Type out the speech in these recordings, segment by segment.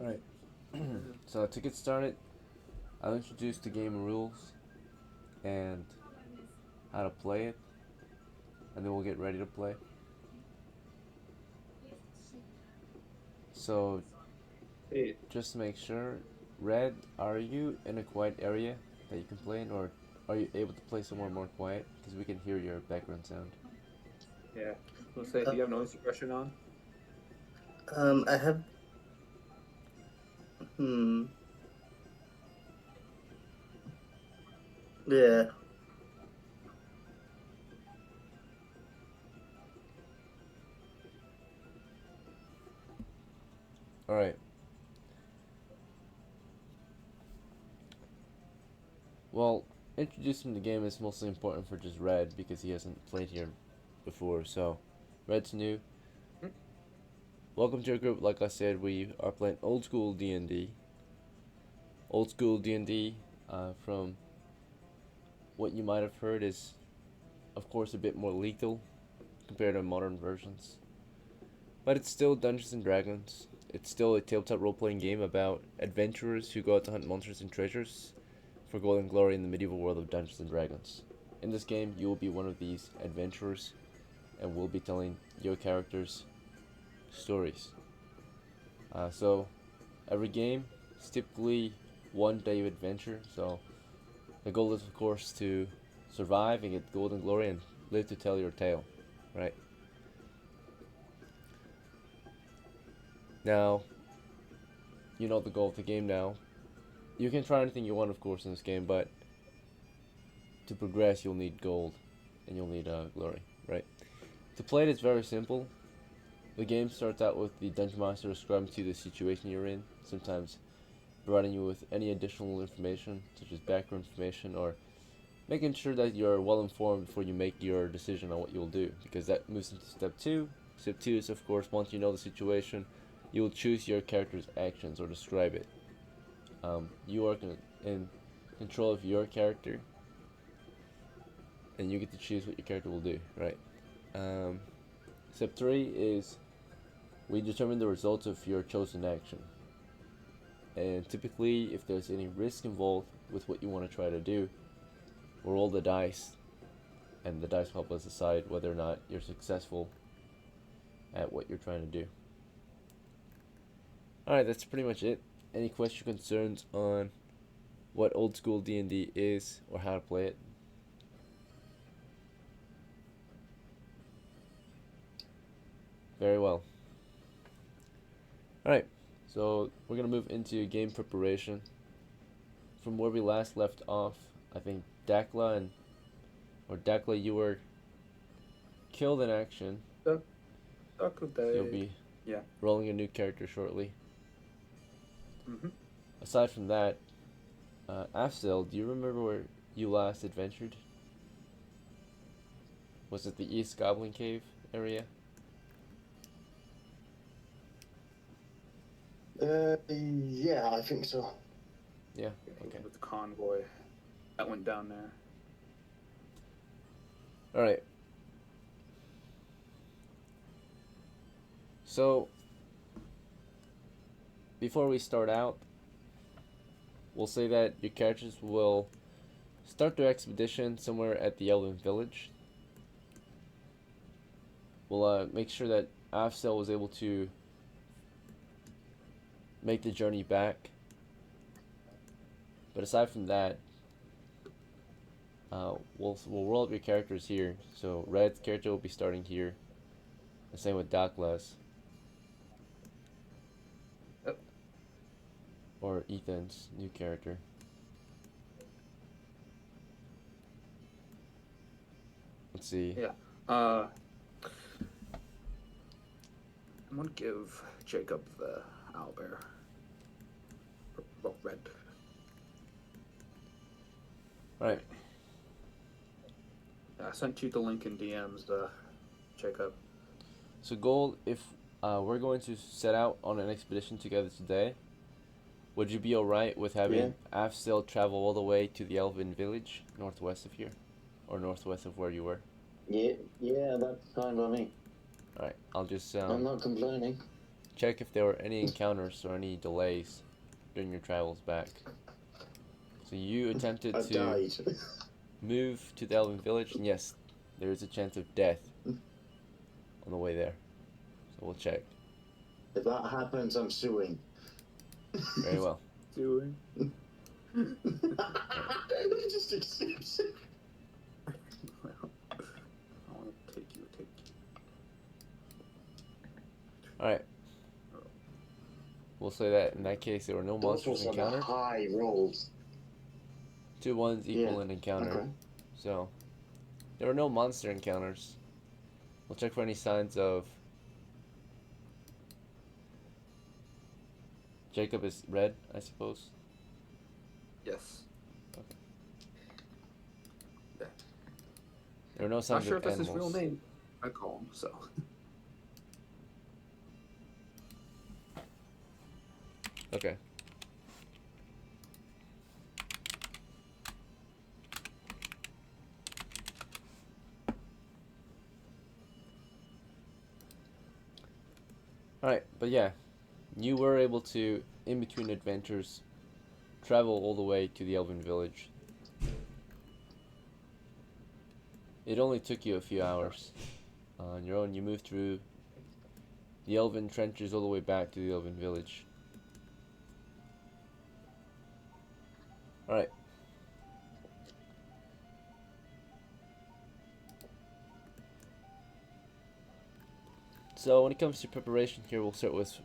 Alright, so to get started, I'll introduce the game rules and how to play it, and then we'll get ready to play. So, Hey, just to make sure, Red, are you in a quiet area that you can play in, or are you able to play somewhere more quiet? Because we can hear your background sound. yeah. Let's say, Uh, do you have noise suppression on? I have. Hmm. Yeah. Alright, well, introducing the game is mostly important for just Red because he hasn't played here before, so Red's new. Hmm? Welcome to our group. Like I said, we are playing old school D&D. Old school D&D, from what you might have heard, is of course a bit more lethal compared to modern versions. But it's still Dungeons and Dragons. It's still a tabletop role-playing game about adventurers who go out to hunt monsters and treasures for gold and glory in the medieval world of Dungeons and Dragons. In this game, you will be one of these adventurers and will be telling your characters stories. So every game is typically one day of adventure. So the goal is, of course, to survive and get gold and glory and live to tell your tale, right? Now, you know the goal of the game now. You can try anything you want, of course, in this game, but to progress, you'll need gold and you'll need glory, right? To play it, it's very simple. The game starts out with the Dungeon Master describing to you the situation you're in, sometimes providing you with any additional information, such as background information, or making sure that you're well informed before you make your decision on what you'll do, because that moves into step two. Step two is, of course, once you know the situation, you will choose your character's actions or describe it. You are in control of your character, and you get to choose what your character will do, right? Um, Step three is we determine the results of your chosen action. And typically, if there's any risk involved with what you want to try to do, we'll roll the dice, and the dice help us decide whether or not you're successful at what you're trying to do. Alright, that's pretty much it. Any questions or concerns on what old school D&D is or how to play it? Very well. Alright, so we're going to move into game preparation. From where we last left off, I think DOCKLA, you were killed in action. Duck, So you'll be yeah. rolling a new character shortly. Mm-hmm. Aside from that, Afsel, do you remember where you last adventured? Was it the East Goblin Cave area? Yeah, I think so. Yeah, okay. With the convoy that went down there. Alright. So, before we start out, we'll say that your characters will start their expedition somewhere at the Elven village. We'll make sure that Afsel was able to make the journey back. But aside from that, we'll roll up your characters here. So Red's character will be starting here. The same with DOCKLA's. Yep. Or Ethan's new character. Let's see. Yeah. I'm gonna give Jacob the owlbear. Well, red. Alright. Yeah, I sent you the link in DMs, Jacob. So gold, if we're going to set out on an expedition together today, would you be alright with having Afsel travel all the way to the Elven village northwest of here? Or northwest of where you were? Yeah, that's fine by me. Alright, I'll just I'm not complaining. check if there were any encounters or any delays during your travels back. So you attempted I to died. move to the Elven village, and yes, there is a chance of death on the way there. So we'll check. If that happens, I'm suing. Very well. Doing. Just accepts it. Well, I want to take you. Alright. We'll say that in that case there were no Those monsters were some encountered. high rolls. 2 1s equal Yeah, an encounter. okay. So there were no monster encounters. We'll check for any signs of Jacob is red, I suppose. Yes. Okay. Yeah. There were no Not signs sure of if that's animals. his real name. I call him so. Okay. Alright, but yeah, you were able to, in between adventures, travel all the way to the Elven village. It only took you a few hours. On your own, you moved through the Elven trenches all the way back to the Elven village. Alright. So when it comes to preparation here, we'll start with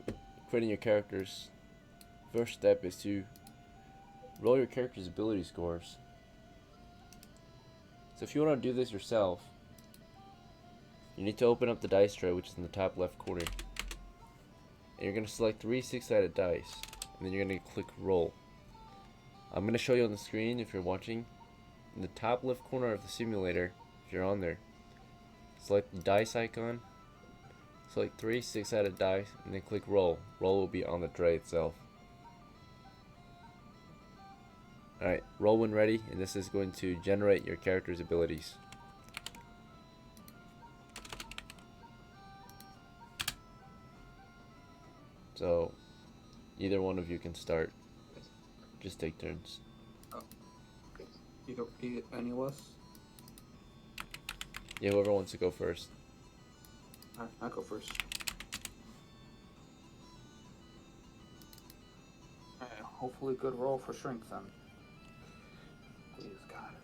creating your characters. First step is to roll your character's ability scores. So if you want to do this yourself, you need to open up the dice tray, which is in the top left corner. And you're going to select 3 6-sided dice, and then you're going to click roll. I'm going to show you on the screen if you're watching. In the top left corner of the simulator, if you're on there, select the dice icon, select 3 6-sided dice, and then click roll. Roll will be on the tray itself. Alright, roll when ready, and this is going to generate your character's abilities. So, either one of you can start. Just take turns. Any of us? Yeah, whoever wants to go first. I'll go first. Hopefully good roll for strength then. Please, God.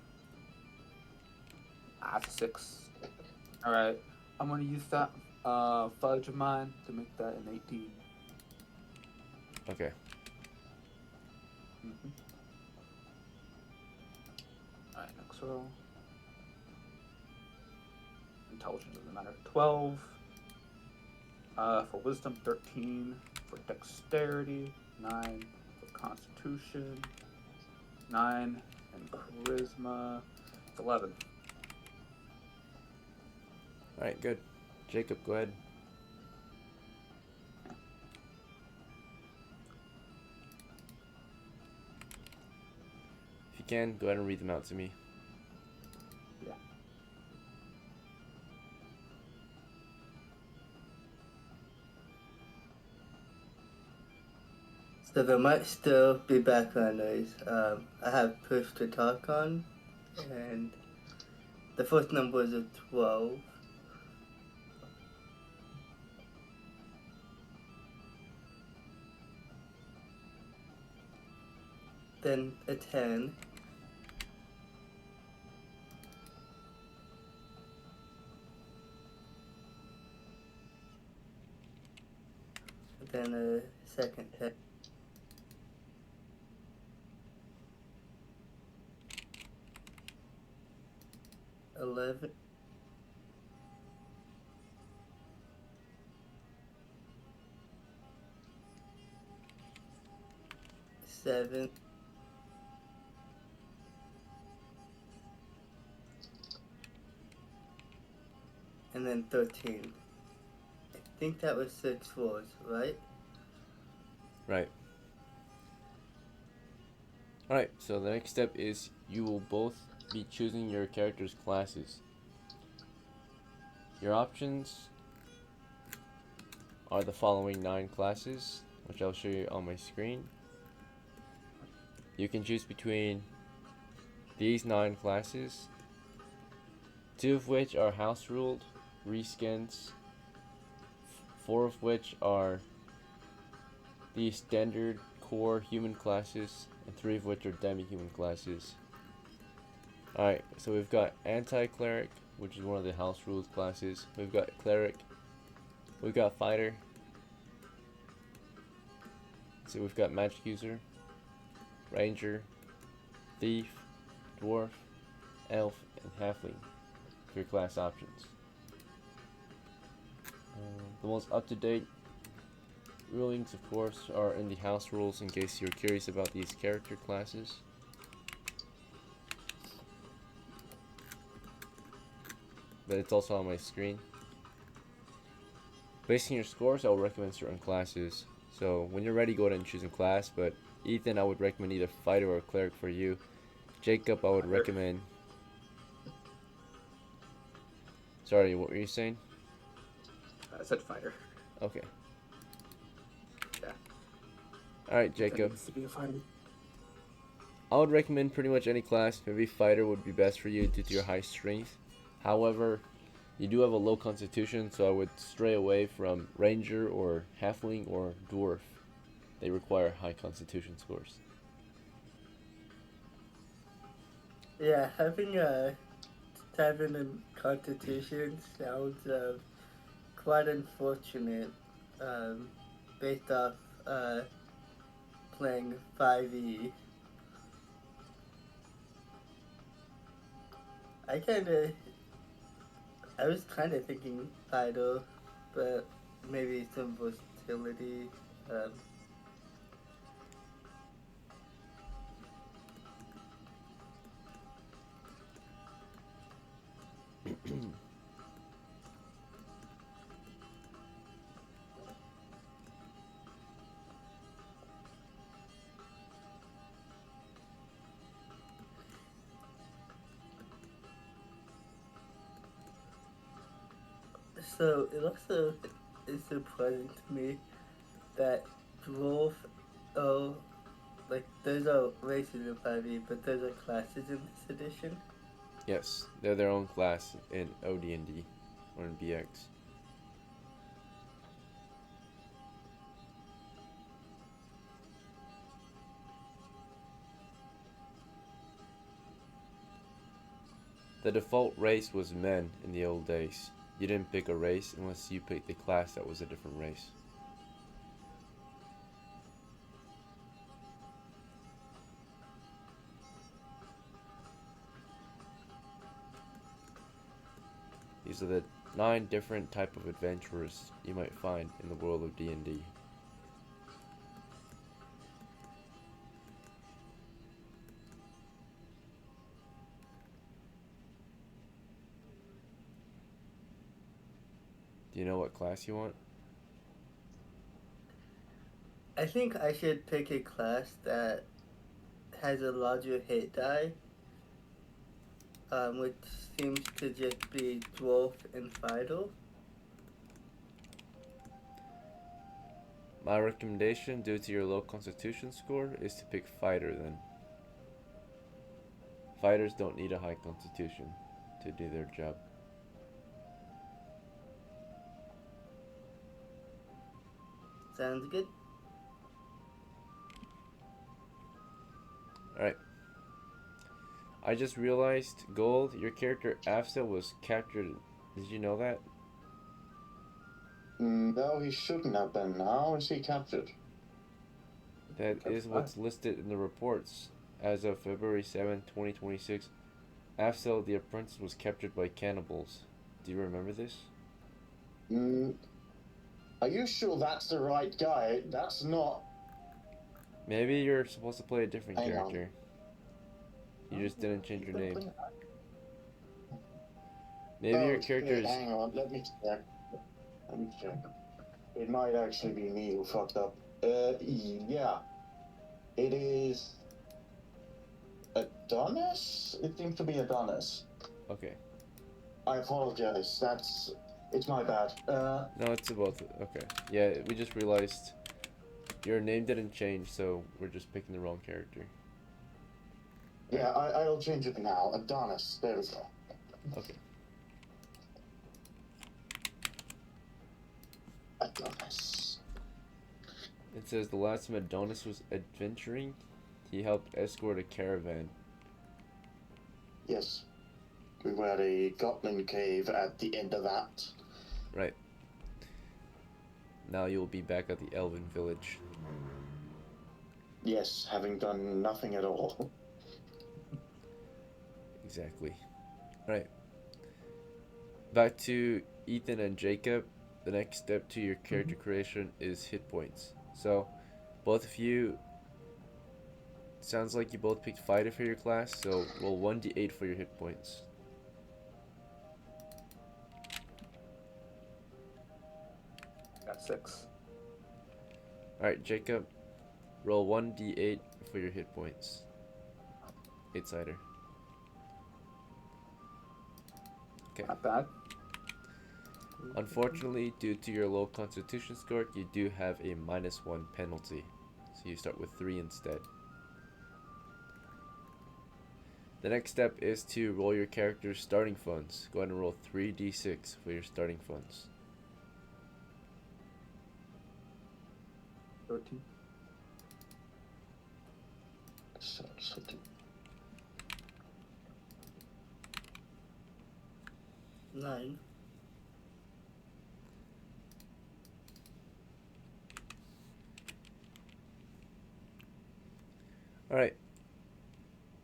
That's a 6. Alright, I'm gonna use that fudge of mine to make that an 18. Okay. Alright, next roll. Intelligence doesn't matter. 12. For wisdom, 13. For dexterity, 9. For constitution, 9. And charisma, it's 11. Alright, good. Jacob, go ahead. If you can, go ahead and read them out to me. Yeah. So there might still be background noise. I have push to talk on, and the first number is a 12. Then a 10. Then a second 10. $11. 7. And then 13. I think that was 6 fours, right? Right. Alright, so the next step is you will both be choosing your character's classes. Your options are the following 9 classes, which I'll show you on my screen. You can choose between these 9 classes, 2 of which are house ruled reskins, 4 of which are the standard core human classes, and 3 of which are demi-human classes. Alright, so we've got anti-cleric, which is one of the house ruled classes. We've got cleric, we've got fighter, so we've got magic user, ranger, thief, dwarf, elf, and halfling for your class options. The most up-to-date rulings, of course, are in the house rules in case you're curious about these character classes. But it's also on my screen. Based on your scores, I will recommend certain classes. So when you're ready, go ahead and choose a class. But Ethan, I would recommend either fighter or cleric for you. Jacob, I would recommend. Sorry, what were you saying? I said fighter. Okay. Yeah. Alright, Jacob. Needs to be a fighter. I would recommend pretty much any class. Maybe fighter would be best for you due to your high strength. However, you do have a low constitution, so I would stray away from ranger or halfling or dwarf. They require high constitution scores. Yeah, having a 7 in constitution sounds quite unfortunate, based off playing 5e. I was kind of thinking Fido, but maybe some versatility. So it also is surprising to me that dwarf, oh, like those are races in 5e, but those are classes in this edition. Yes, they're their own class in OD&D or in BX. The default race was men in the old days. You didn't pick a race unless you picked the class that was a different race. These are the 9 different type of adventurers you might find in the world of D&D. Do you know what class you want? I think I should pick a class that has a larger hit die, which seems to just be dwarf and Fido. My recommendation, due to your low constitution score, is to pick fighter then. Fighters don't need a high constitution to do their job. Sounds good. Alright. I just realized, Gold, your character Afsa was captured. Did you know that? No, he shouldn't have been. How is he captured? That is what's listed in the reports. As of February 7, 2026, Afsel the apprentice was captured by cannibals. Do you remember this? Are you sure that's the right guy? That's not. Maybe you're supposed to play a different Hang on. character. You just didn't change your name. Maybe your character is... Hang on, let me check. It might actually be me who fucked up. Yeah. It is... Adonis? It seems to be Adonis. Okay. I apologize. That's It's my bad. No, it's both. Okay. Yeah, we just realized your name didn't change, so we're just picking the wrong character. Yeah, I'll change it now. Adonis. There we go. Okay. Adonis. It says the last time Adonis was adventuring, he helped escort a caravan. Yes. We were at a goblin cave at the end of that. Right. Now you'll be back at the Elven village. Yes, having done nothing at all. Exactly. Right. Back to Ethan and Jacob. The next step to your character creation is hit points. So, both of you, sounds like you both picked fighter for your class, so roll 1d8 for your hit points. Got 6. Alright, Jacob, roll 1d8 for your hit points. 8-sider. Okay. Not bad. Unfortunately, due to your low constitution score, you do have a -1 penalty. So you start with 3 instead. The next step is to roll your character's starting funds. Go ahead and roll 3d6 for your starting funds. 13. So, 9. Alright.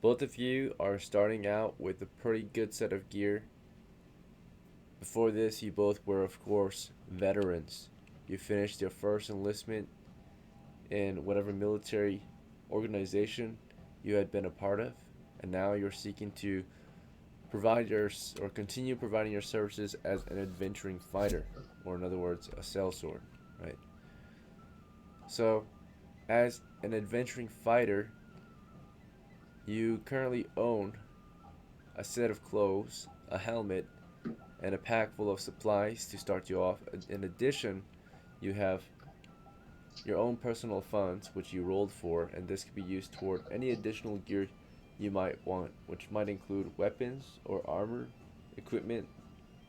Both of you are starting out with a pretty good set of gear. Before this, you both were, of course, veterans. You finished your first enlistment in whatever military organization you had been a part of, and now you're seeking to provide or continue providing your services as an adventuring fighter, or in other words, a sellsword, right? So, as an adventuring fighter, you currently own a set of clothes, a helmet, and a pack full of supplies to start you off. In addition, you have your own personal funds, which you rolled for, and this can be used toward any additional gear you might want, which might include weapons or armor, equipment,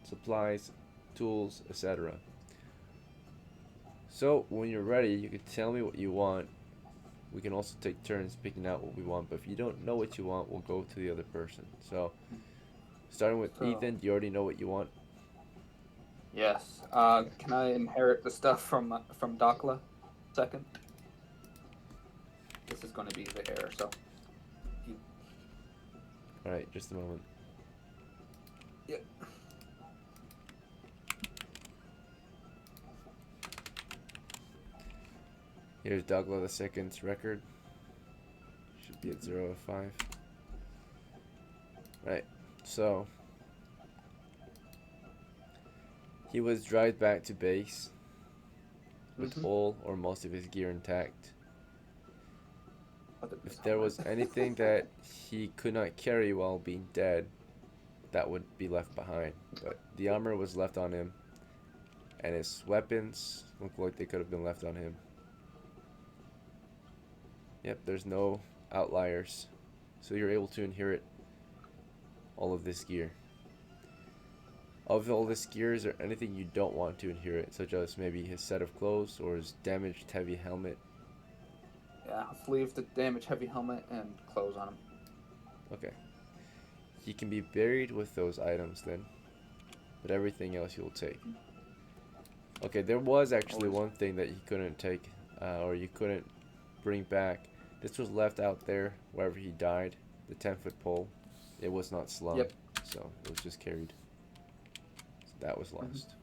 supplies, tools, etc. So when you're ready, you can tell me what you want. We can also take turns picking out what we want, but if you don't know what you want, we'll go to the other person. So starting with Ethan, do you already know what you want? Yes. Can I inherit the stuff from DOCKLA second? This is going to be the heir, so. Alright, just a moment. Yep. Here's DOCKLA the second's record. Should be at 0 of 5. Right, so he was dragged back to base with all or most of his gear intact. If there was anything that he could not carry while being dead, that would be left behind. But the armor was left on him, and his weapons look like they could have been left on him. Yep, there's no outliers, so you're able to inherit all of this gear. Of all this gear, is there anything you don't want to inherit, such as maybe his set of clothes or his damaged heavy helmet? Yeah, let's leave the damaged heavy helmet and clothes on him. Okay. He can be buried with those items then, but everything else you'll take. Okay, there was actually one thing that he couldn't take, or you couldn't bring back. This was left out there wherever he died, the 10-foot pole. It was not slung, Yep. so it was just carried. So that was lost.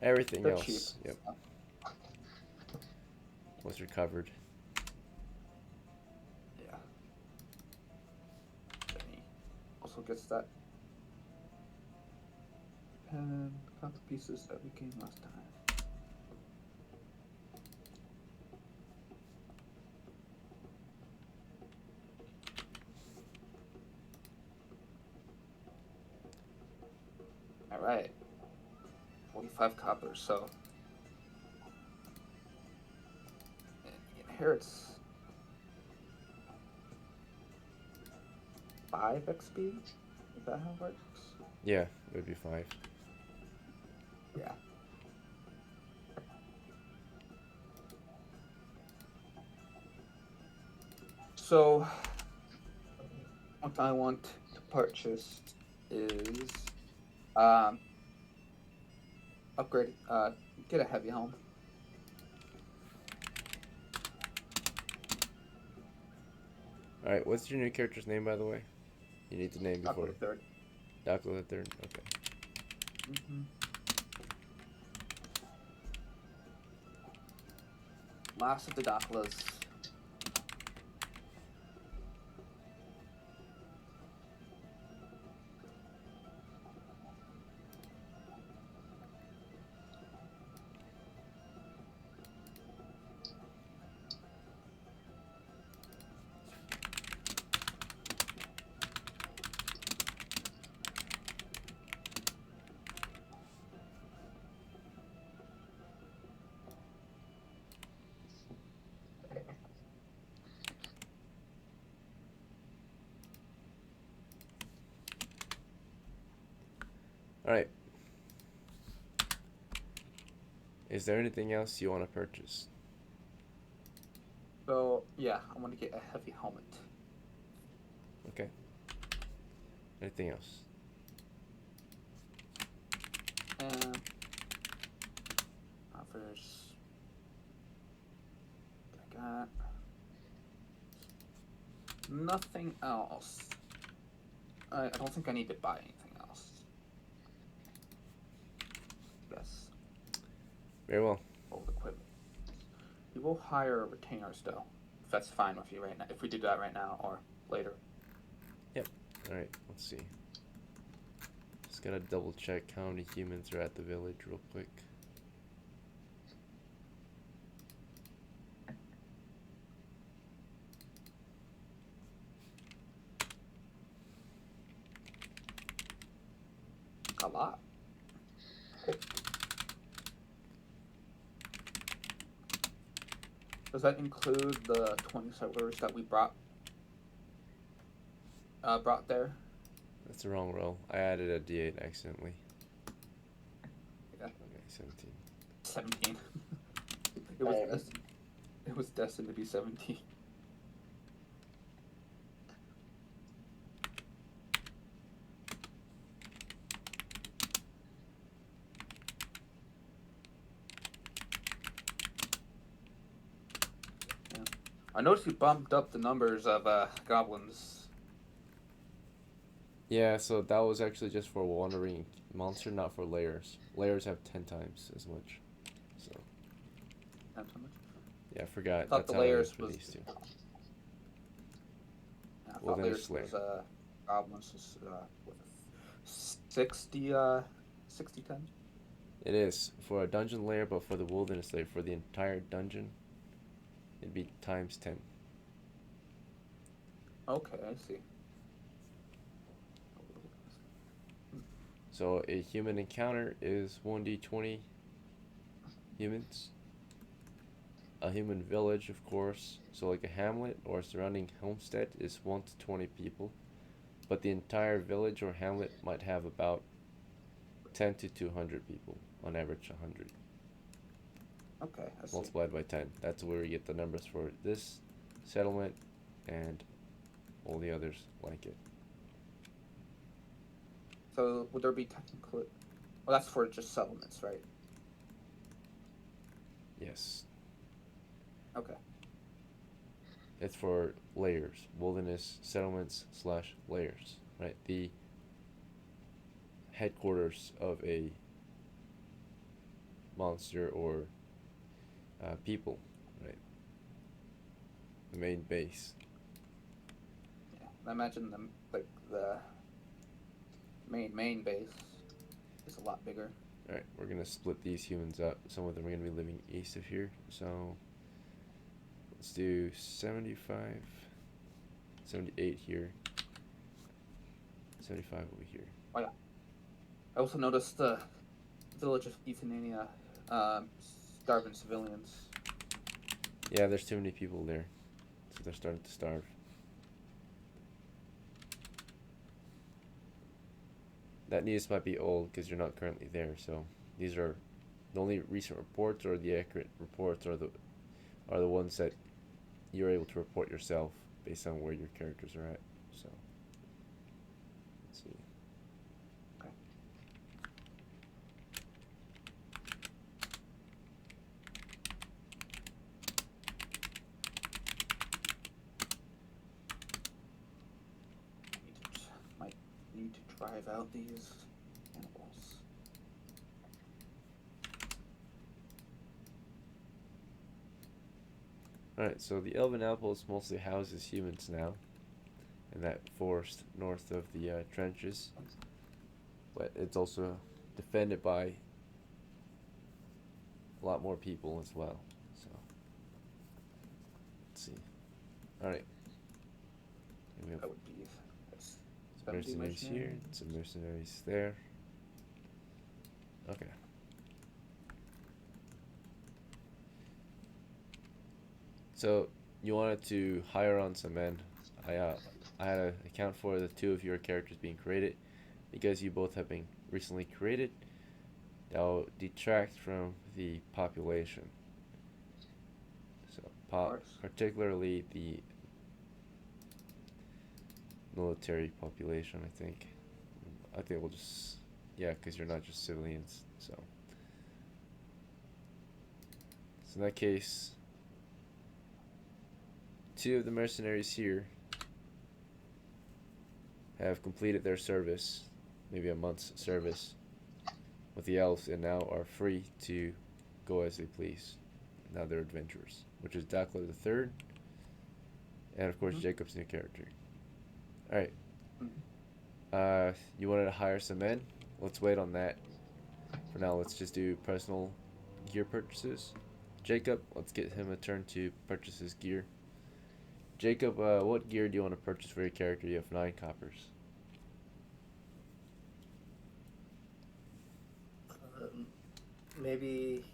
Everything They're else, cheap. yep, was recovered. Yeah. Then he also gets that pen, got the pieces that we gained last time. right. 45 copper, so he inherits 5 XP? Is that how it works? Yeah, it would be 5. Yeah. So, what I want to purchase is upgrade, get a heavy helm. Alright, what's your new character's name, by the way? You need the name before. DOCKLA the third. DOCKLA the third? Okay. Mm-hmm. Last of the DOCKLAs. Alright. Is there anything else you want to purchase? So, yeah, I want to get a heavy helmet. Okay. Anything else? And offers. I got nothing else. I don't think I need to buy anything else. Yes. Very well. Old equipment. We will hire retainers though, if that's fine with you right now. If we do that right now or later. Yep. Alright, let's see. Just gotta double check how many humans are at the village real quick. A lot. Does that include the 20 settlers that we brought there? That's the wrong roll. I added a D8 accidentally. Yeah. Okay, 17. 17. It was destined to be 17. Yeah. I noticed you bumped up the numbers of goblins. Yeah, so that was actually just for wandering monster, not for layers. Layers have 10 times as much. So Not so much. yeah, I forgot. I thought That's the how it layers is for was. these two. I Well, thought then layers it's layer. was goblins was what, 60 60 10. It is for a dungeon layer, but for the wilderness layer, for the entire dungeon, it'd be times 10. Okay, I see. So a human encounter is 1d20 humans. A human village, of course, so like a hamlet or a surrounding homestead is 1 to 20 people. But the entire village or hamlet might have about 10 to 200 people, on average 100. Okay, I see. Multiplied by 10. That's where we get the numbers for this settlement and all the others like it. So would there be technically? Well, that's for just settlements, right? Yes. Okay. It's for layers, wilderness settlements / layers, right? The headquarters of a monster or people, right? The main base. Yeah, I imagine the main base is a lot bigger. All right, we're gonna split these humans up. Some of them are gonna be living east of here, so let's do 75, 78 here, 75 over here. Oh yeah. I also noticed the village of Euthanasia starving civilians. Yeah, there's too many people there, so they're starting to starve. That news might be old because you're not currently there, so these are the only recent reports, or the accurate reports are the ones that you're able to report yourself based on where your characters are at. So let's see. Okay. Might need to drive out these cannibals. Alright, so the Elven Outpost mostly houses humans now, in that forest north of the trenches, but it's also defended by a lot more people as well. So let's see. Alright. We have That would be some mercenaries here, some mercenaries there. Okay. So you wanted to hire on some men. I had to account for the two of your characters being created because you both have been recently created. That will detract from the population. So particularly the military population, I think. I think we'll just, yeah, because you're not just civilians. So in that case, two of the mercenaries here have completed their service, maybe a month's service with the elves, and now are free to go as they please. Now they're adventurers, which is DOCKLA the third, and of course Jacob's new character. All right. You wanted to hire some men? Let's wait on that. For now, let's just do personal gear purchases. Jacob, let's get him a turn to purchase his gear. Jacob, what gear do you want to purchase for your character? You have 9 coppers. Maybe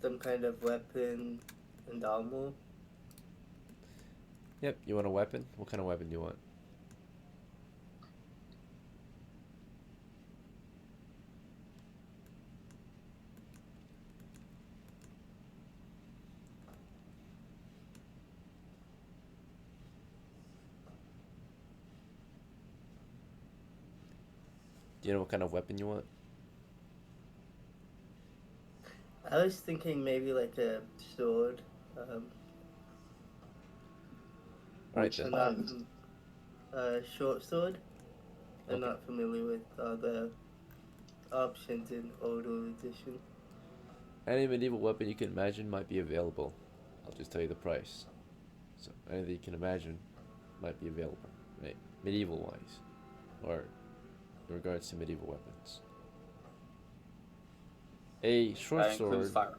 some kind of weapon and armor. Yep, you want a weapon? What kind of weapon do you want? Do you know what kind of weapon you want? I was thinking maybe like a sword. Alright then. Short sword. I'm Okay. not familiar with the options in older edition. Any medieval weapon you can imagine might be available. I'll just tell you the price. So anything you can imagine might be available, right? Medieval wise, or in regards to medieval weapons. A short That includes sword. fire.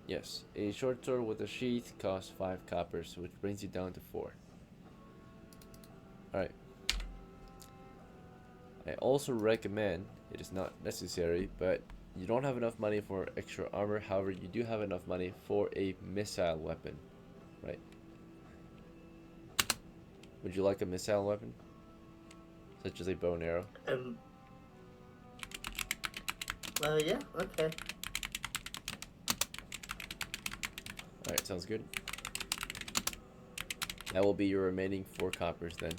Yes, a short sword with a sheath costs 5 coppers, which brings you down to 4. Alright. I also recommend, it is not necessary, but you don't have enough money for extra armor. However, you do have enough money for a missile weapon, right? Would you like a missile weapon? Such as a bow and arrow? Yeah, okay. Alright, sounds good. That will be your remaining 4 coppers then.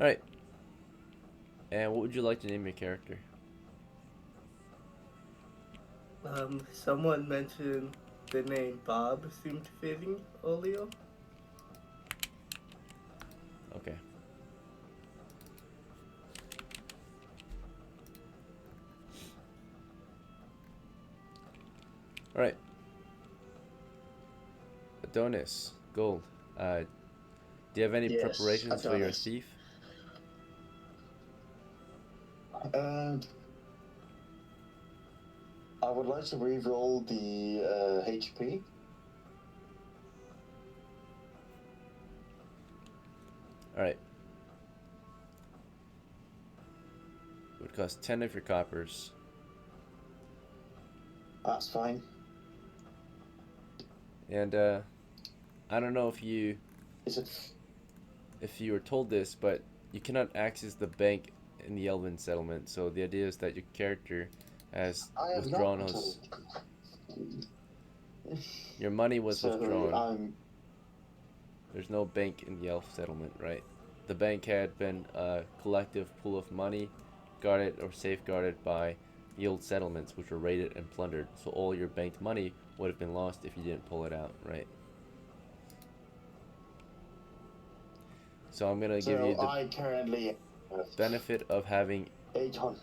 Alright. And what would you like to name your character? Someone mentioned the name Bob seemed fitting earlier. Okay. Alright. Adonis, Gold. Do you have any Yes, preparations for your Adonis. thief? I would like to re-roll the HP. Alright. It would cost 10 of your coppers. That's fine. And I don't know if you Is it? were told this, but you cannot access the bank in the Elven settlement. So the idea is that your character has I have withdrawn not his, told. your money was So withdrawn. There's no bank in the elf settlement, right? The bank had been a collective pool of money guarded or safeguarded by the old settlements, which were raided and plundered. So all your banked money would have been lost if you didn't pull it out, right? So I'm gonna give you the I currently have benefit of having 800.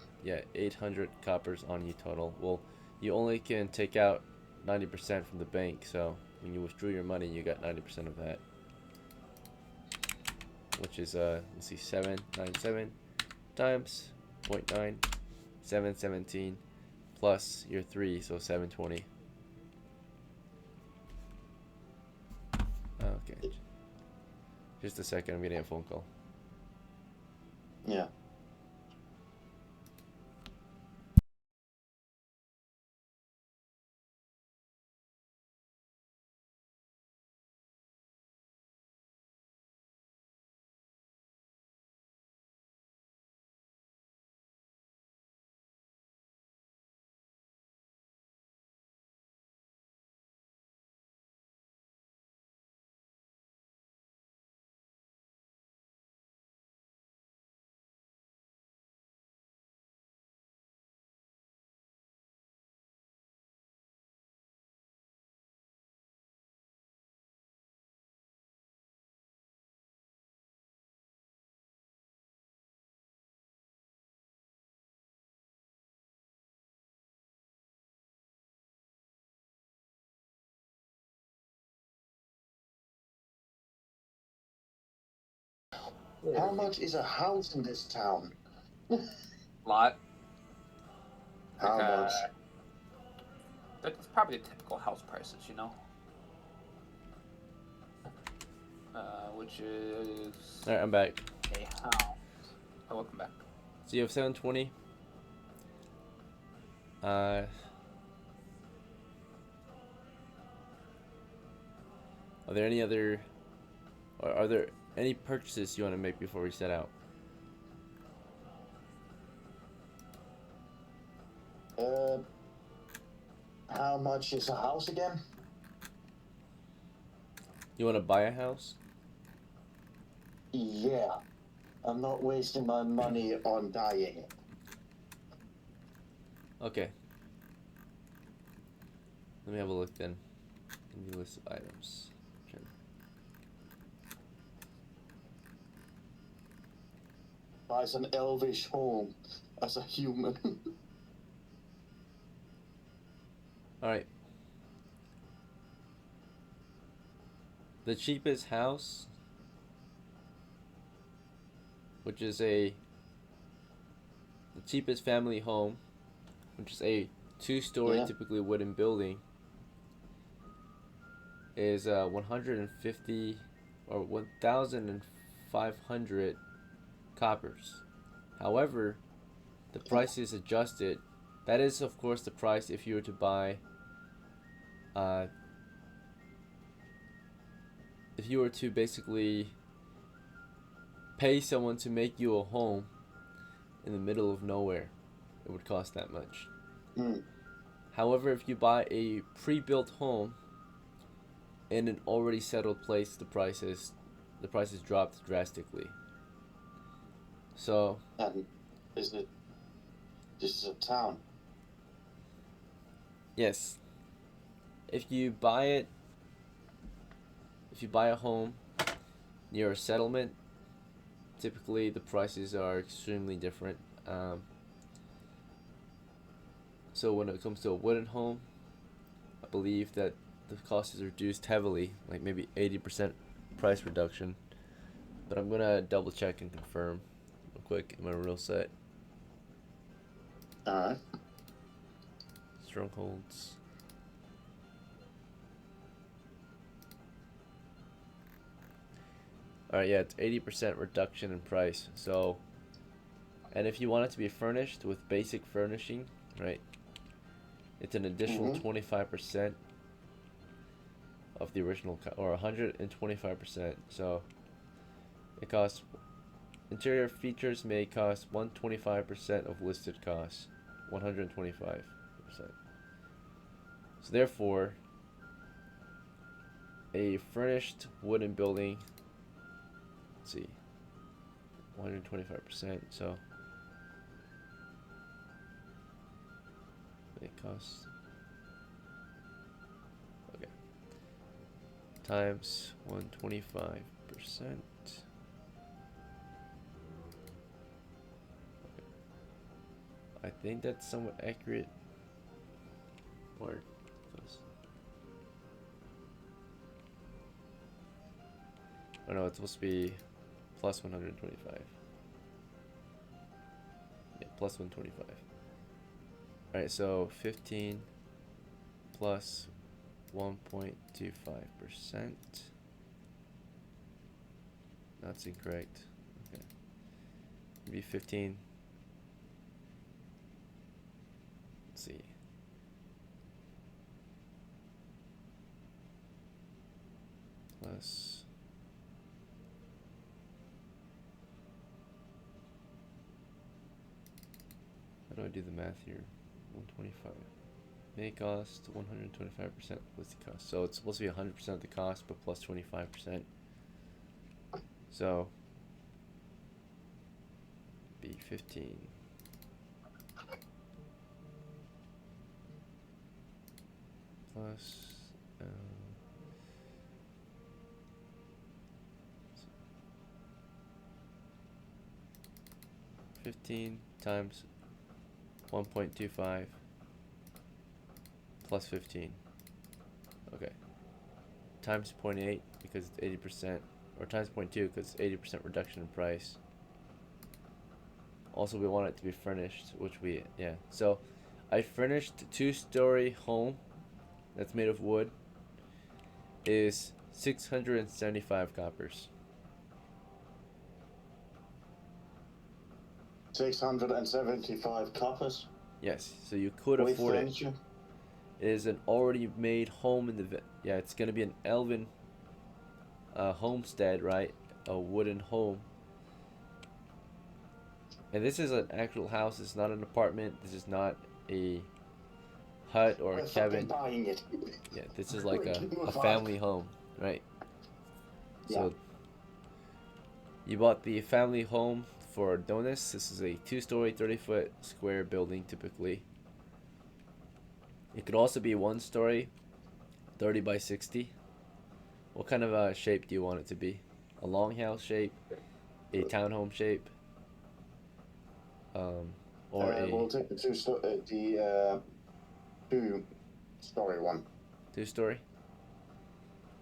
800 coppers on you total. Well, you only can take out 90% from the bank, so when you withdrew your money, you got 90% of that, which is let's see, 797 times 0.9, 717 plus your 3, so 720. Okay, just a second, I'm getting a phone call. Yeah. How much is a house in this town? Lot. How much? That's probably the typical house prices, you know. Which is Alright, I'm back. a house. Oh, welcome back. So you have 720. Are there any other, or are there any purchases you want to make before we set out? How much is a house again? You want to buy a house? Yeah. I'm not wasting my money on buying it. Okay. Let me have a look then. In the list of items. Sure. Buys an elvish home as a human. Alright. The cheapest house, which is the cheapest family home, which is a 2-story, typically wooden building, is 150 or 1,500 coppers. However, the price is adjusted. That is, of course, the price if you were to buy, if you were to basically pay someone to make you a home in the middle of nowhere, it would cost that much. However, if you buy a pre-built home in an already settled place, the prices dropped drastically. So, And this is a town. yes. If you buy a home near a settlement, typically the prices are extremely different. So when it comes to a wooden home, I believe that the cost is reduced heavily, like maybe 80% price reduction. But I'm gonna double check and confirm real quick. Am I real set? Alright. Strongholds. All right, yeah, it's 80% reduction in price. So, and if you want it to be furnished with basic furnishing, right? It's an additional 25% of the original, or 125%. So, it costs. Interior features may cost 125% of listed costs, 125%. So therefore, a furnished wooden building, let's see, 125%, so it costs, okay, times 125%. I think that's somewhat accurate. Or close. Oh no, it's supposed to be plus 125. Yeah, plus 125. Alright, so 15 plus 1.25%. That's incorrect. Okay. It'd be 15. Let's see. Plus. How do I do the math here? 125. May cost 125% listed cost. So it's supposed to be 100% of the cost, but plus 25%. So be 15. Plus 15 times 1.25 plus 15. Okay. Times 0.8 because it's 80%, or times 0.2 because it's 80% reduction in price. Also, we want it to be furnished, which we, yeah. So, I furnished a 2-story home that's made of wood is 675 coppers. 675 coppers. Yes, so you could With afford furniture. it. It is an already made home in the yeah. It's gonna be an ELVEN homestead, right? A wooden home. And this is an actual house. It's not an apartment. This is not a hut or a cabin. Buying it. Yeah, this is like a family home, right? So Yeah. you bought the family home for ADONIS. This is a 2-story, 30-foot square building typically. It could also be 1-story, 30 by 60. What kind of shape do you want it to be? A longhouse shape, a townhome shape, or a we'll take the two-story one. 2-story?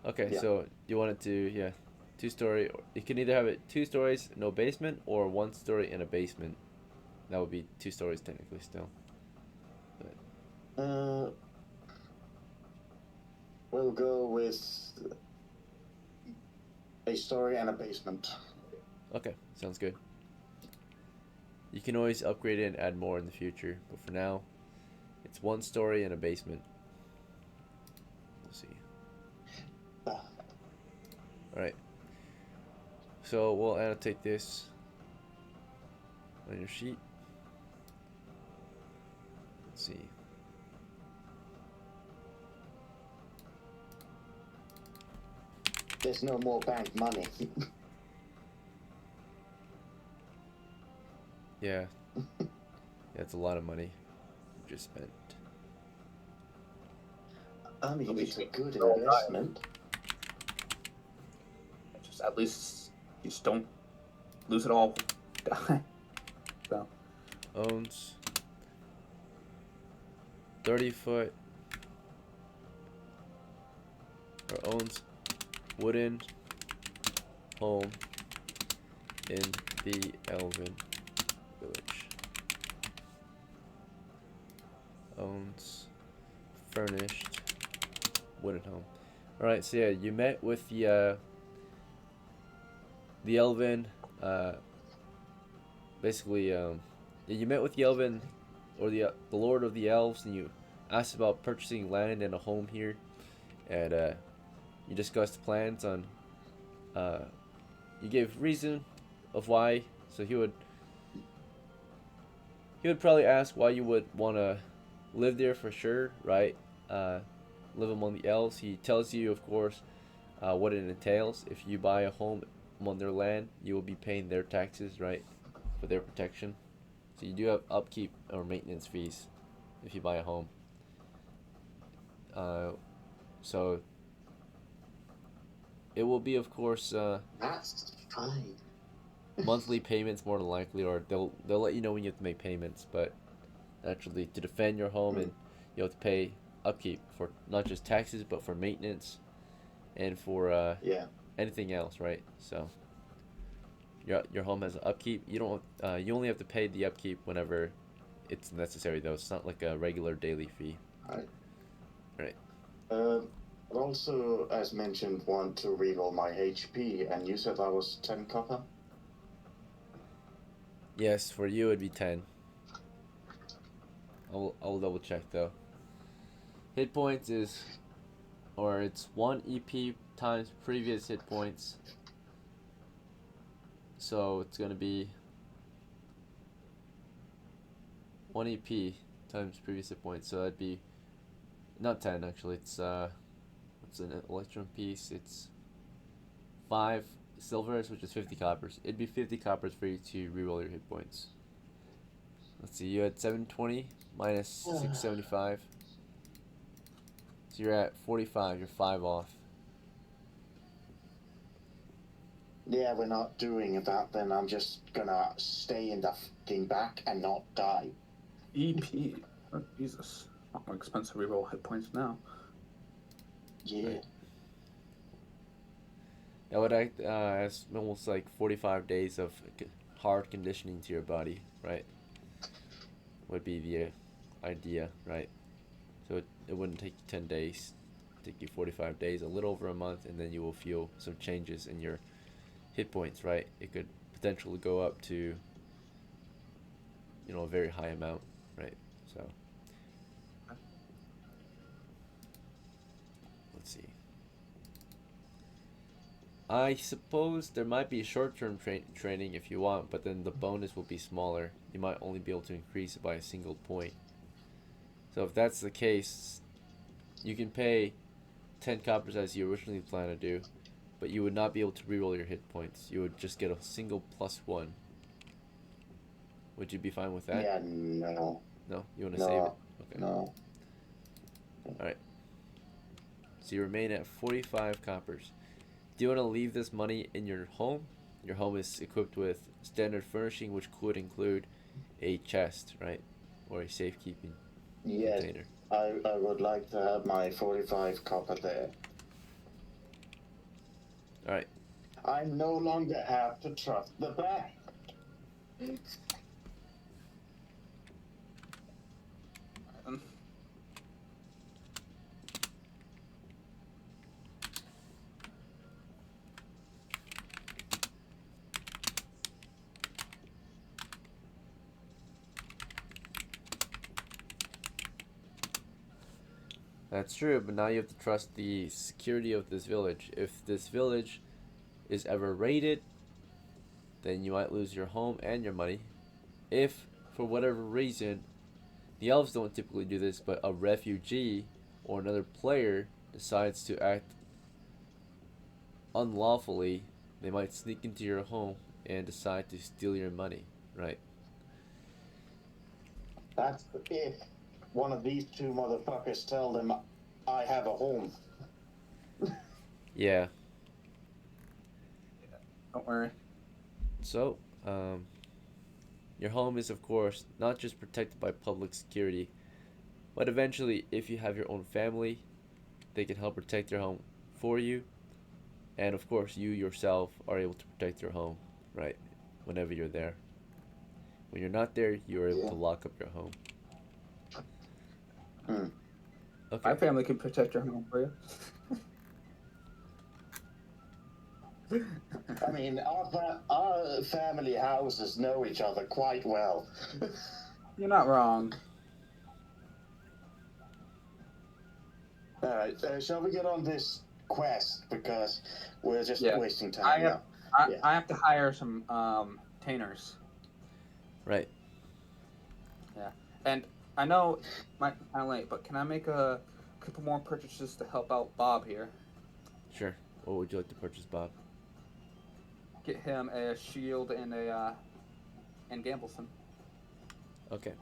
Okay, Yeah. so you want it to, yeah, 2-story. You can either have it 2 stories, no basement, or 1 story and a basement. That would be 2 stories technically still. We'll go with a story and a basement. Okay, sounds good. You can always upgrade it and add more in the future, but for now, it's 1 story and a basement. We'll see. Alright. So we'll annotate this on your sheet. Let's see. There's no more bank money. Yeah. That's a lot of money you just spent. I mean, it's a good investment. Just at least you just don't lose it all. So Owns 30-foot or owns wooden home in the ELVEN village. Owns furnished wooden home. Alright, so yeah, you met with the the Elven, basically, you met with the Elven, or the Lord of the Elves, and you asked about purchasing land and a home here, and you discussed plans on. You gave reason of why, so he would probably ask why you would want to live there for sure, right? Live among the elves. He tells you, of course, what it entails. If you buy a home on their land, you will be paying their taxes, right, for their protection. So you do have upkeep or maintenance fees if you buy a home. So it will be, of course, That's fine. monthly payments more than likely, or they'll let you know when you have to make payments. But actually, to defend your home, and you have to pay upkeep for not just taxes but for maintenance and for Yeah. anything else, right? So your home has upkeep. You don't you only have to pay the upkeep whenever it's necessary, though. It's not like a regular daily fee. Right. Right. I also, as mentioned, want to reroll my HP, and you said I was 10 copper? Yes, for you it'd be 10. I'll double check though. Hit points is, or it's 1 EP times previous hit points. So it's gonna be 1 EP times previous hit points. So that'd be not 10 actually. It's what's an electrum piece? It's 5 silvers, which is 50 coppers. It'd be 50 coppers for you to reroll your hit points. Let's see, you had 720 minus 675. So you're at 45, you're 5 off. Yeah, we're not doing that, then I'm just gonna stay in the fucking back and not die. EP. Oh, Jesus. Not more expensive reroll hit points now. Yeah. Right. That would act as almost like 45 days of hard conditioning to your body, right? Would be the idea, right? So it wouldn't take you 10 days, take you 45 days, a little over a month, and then you will feel some changes in your hit points, right? It could potentially go up to, a very high amount, right? So let's see. I suppose there might be short-term training if you want, but then the bonus will be smaller. You might only be able to increase it by a single point. So if that's the case, you can pay 10 coppers as you originally planned to do, but you would not be able to reroll your hit points. You would just get a single +1. Would you be fine with that? Yeah, no. No? You want to save it? Okay. No. Alright. So you remain at 45 coppers. Do you want to leave this money in your home? Your home is equipped with standard furnishing, which could include a chest, right? Or a safekeeping Yes, container. I would like to have my 45 copper there. Alright. I no longer have to trust the bank. That's true, but now you have to trust the security of this village. If this village is ever raided, then you might lose your home and your money. If, for whatever reason, the elves don't typically do this, but a refugee or another player decides to act unlawfully, they might sneak into your home and decide to steal your money, right? That's if one of these two motherfuckers tell them I have a home. Yeah. Don't worry. So, your home is, of course, not just protected by public security, but eventually, if you have your own family, they can help protect your home for you. And of course, you yourself are able to protect your home, right? Whenever you're there. When you're not there, you are able to lock up your home. My family can protect your home for you. I mean, our family houses know each other quite well. You're not wrong. All right, shall we get on this quest because we're just Yeah. wasting time I have now. Yeah. I have to hire some tainers. Right. Yeah. And I know it might be kind of late, but can I make a couple more purchases to help out Bob here? Sure. What would you like to purchase, Bob? Get him a shield and a and Gambleson. Okay.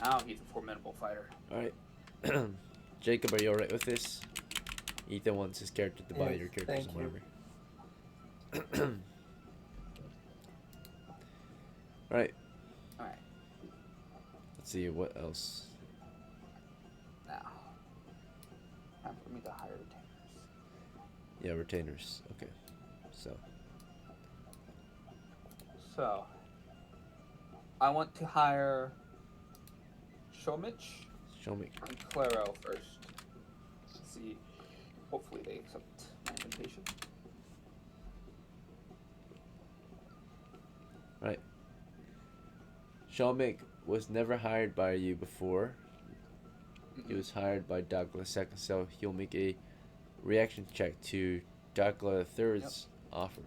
Now he's a formidable fighter. All right. Jacob, are you all right with this? Ethan wants his character to buy Yes, your characters thank and you. whatever. All right. All right. Let's see what else. Now, time for me to hire retainers. Yeah, retainers. Okay. So, I want to hire Shomich Show me. and Claro first. Let's see. Hopefully they accept my invitation. Right. Shelmick was never hired by you before. He was hired by DOCKLA second, so he'll make a reaction check to DOCKLA third's offer.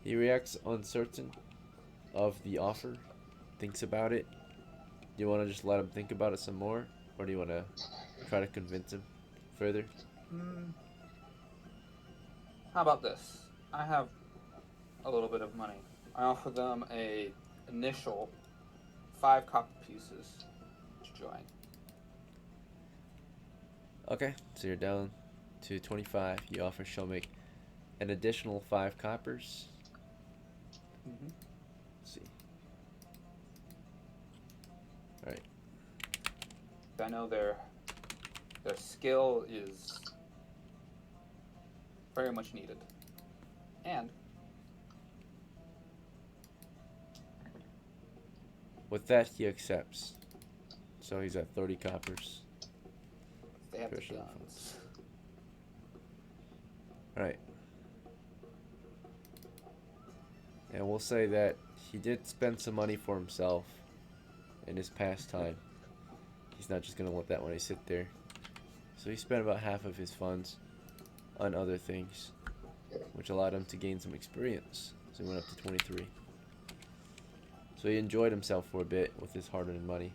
He reacts uncertain of the offer, thinks about it. Do you want to just let him think about it some more, or do you want to try to convince him further? How about this? I have a little bit of money. I offer them a initial 5 copper pieces to join. Okay, so you're down to 25. You offer Shomek an additional 5 coppers. Mm-hmm. Let's see. Alright. I know their skill is very much needed. And With that, he accepts. So he's at 30 coppers. they have the Personal guns. Alright. And we'll say that he did spend some money for himself in his pastime. He's not just going to let that money sit there. So he spent about half of his funds on other things, which allowed him to gain some experience. So he went up to 23. So he enjoyed himself for a bit with his hard-earned money.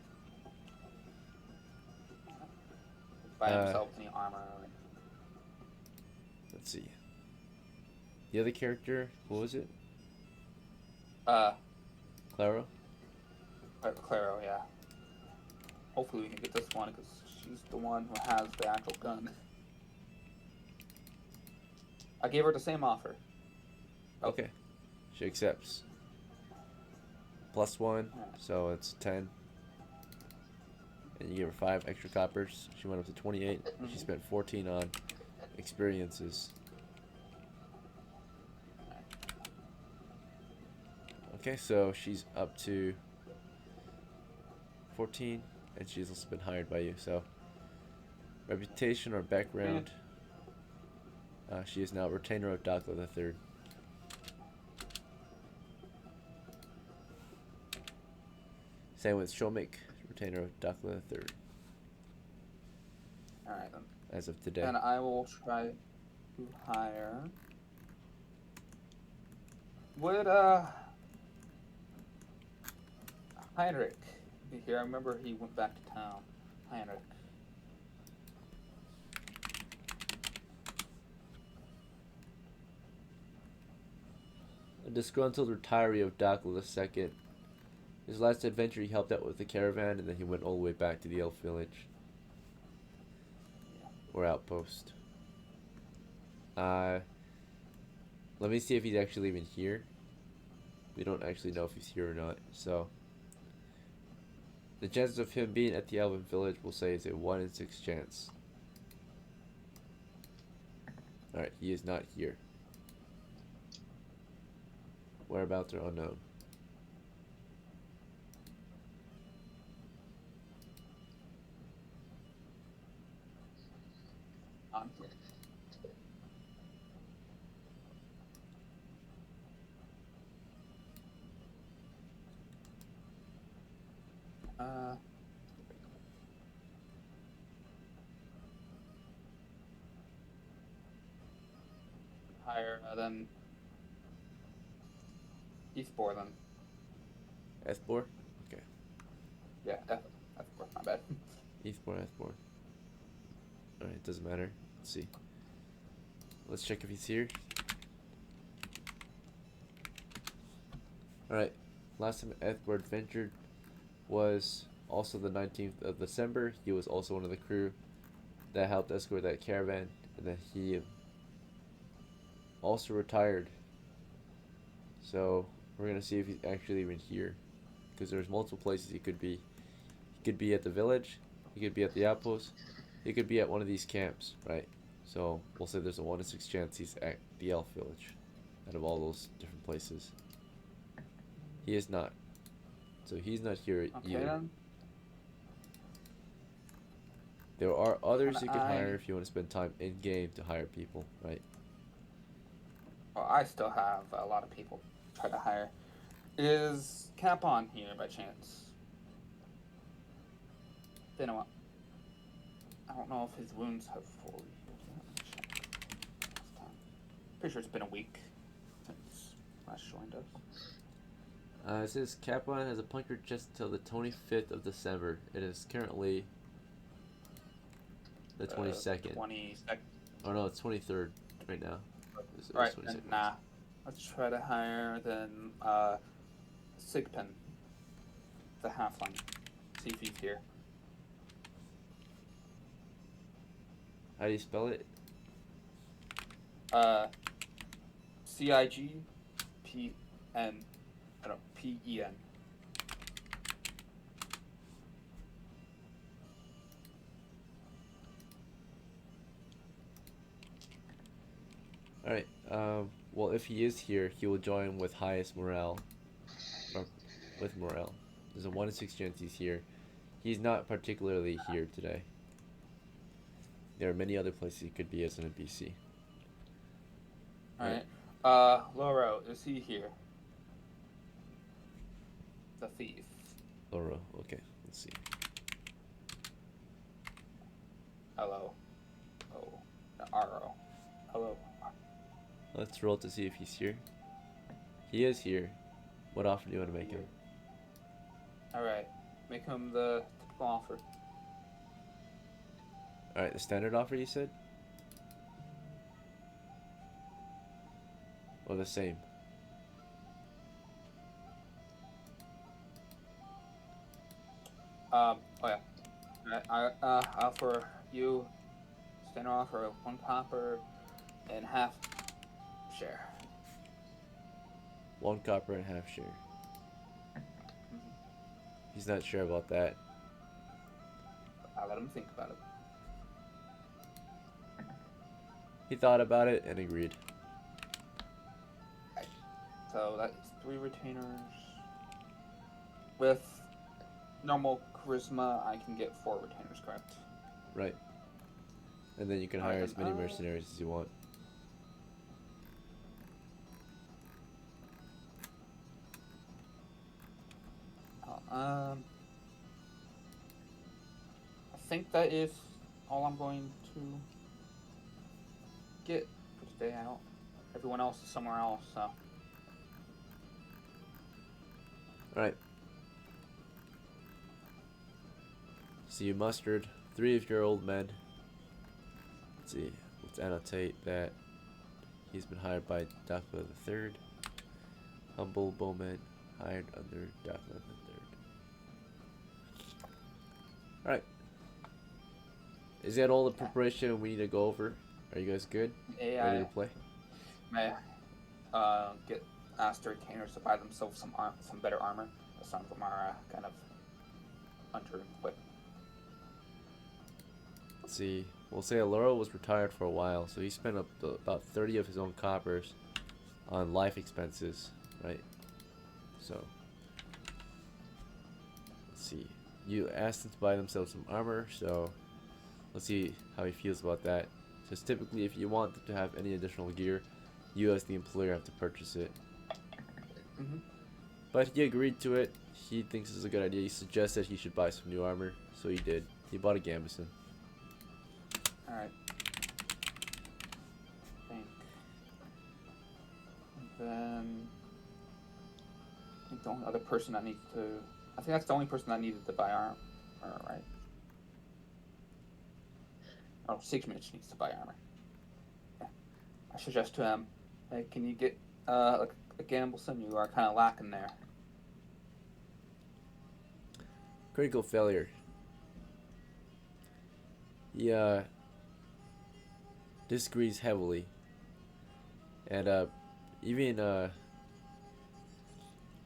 Buy himself any armor. Let's see. The other character, what was it? Claro? Claro, yeah. Hopefully we can get this one because she's the one who has the actual gun. I gave her the same offer. Okay. She accepts. +1, so it's 10. And you give her 5 extra coppers. She went up to 28. She spent 14 on experiences. Okay, so she's up to 14, and she's also been hired by you. So, reputation or background, she is now retainer of DOCKLA the Third. Same with Shomek, retainer of DOCKLA the Third. Alright then. As of today. And I will try to hire. Would Heinrich be here? I remember he went back to town. Heinrich. A disgruntled retiree of DOCKLA II. His last adventure, he helped out with the caravan, and then he went all the way back to the elf village. Or outpost. Let me see if he's actually even here. We don't actually know if he's here or not, so... The chances of him being at the elven village, we'll say, is a 1 in 6 chance. Alright, he is not here. Whereabouts are unknown. on. Higher than Eastbourne then. F4? Okay. Yeah, F4, my bad. F4, F4. Alright, doesn't matter. Let's see. Let's check if he's here. Alright, last time Edward ventured was also the 19th of December. He was also one of the crew that helped escort that caravan, and then he also retired. So we're gonna see if he's actually even here, because there's multiple places he could be. He could be at the village, he could be at the outpost, he could be at one of these camps, right? So we'll say there's a 1 in 6 chance he's at the elf village out of all those different places. He is not. So he's not here Okay, either. then. There are others And you can hire I- if you want to spend time in game to hire people, right? Well, I still have a lot of people to try to hire. Is Cap on here by chance? Been a while. I don't know if his wounds have fully healed yet. Let me check. Last time. Pretty sure it's been a week since last joined us. It says Kaplan has a punctured chest until the 25th of December. It is currently the 22nd. 22nd. Oh no, it's 23rd right now. It's Right, 22nd. then nah. Let's try to hire then Sigpin, the halfling. See if he's here. How do you spell it? CIGPN. I don't PEN. Alright, well if he is here, he will join with highest morale. Or with morale. There's a 1 in 6 chance he's here. He's not particularly here today. There are many other places he could be as an NPC. Alright. Loro, is he here? The thief. Loro, okay, let's see. Hello. Oh. The RO. Hello. Let's roll to see if he's here. He is here. What offer do you want to make him? Alright. Make him the typical offer. Alright, the standard offer you said? Or the same? Oh yeah. I offer you standard offer of 1 copper and half share. 1 copper and half share. He's not sure about that. I'll let him think about it. He thought about it and agreed. So that's 3 retainers. With normal charisma, I can get 4 retainers, correct? Right. And then you can hire as many mercenaries as you want. I think that is all I'm going to get for today. I don't. Everyone else is somewhere else, so. Alright. So you mustered 3 of your old men. Let's see. Let's annotate that he's been hired by DOCKLA the III. Humble bowman hired under DOCKLA the III. Alright. Is that all the preparation we need to go over? Are you guys good? Yeah, Ready to play? may get asked the retainers to buy themselves some better armor. Some of them are kind of under-equipped. Let's see. We'll say LORO was retired for a while, so he spent about 30 of his own coppers on life expenses, right? So, let's see. You asked them to buy themselves some armor, so let's see how he feels about that. Because typically, if you want them to have any additional gear, you as the employer have to purchase it. Mm-hmm. But he agreed to it. He thinks it's a good idea. He suggested he should buy some new armor, so he did. He bought a Gambison. Alright. Think. And then I think the only other person that needs to, I think that's the only person that needed to buy armor, right? Oh, Sigmund needs to buy armor. Yeah. I suggest to him, hey, can you get a Gambleson? You are kind of lacking there. Critical failure. He disagrees heavily. And even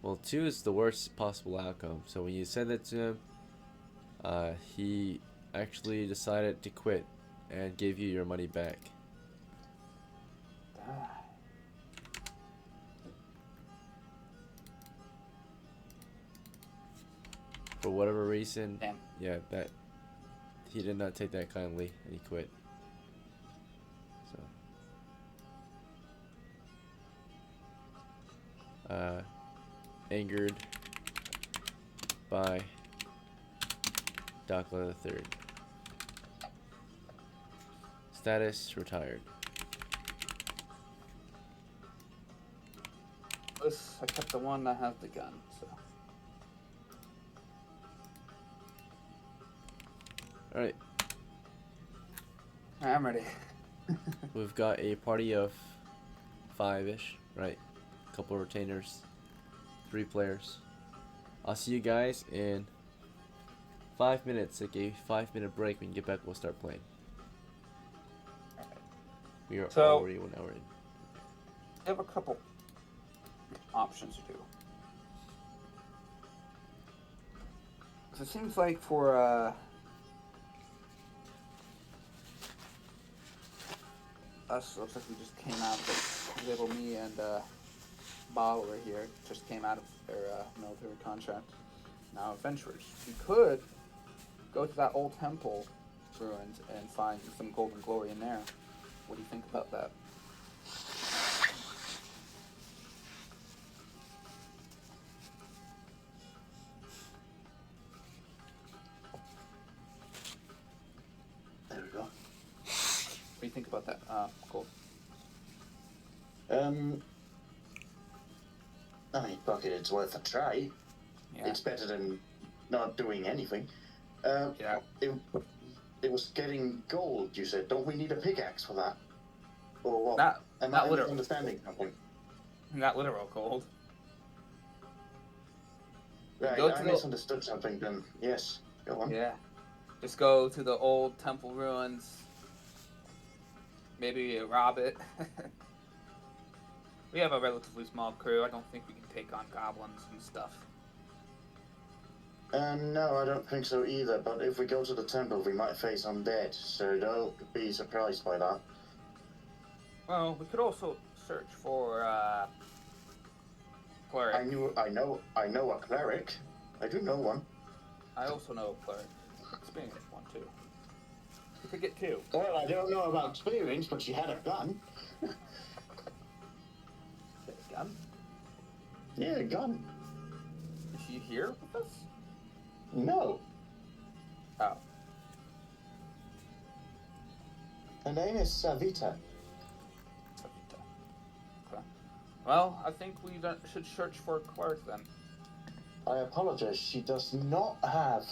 well, 2 is the worst possible outcome. So when you said that to him, he actually decided to quit and gave you your money back. For whatever reason, Damn. yeah, that he did not take that kindly and he quit. So angered by DOCKLA III. Status retired. This, I kept the one that has the gun, so. Alright, I'm ready. we've got a party of 5-ish, right? A couple retainers, 3 players. I'll see you guys in 5 minutes. Take a 5-minute break. When you get back, we'll start playing. We are So- already 1 hour in. I have a couple options to do. So it seems like for us, looks like we just came out of it. Label me and Bob over here just came out of their military contract. Now adventurers. We could go to that old temple ruins and find some golden glory in there. What do you think about that? There we go. What do you think about that, Gold? I mean, fuck it, it's worth a try. Yeah. It's better than not doing anything. Yeah. It was getting gold, you said. Don't we need a pickaxe for that? Or what? Not Am not I literal. misunderstanding something? Not literal gold. Right, Go to I the- misunderstood something then. Yes, go on. Yeah. Just go to the old temple ruins. Maybe rob it. We have a relatively small crew. I don't think we can take on goblins and stuff. No, I don't think so either, but if we go to the temple, we might face undead, so don't be surprised by that. Well, we could also search for cleric. I know a cleric. I do know one. I also know a cleric. Experienced one too. We could get 2. Well, I don't know about experience, but she had a gun. Get a gun. Yeah, a gun. Is she here with us? No. Oh. Her name is Savita. Savita. Okay. Well, I think we should search for a cleric then. I apologize, she does not have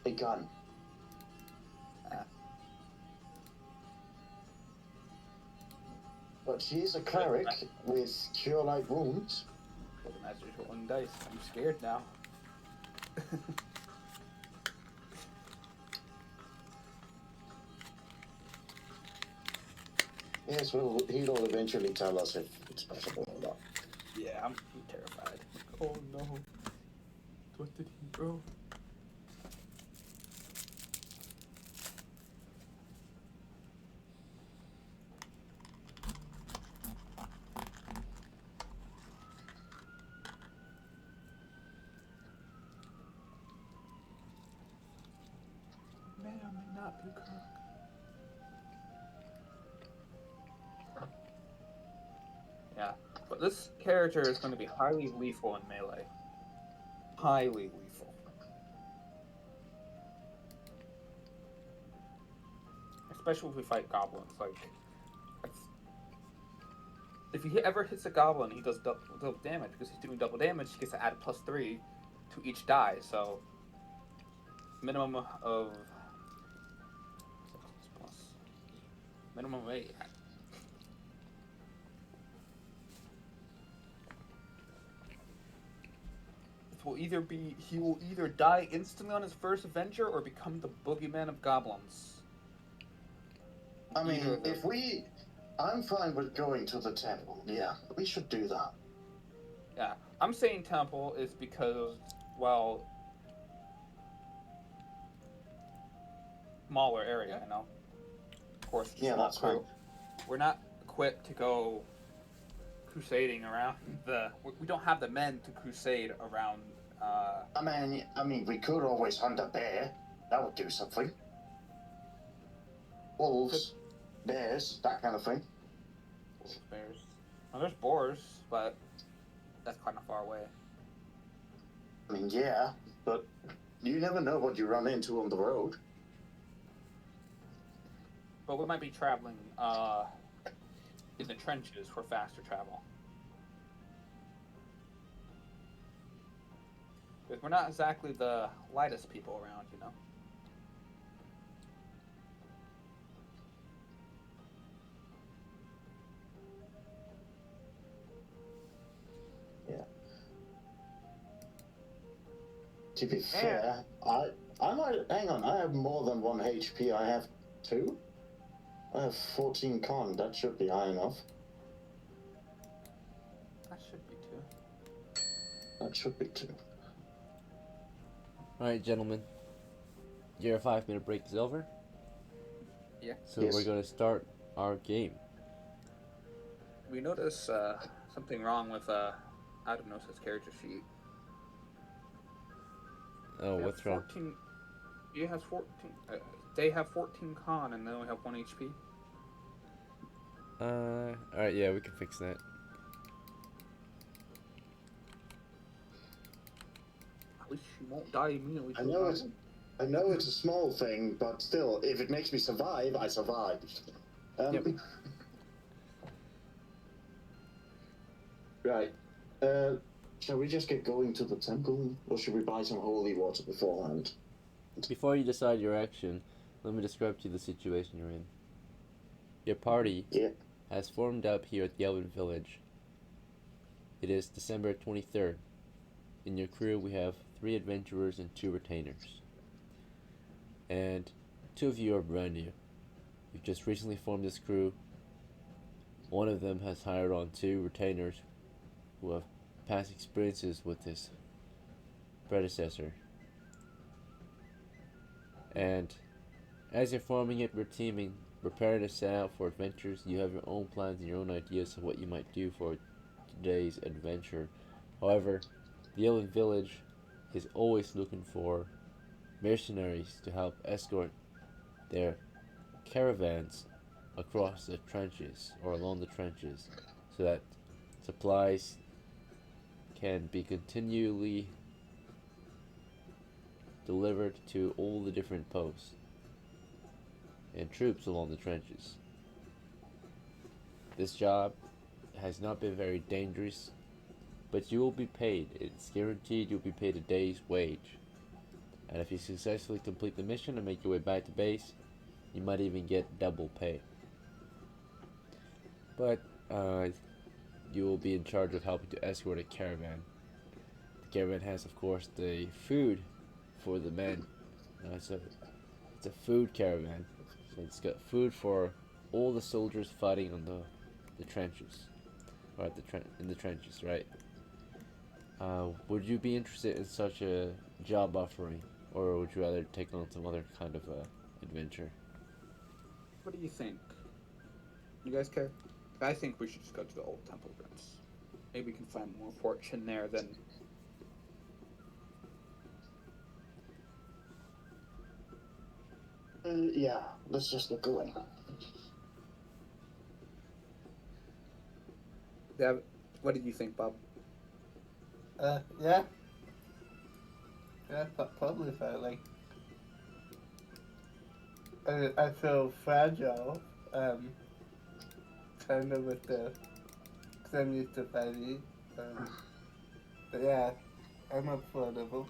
a gun. But she is a cleric with cure light wounds. Look at that, just rolling dice. I'm scared now. Yes, well, he'll eventually tell us if it's possible or not. Yeah, I'm terrified. Oh no. What did he roll? May or may not be correct. But this character is going to be highly lethal in melee. Highly lethal. Especially if we fight goblins. Like, if he ever hits a goblin, he does double damage. Because he's doing double damage, he gets to add a +3 to each die. So, minimum of... minimum of 8. He will either die instantly on his first adventure or become the boogeyman of goblins. I mean, I'm fine with going to the temple. Yeah, we should do that. Yeah, I'm saying temple is because, well, smaller area, you know. Of course, Yeah, small that's crew. We're not equipped to go crusading around the. We don't have the men to crusade around. I mean, we could always hunt a bear. That would do something. Wolves, bears, that kind of thing. Bears. Well, there's boars, but that's kind of far away. I mean, yeah, but you never know what you run into on the road. But we might be traveling in the trenches for faster travel. Because we're not exactly the lightest people around, you know? Yeah. To be fair, I might... Hang on, I have more than 1 HP. I have 2? I have 14 con. That should be high enough. That should be 2. That should be 2. Alright, gentlemen. Your 5-minute break is over. Yeah. So Yes. we're going to start our game. We notice something wrong with ADONIS' character sheet. Oh, what's wrong? He has 14. They have 14 con and they only have 1 HP. Alright, yeah, we can fix that. At least she won't die immediately. I know it's a small thing, but still, if it makes me survive, I survived. Yep. Right. Shall we just get going to the temple, or should we buy some holy water beforehand? Before you decide your action, let me describe to you the situation you're in. Your party has formed up here at the ELVEN village. It is December 23rd. In your crew, we have 3 adventurers and 2 retainers. And 2 of you are brand new. You've just recently formed this crew. One of them has hired on 2 retainers who have past experiences with his predecessor. And as you're forming it, we're teaming, preparing to set out for adventures. You have your own plans and your own ideas of what you might do for today's adventure. However, the ELVEN village is always looking for mercenaries to help escort their caravans across the trenches or along the trenches so that supplies can be continually delivered to all the different posts and troops along the trenches. This job has not been very dangerous, but you will be paid. It's guaranteed you'll be paid a day's wage. And if you successfully complete the mission and make your way back to base, you might even get double pay. But you will be in charge of helping to escort a caravan. The caravan has, of course, the food for the men. It's a food caravan. So it's got food for all the soldiers fighting on the trenches, or at in the trenches, right? Would you be interested in such a job offering, or would you rather take on some other kind of adventure? What do you think? You guys care? I think we should just go to the old temple ruins. Maybe we can find more fortune there than... Yeah, let's just get going. Do What did you think, Bob? Yeah. Yeah, probably fine. Like, I feel fragile, kind of with the, cause I'm used to 5e. But yeah, I'm up for a level.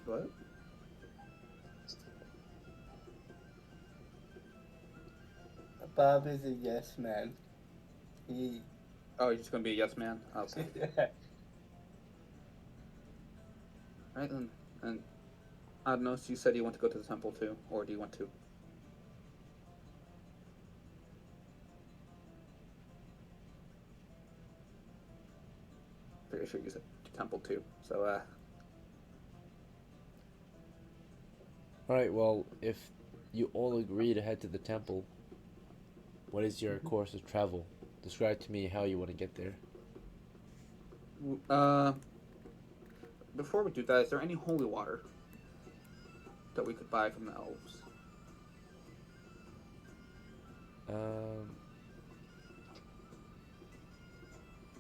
What? Bob is a yes man. He. Oh, you're just gonna be a yes man. Okay. Yeah. Right then. And I don't know. So you said you want to go to the temple too, or do you want to? Pretty sure you said temple too. So Alright, well, if you all agree to head to the temple, what is your course of travel? Describe to me how you want to get there. Before we do that, is there any holy water that we could buy from the elves?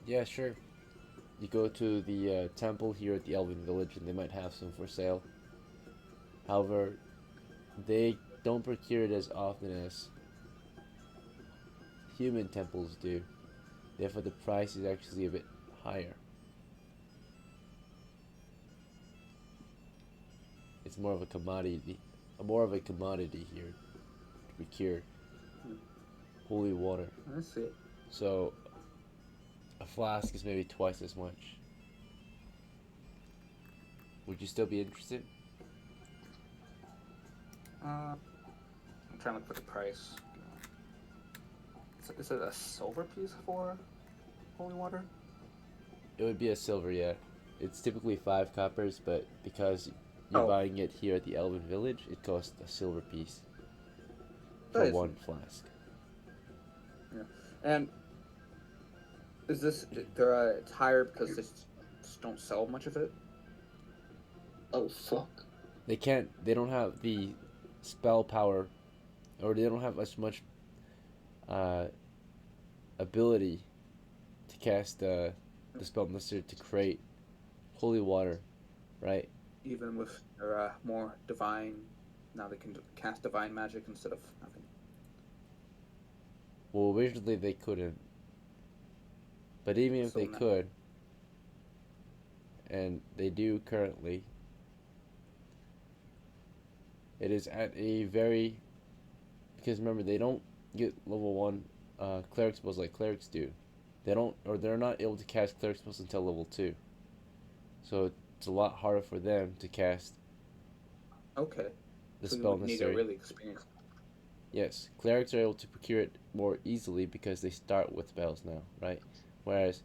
Yeah, sure. You go to the temple here at the Elven Village and they might have some for sale. However, they don't procure it as often as human temples do. Therefore, the price is actually a bit higher. It's more of a commodity here to procure holy water. I see it. So, a flask is maybe twice as much. Would you still be interested? I'm trying to look for the price. Is it a silver piece for holy water? It would be a silver, yeah. It's typically 5 coppers, but because you're buying it here at the Elven Village, it costs a silver piece for one flask. Yeah. And is this it's higher because they just don't sell much of it? Oh fuck. They don't have the spell power, or they don't have as much ability to cast the spell necessary to create holy water, right? Even with their more divine, now they can cast divine magic instead of nothing. Well, originally they couldn't, but even if they could, and they do currently, it is at a very, because remember, they don't get level 1 cleric spells like clerics do. They're not able to cast cleric spells until level 2. So it's a lot harder for them to cast the so spell you would necessary. need a really experienced. Yes, clerics are able to procure it more easily because they start with spells now, right? Whereas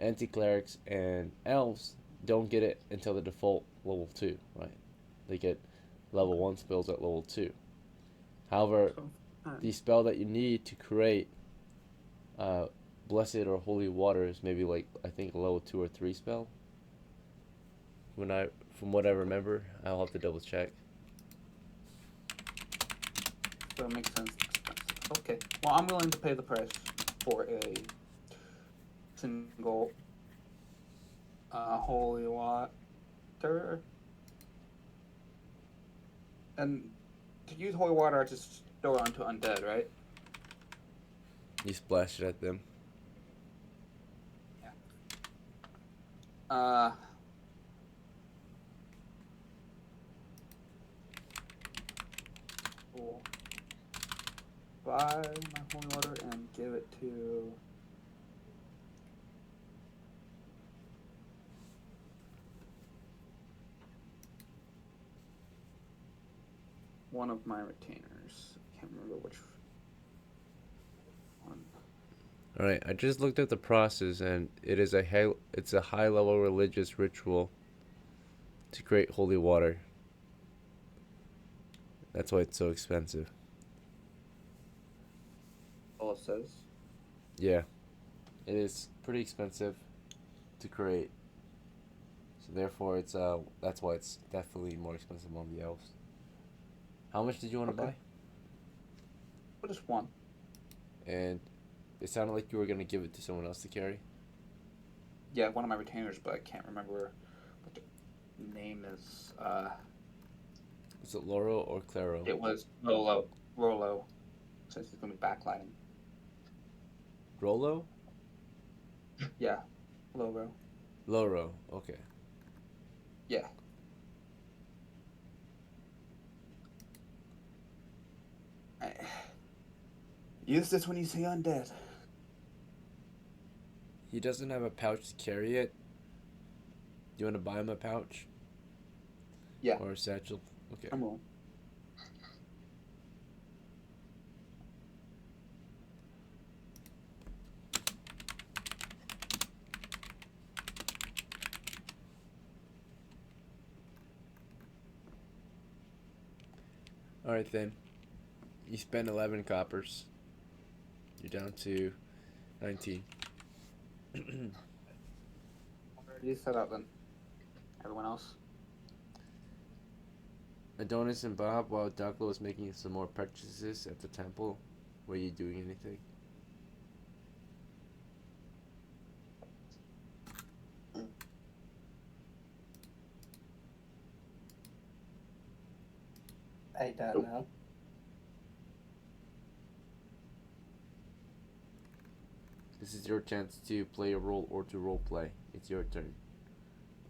anti-clerics and elves don't get it until the default level 2, right? They get level 1 spells at level 2. However, the spell that you need to create blessed or holy water is maybe like, I think, a level 2 or 3 spell. From what I remember, I'll have to double check. So it makes sense. Okay. Well, I'm willing to pay the price for a single holy water. And to use holy water, I just throw it onto undead, right? You splash it at them. Yeah. We'll buy my holy water and give it to one of my retainers. I can't remember which one. Alright, I just looked at the process, and it's a high level religious ritual to create holy water. That's why it's so expensive. All it says. Yeah, it is pretty expensive to create. So therefore, that's why it's definitely more expensive among the elves. How much did you want to buy? But just one. And It sounded like you were gonna give it to someone else to carry. Yeah, one of my retainers, but I can't remember what the name is. Is it LORO or CLARO? It was Rolo, since he's gonna be backlighting. Rolo? Yeah, Loro. LORO. Okay. Yeah. Use this when you see undead. He doesn't have a pouch to carry it. Do you want to buy him a pouch? Yeah. Or a satchel? Okay. I'm wrong. Alright then. You spend 11 coppers. You're down to 19. Already set up then. Everyone else? Adonis and Bob, while DOCKLA was making some more purchases at the temple, were you doing anything? I don't know. This is your chance to play a role or to role play. It's your turn.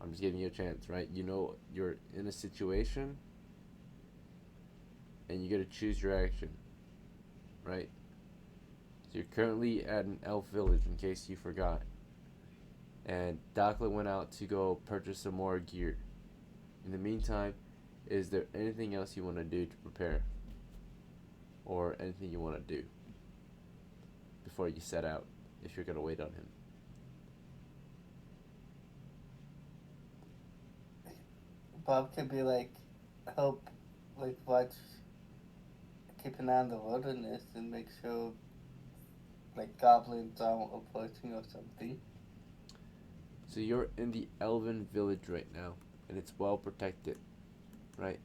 I'm just giving you a chance, right? You know you're in a situation and you gotta choose your action, right? So you're currently at an elf village, in case you forgot. And DOCKLA went out to go purchase some more gear. In the meantime, is there anything else you want to do to prepare? Or anything you want to do before you set out, if you're going to wait on him? Bob could be like, help, like, watch, keep an eye on the wilderness and make sure, like, goblins aren't approaching or something. So you're in the elven village right now, and it's well protected, right?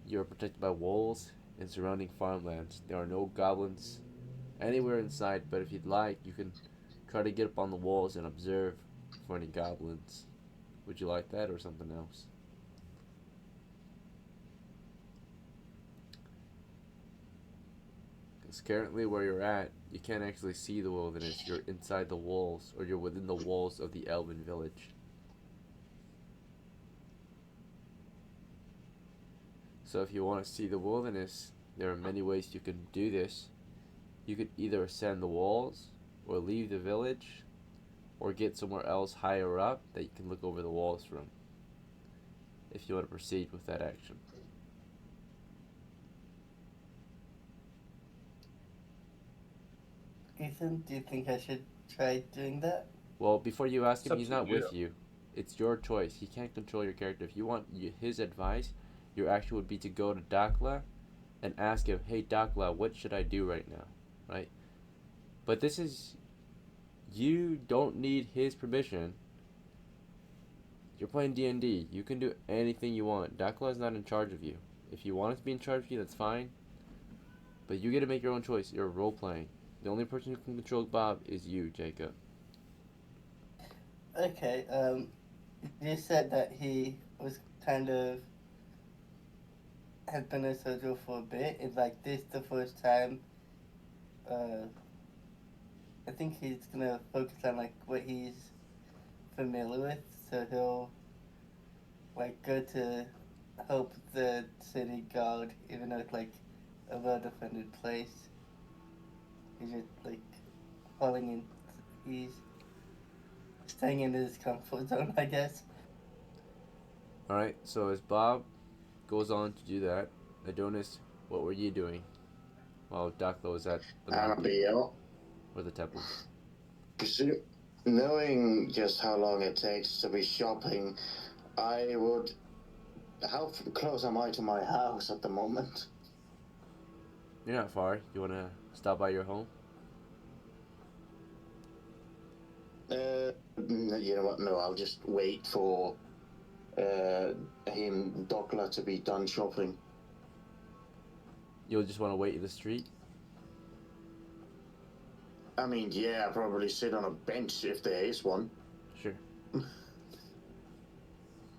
You're protected by walls and surrounding farmlands. There are no goblins anywhere inside, but if you'd like, you can try to get up on the walls and observe for any goblins. Would you like that or something else? Because currently where you're at, you can't actually see the wilderness. You're inside the walls, or you're within the walls of the elven village. So if you want to see the wilderness, there are many ways you can do this. You could either ascend the walls, or leave the village, or get somewhere else higher up that you can look over the walls from, if you want to proceed with that action. Ethan, do you think I should try doing that? Well, before you ask him, It's he's up not to with you. It's your choice. He can't control your character. If you want his advice, your action would be to go to DOCKLA and ask him, hey DOCKLA, what should I do right now? Right? But this is, you don't need his permission. You're playing D&D. You can do anything you want. DOCKLA is not in charge of you. If you want it to be in charge of you, that's fine. But you get to make your own choice. You're role playing. The only person who can control Bob is you, Jacob. Okay, you said that he was kind of, had been a soldier for a bit. Is like this the first time, I think he's gonna focus on like what he's familiar with, so he'll like go to help the city guard, even though it's like a well defended place. He's just like falling in, he's staying in his comfort zone, I guess. Alright, so as Bob goes on to do that, Adonis, what were you doing while DOCKLA was at the market or the temple? Knowing just how long it takes to be shopping, I would... How close am I to my house at the moment? You're not far. You want to stop by your home? You know what? No, I'll just wait for him, DOCKLA, to be done shopping. You'll just want to wait in the street? I mean, yeah, probably sit on a bench if there is one. Sure.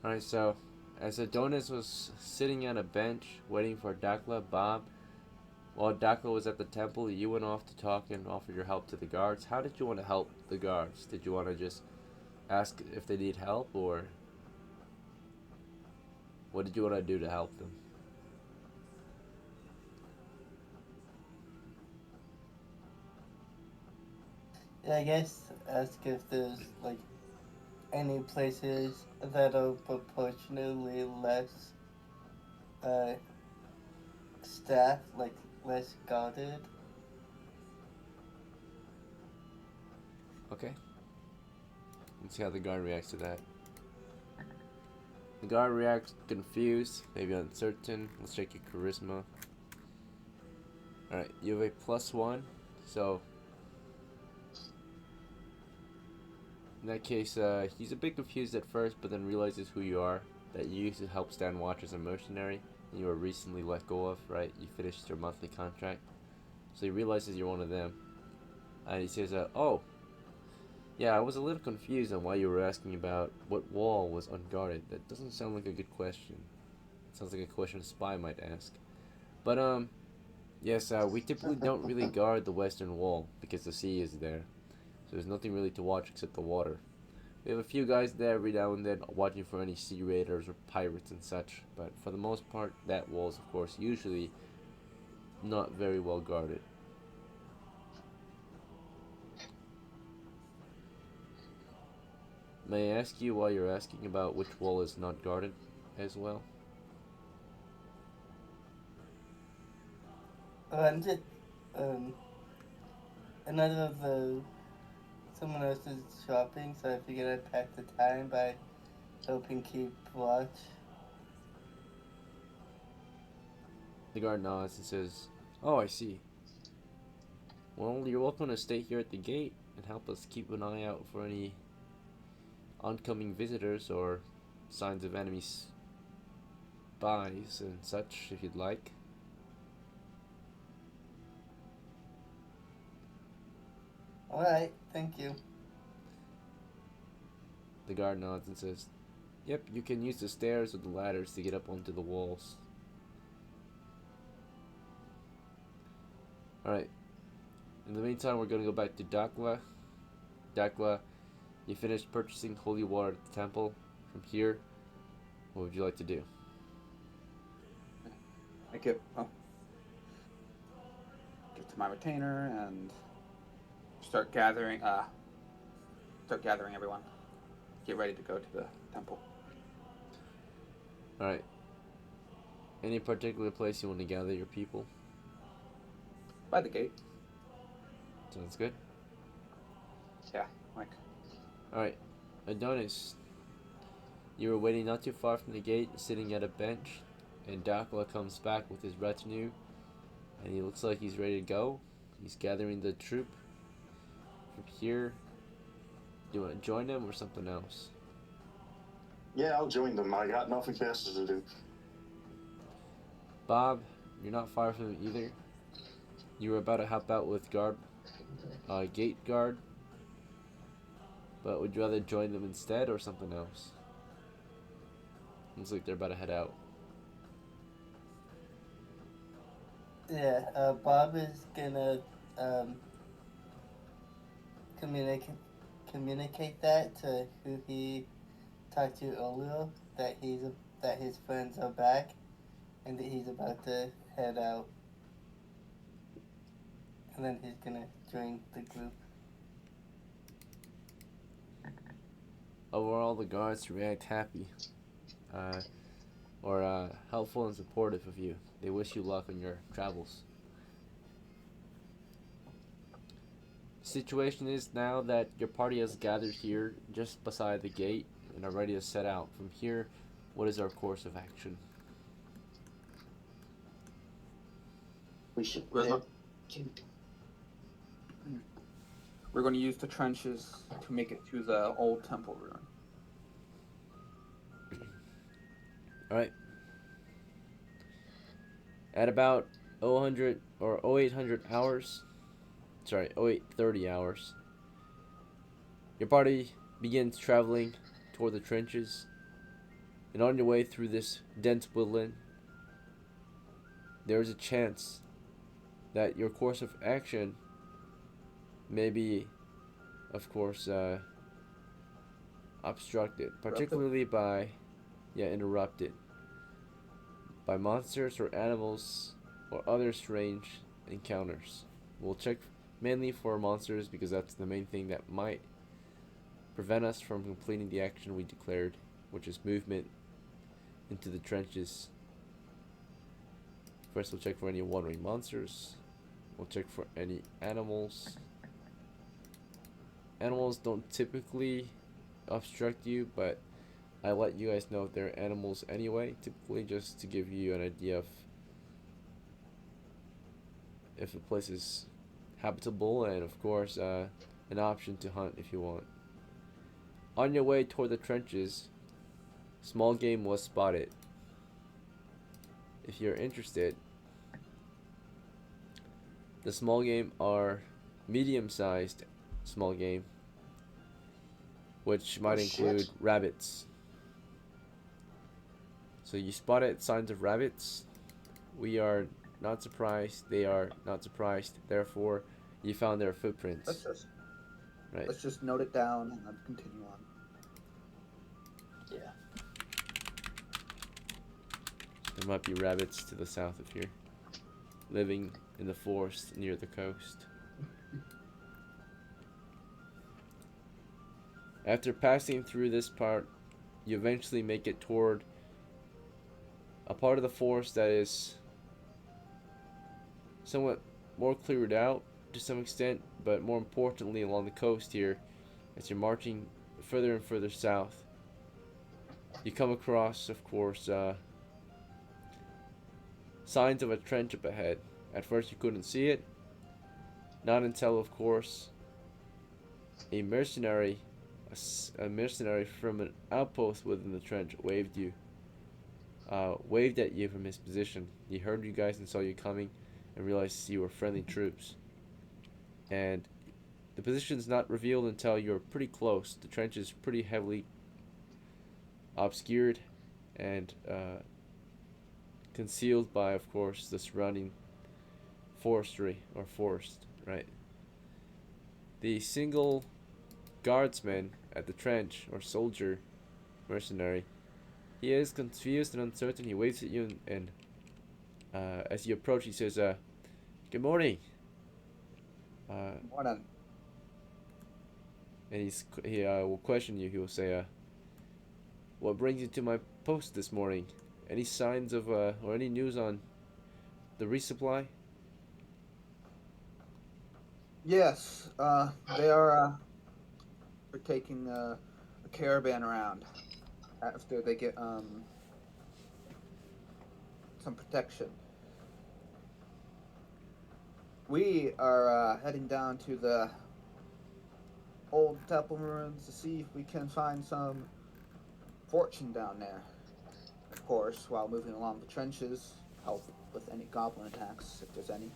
Alright, so as Adonis was sitting on a bench waiting for DOCKLA, Bob, while DOCKLA was at the temple, you went off to talk and offer your help to the guards. How did you want to help the guards? Did you want to just ask if they need help, or what did you want to do to help them? Yeah, I guess ask if there's like any places that are proportionally less staff, like less guarded. Okay. Let's see how the guard reacts to that. The guard reacts confused, maybe uncertain. Let's check your charisma. Alright, you have a +1, so in that case, he's a bit confused at first, but then realizes who you are, that you used to help stand watch as a mercenary, and you were recently let go of, right? You finished your monthly contract. So he realizes you're one of them. And he says, oh, yeah, I was a little confused on why you were asking about what wall was unguarded. That doesn't sound like a good question. It sounds like a question a spy might ask. But, yes, we typically don't really guard the western wall, because the sea is there. So there's nothing really to watch except the water. We have a few guys there every now and then watching for any sea raiders or pirates and such, but for the most part, that wall is, of course, usually not very well guarded. May I ask you why you're asking about which wall is not guarded as well? I'm just another of the someone else is shopping, so I figured I'd pass the time by helping keep watch. The guard nods and says, oh, I see. Well, you're welcome to stay here at the gate and help us keep an eye out for any oncoming visitors or signs of enemy spies and such, if you'd like. Alright, thank you. The guard nods and says, yep, you can use the stairs or the ladders to get up onto the walls. Alright. In the meantime, we're going to go back to DOCKLA. DOCKLA, you finished purchasing holy water at the temple. From here, what would you like to do? I get to my retainer and start gathering everyone. Get ready to go to the temple. Alright. Any particular place you want to gather your people? By the gate. Sounds good. Yeah, like. Alright. Adonis, you were waiting not too far from the gate, sitting at a bench, and DOCKLA comes back with his retinue, and he looks like he's ready to go. He's gathering the troop. From here, do you want to join him or something else? Yeah, I'll join them. I got nothing faster to do. Bob, you're not far from him either. You were about to help out with gate guard, but would you rather join them instead or something else? Looks like they're about to head out. Yeah, Bob is gonna communicate that to who he talked to earlier, that his friends are back, and that he's about to head out. And then he's gonna join the group. Overall, the guards react happy, or helpful and supportive of you. They wish you luck on your travels. The situation is now that your party has gathered here just beside the gate and are ready to set out. From here, what is our course of action? We should. We're going to use the trenches to make it to the old temple ruin. Alright. At about 0800 hours, sorry, oh wait, 30 hours. Your party begins traveling toward the trenches, and on your way through this dense woodland, there is a chance that your course of action may be, of course, obstructed, particularly by, interrupted by monsters or animals or other strange encounters. We'll check mainly for monsters because that's the main thing that might prevent us from completing the action we declared, which is movement into the trenches. First, we'll check for any wandering monsters. We'll check for any animals. Animals don't typically obstruct you, but I let you guys know if they're animals anyway, typically just to give you an idea of if the place is habitable, and of course an option to hunt if you want. On your way toward the trenches, small game was spotted. If you're interested, the small game are medium-sized small game, which might include rabbits. So you spotted signs of rabbits. We are not surprised. They are not surprised. Therefore, you found their footprints. Let's just note it down and then continue on. Yeah. There might be rabbits to the south of here, living in the forest near the coast. After passing through this part, you eventually make it toward a part of the forest that is somewhat more cleared out to some extent, but more importantly along the coast here, as you're marching further and further south, you come across, of course, signs of a trench up ahead. At first you couldn't see it, not until, of course, a mercenary from an outpost within the trench waved at you from his position. He heard you guys and saw you coming and realized you were friendly troops. And the position's not revealed until you're pretty close. The trench is pretty heavily obscured and concealed by, of course, the surrounding forestry or forest, right? The single guardsman at the trench, or soldier, mercenary, he is confused and uncertain. He waves at you and as you approach, he says, "Good morning." Morning. And he will question you. He will say, "What brings you to my post this morning? Any signs of or any news on the resupply?" Yes, they are they're taking a caravan around after they get some protection. We are heading down to the old temple ruins to see if we can find some fortune down there. Of course, while moving along the trenches, help with any goblin attacks if there's any.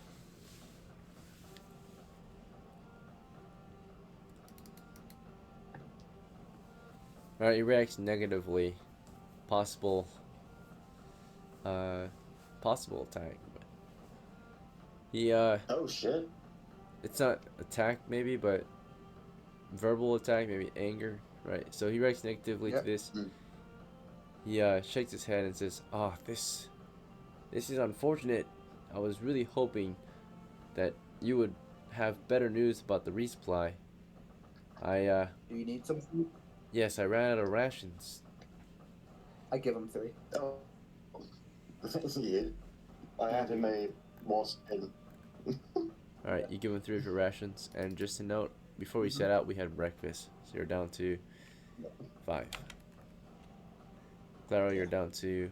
Alright, he reacts negatively. Possible attack. He Oh shit. it's not attack maybe, but verbal attack, maybe anger, right? So he reacts negatively to this. He shakes his head and says, "Oh, this is unfortunate. I was really hoping that you would have better news about the resupply. Do you need some food? Yes, I ran out of rations." I give him 3. Oh. Yeah. I had him a wasp in. Alright, you give him 3 of your rations, and just a note, before we set out we had breakfast, so you're down to 5. Claro, you're down to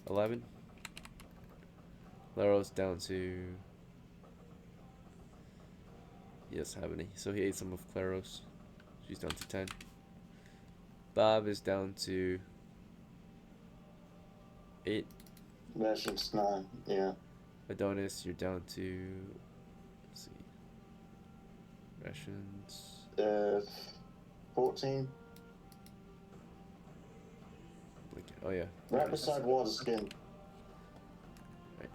11. Laro's down to, he doesn't have any, so he ate some of Claro's. She's down to 10. Bob is down to 8. Rations 9, yeah. Adonis, you're down to, let's see, rations. 14. Oh yeah. Right beside water skin. Right.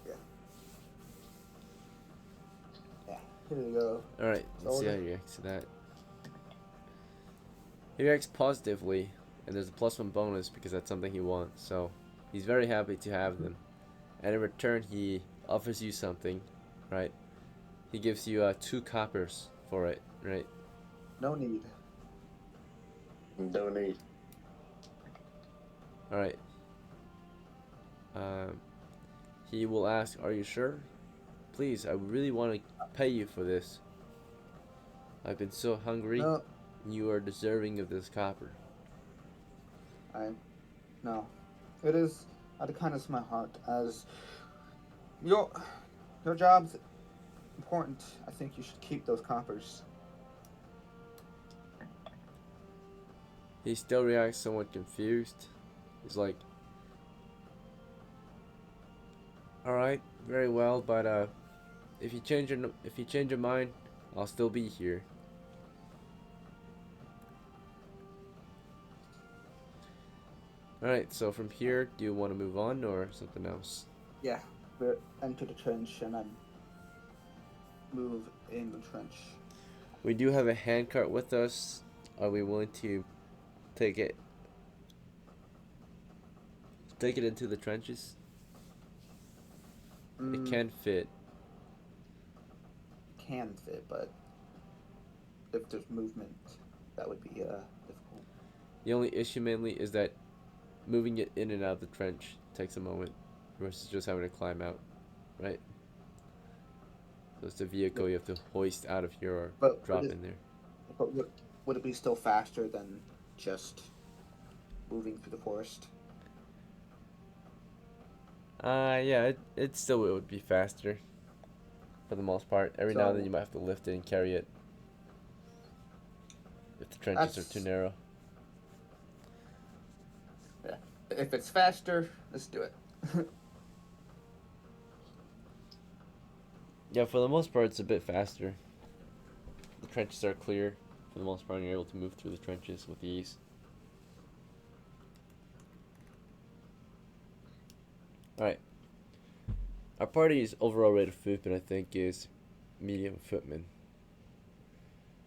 Yeah. Here we go. All right. Let's see how he reacts to that. He reacts positively, and there's a +1 bonus because that's something he wants. So he's very happy to have them, and in return he offers you something, right? He gives you 2 coppers for it, right? No need. Don't need. All right. He will ask, "Are you sure? Please, I really want to pay you for this. I've been so hungry. No. You are deserving of this copper." No. It is out of the kindness of my heart, as your job's important. I think you should keep those coppers. He still reacts somewhat confused. He's like, "All right, very well, but if you change your mind, I'll still be here." All right. So from here, do you want to move on or something else? Yeah. We're enter the trench and then move in the trench. We do have a handcart with us. Are we willing to take it into the trenches? It can fit. Can fit, but if there's movement, that would be difficult. The only issue mainly is that moving it in and out of the trench takes a moment versus just having to climb out, right? So it's a vehicle you have to hoist out of here or drop in there. But would it be still faster than just moving through the forest? Yeah, it still would be faster for the most part. Every now and then you might have to lift it and carry it if the trenches are too narrow. Yeah. If it's faster, let's do it. Yeah, for the most part it's a bit faster. The trenches are clear for the most part and you're able to move through the trenches with ease. Alright. Our party's overall rate of movement, I think, is medium footman.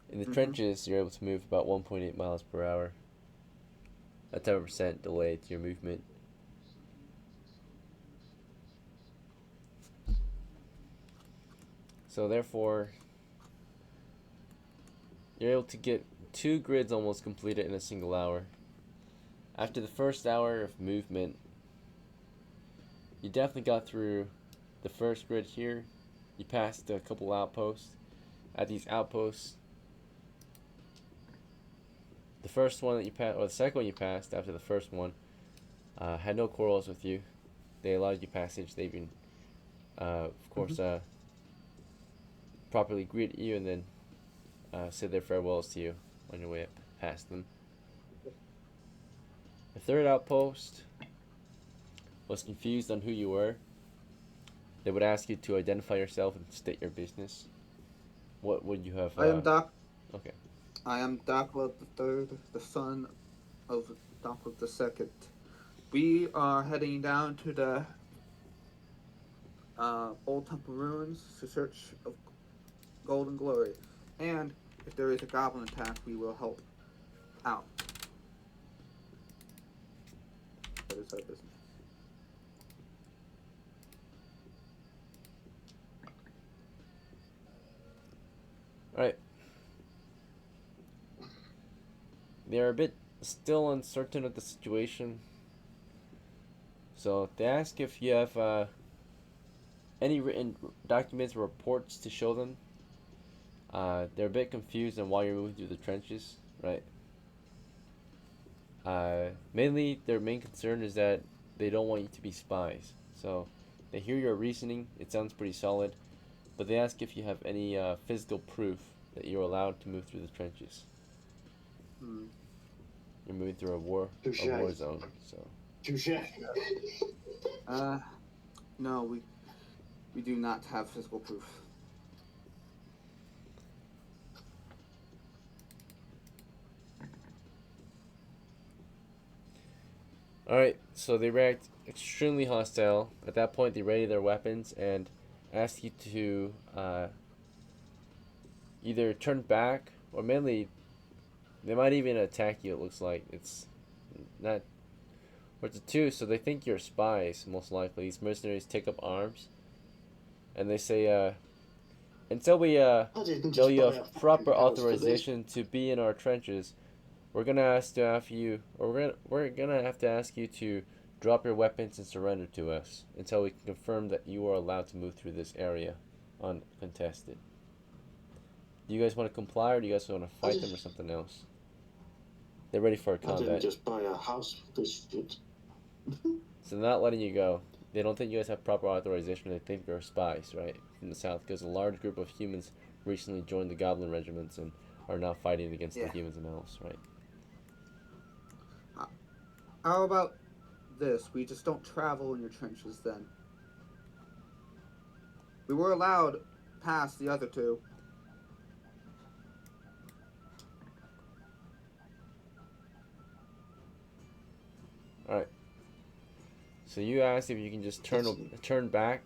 In the trenches, you're able to move about 1.8 miles per hour. A 10% delay to your movement. So therefore, you're able to get 2 grids almost completed in a single hour. After the first hour of movement, you definitely got through the first grid here. You passed a couple outposts. At these outposts, the first one that you passed, or the second one you passed after the first one, had no quarrels with you. They allowed you passage. They even, of course, properly greet you and then said their farewells to you on your way up past them. The third outpost was confused on who you were. They would ask you to identify yourself and state your business. What would you have? I am Doc. Okay. I am DOCKLA the Third, the son of DOCKLA the Second. We are heading down to the old temple ruins to search of golden glory, and if there is a goblin attack, we will help out. That is our business. Alright. They are a bit still uncertain of the situation. So they ask if you have any written documents or reports to show them. They're a bit confused on why you're moving through the trenches, right? Mainly their main concern is that they don't want you to be spies. So they hear your reasoning, it sounds pretty solid, but they ask if you have any physical proof that you're allowed to move through the trenches. You're moving through a war zone, so. Touche. No, we do not have physical proof. Alright, so they react extremely hostile. At that point, they ready their weapons and ask you to either turn back or mainly they might even attack you. It looks like it's not. Or it's a two, so they think you're spies most likely. These mercenaries take up arms and they say, until we I didn't know just you buy a have fucking proper house for this. authorization to be in our trenches, we're gonna have to ask you to drop your weapons and surrender to us until we can confirm that you are allowed to move through this area uncontested. Do you guys want to comply or do you guys want to fight them or something else? They're ready for a I didn't combat. just buy a house for this shit. So they're not letting you go. They don't think you guys have proper authorization. They think you're spies, right? From the south, because a large group of humans recently joined the goblin regiments and are now fighting against the humans and elves, right? How about this? We just don't travel in your trenches then. We were allowed past the other two. Alright. So you asked if you can just turn back,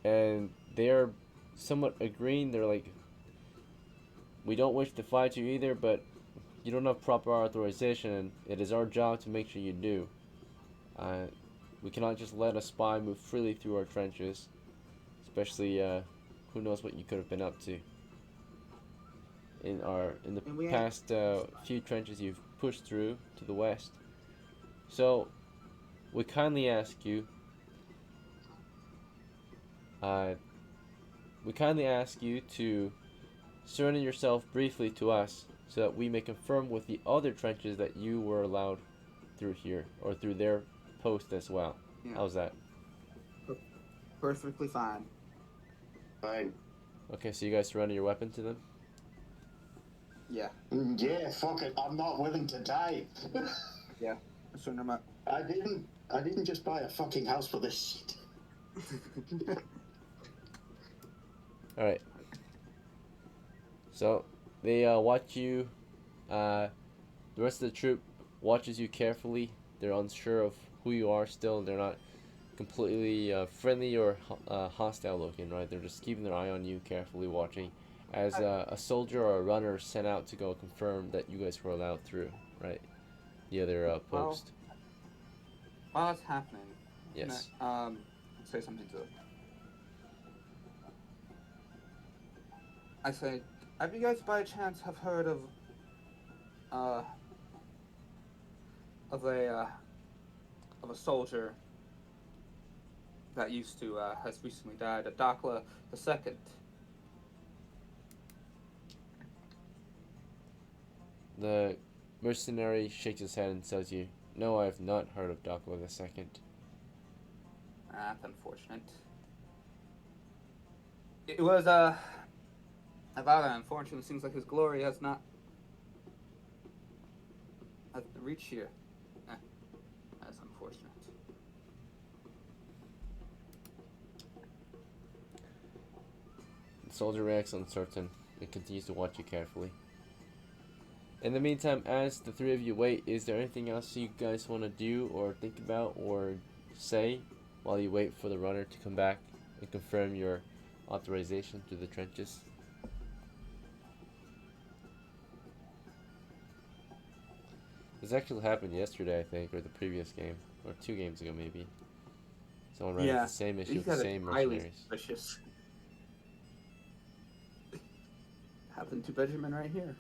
and they're somewhat agreeing. They're like, we don't wish to fight you either, but you don't have proper authorization, and it is our job to make sure you do. We cannot just let a spy move freely through our trenches, especially who knows what you could have been up to. In the past few trenches you've pushed through to the west. So we kindly ask you to surrender yourself briefly to us so that we may confirm with the other trenches that you were allowed through here or through their post as well. Yeah. How's that? Perfectly fine. Fine. Okay, so you guys surrender your weapon to them? Yeah. Yeah, fuck it. I'm not willing to die. Yeah. Surrender my... I didn't just buy a fucking house for this shit. Alright. So, they watch you. The rest of the troop watches you carefully. They're unsure of who you are still. They're not completely friendly or hostile looking, right? They're just keeping their eye on you, carefully watching. As a soldier or a runner sent out to go confirm that you guys were allowed through, right? The other post. While it's happening, yes. Say something to it. I say, have you guys by chance have heard of a soldier that used to has recently died, a DOCKLA II? The mercenary shakes his head and says, "You, no, I have not heard of DOCKLA II." That's unfortunate. It was about unfortunate. It seems like his glory has not reached here. That's unfortunate. The soldier reacts uncertain and continues to watch you carefully. In the meantime, as the three of you wait, is there anything else you guys want to do or think about or say while you wait for the runner to come back and confirm your authorization through the trenches? This actually happened yesterday, I think, or the previous game, or 2 games ago maybe. Someone ran into the same issue with the same mercenaries. Suspicious. Happened to Benjamin right here.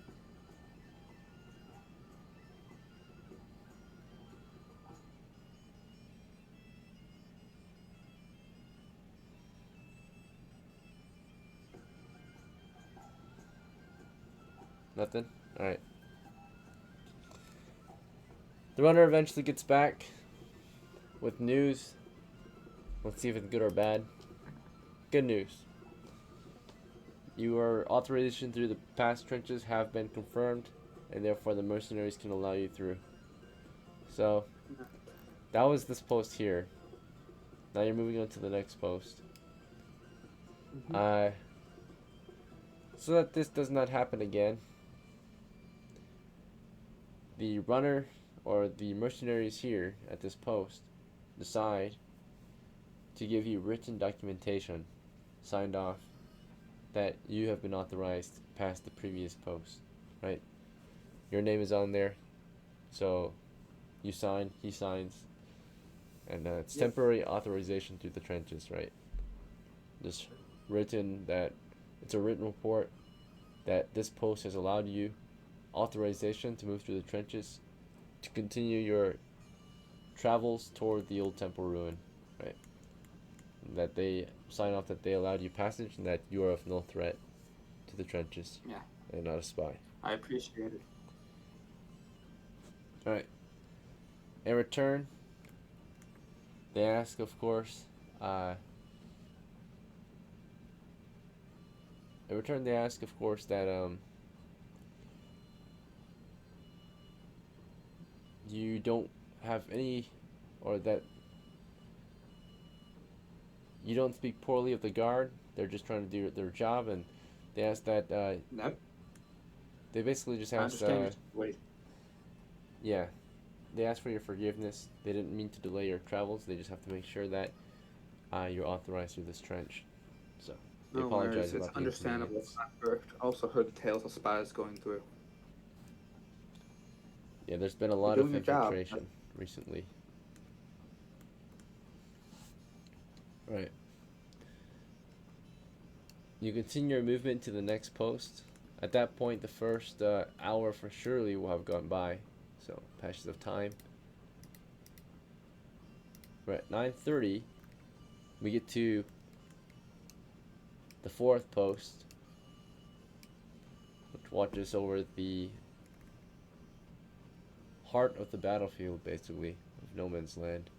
Nothing? Alright. The runner eventually gets back with news. Let's see if it's good or bad. Good news. Your authorization through the past trenches have been confirmed, and therefore the mercenaries can allow you through. So, that was this post here. Now you're moving on to the next post. Mm-hmm. So that this does not happen again, the runner or the mercenaries here at this post decide to give you written documentation signed off that you have been authorized past the previous post, right? Your name is on there, so you sign, he signs, and it's Yep. temporary authorization through the trenches, right? Just written that it's a written report that this post has allowed you authorization to move through the trenches to continue your travels toward the old temple ruin, right? That they sign off that they allowed you passage and that you are of no threat to the trenches. Yeah. And not a spy. I appreciate it. Alright. In return, they ask, of course, that you don't have any, or that you don't speak poorly of the guard. They're just trying to do their job, and they ask that, Nope. they basically just I ask, understand. Wait. yeah, they ask for your forgiveness. They didn't mean to delay your travels. They just have to make sure that you're authorized through this trench. So they No apologize worries. It's about the understandable. inconvenience. I've also heard the tales of spies going through. Yeah, there's been a You're lot of doing your job. infiltration recently. Right. You continue your movement to the next post. At that point, the first hour for surely will have gone by. So, passage of time. We're at 9:30. We get to the fourth post, which watches over the heart of the battlefield, basically, of no man's land.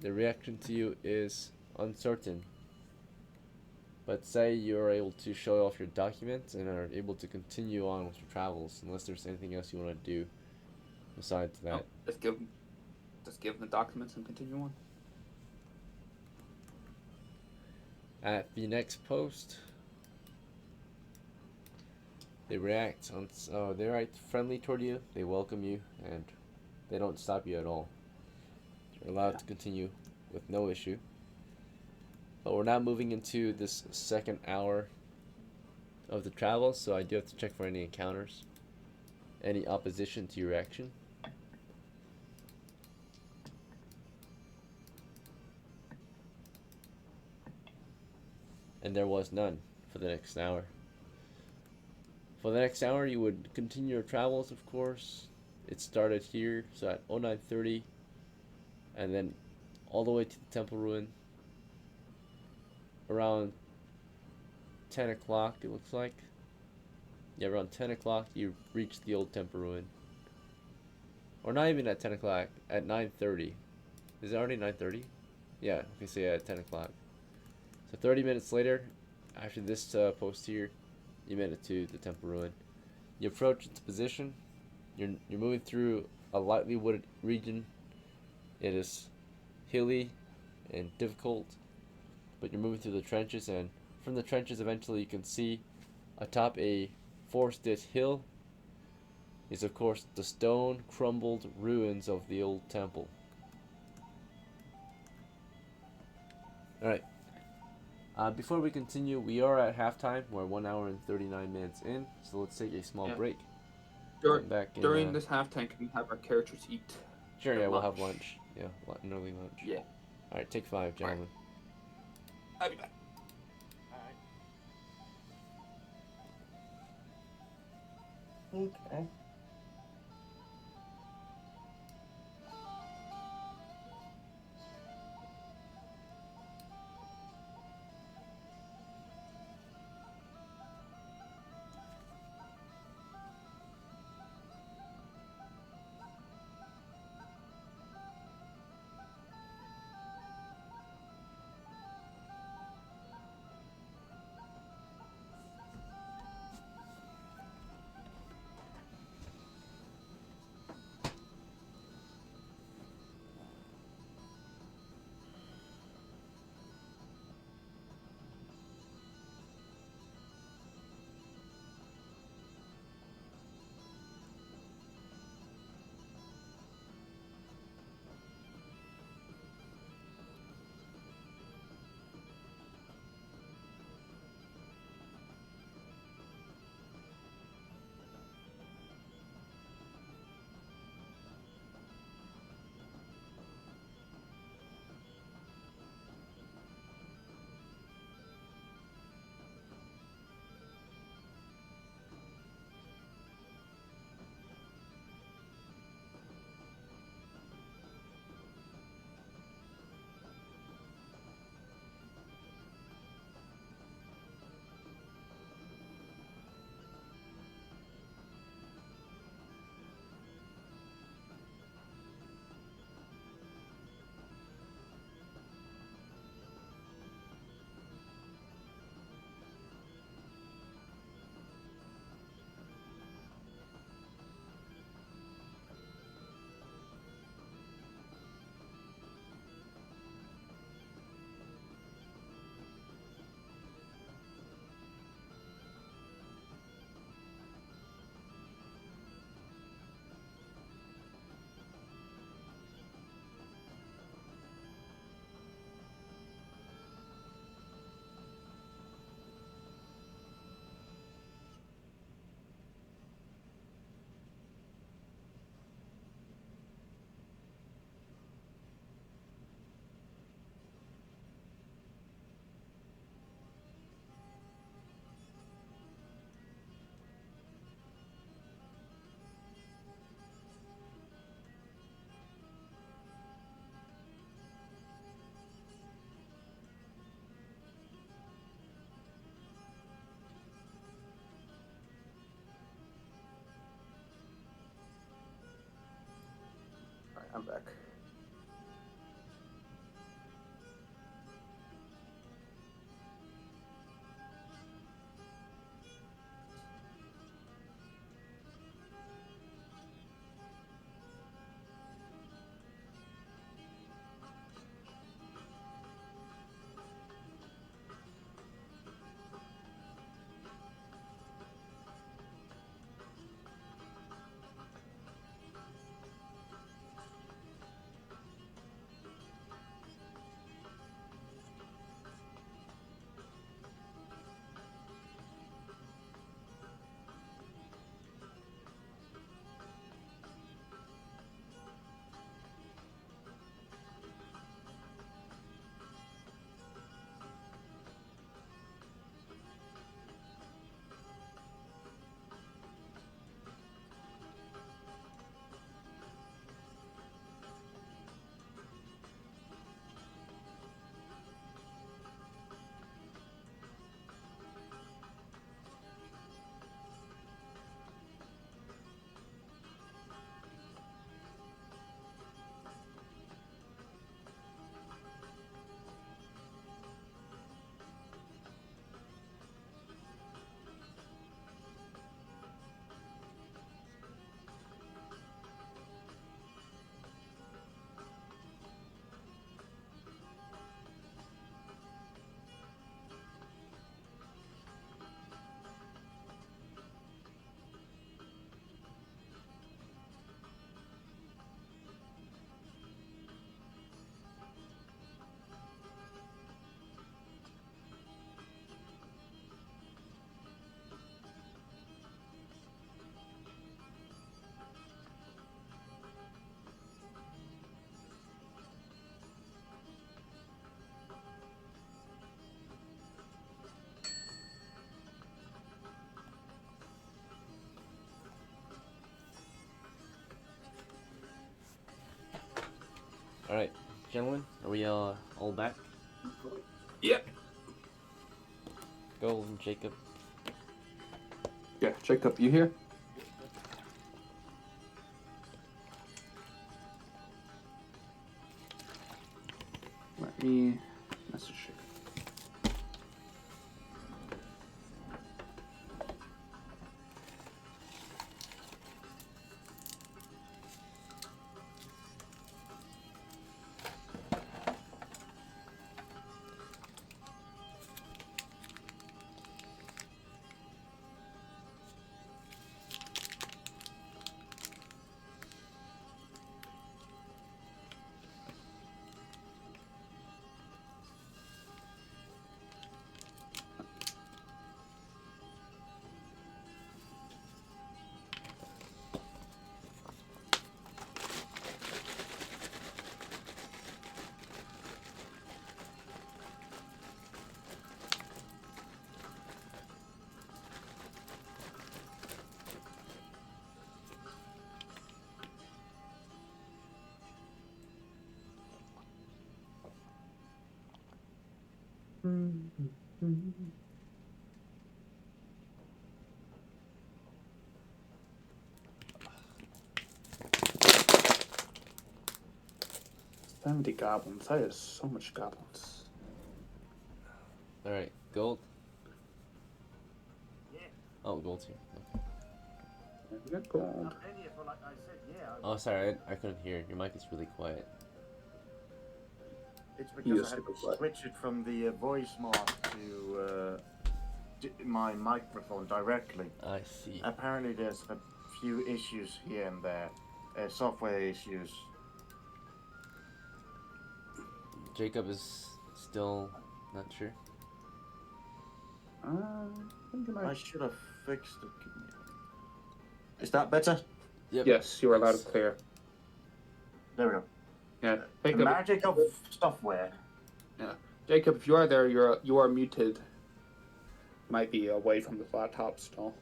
The reaction to you is uncertain, but say you're able to show off your documents and are able to continue on with your travels, unless there's anything else you want to do besides that. Oh, just give them the documents and continue on. At the next post, they react they're friendly toward you, they welcome you, and they don't stop you at all. You're allowed to continue with no issue. But we're now moving into this second hour of the travel, so I do have to check for any encounters, any opposition to your action. And there was none for the next hour. For the next hour, you would continue your travels, of course. It started here, so at 09:30, and then all the way to the temple ruin. Around 10 o'clock, it looks like. Yeah, around 10 o'clock, you reach the old temple ruin. Or not even at 10 o'clock, at 9:30. Is it already 9:30? Yeah, okay, so yeah, at 10 o'clock. So 30 minutes later, after this post here, you made it to the temple ruin. You approach its position. You're moving through a lightly wooded region. It is hilly and difficult, but you're moving through the trenches, and from the trenches eventually you can see atop a forested hill is of course the stone crumbled ruins of the old temple. Alright. Before we continue, we are at halftime. We're 1 hour and 39 minutes in, so let's take a small break. During this halftime, can we have our characters eat? Sure, yeah, lunch? we'll have lunch. Yeah, an early lunch. Yeah. Alright, take 5, gentlemen. I'll be back. Okay. I'm back. All right, gentlemen, are we all back? Yep. Gold and Jacob. Yeah, Jacob, you here? Let me message Jacob. $70 goblins. That is so much goblins. All right, Gold. Yeah. Oh, Gold's here. Okay. We got gold. Up in here for, like I said, yeah. Oh, sorry, I couldn't hear. Your mic is really quiet. It's You because I just had to super switch it from the voice mod to my microphone directly. I see. Apparently, there's a few issues here and there, software issues. Jacob is still not sure. I think it I might. should have fixed it. Is that better? Yep. Yes, you are loud Yes. and clear. There we go. Yeah, The Jacob. magic of software. Yeah, Jacob. If you are there, you are muted. Might be away from the laptop still.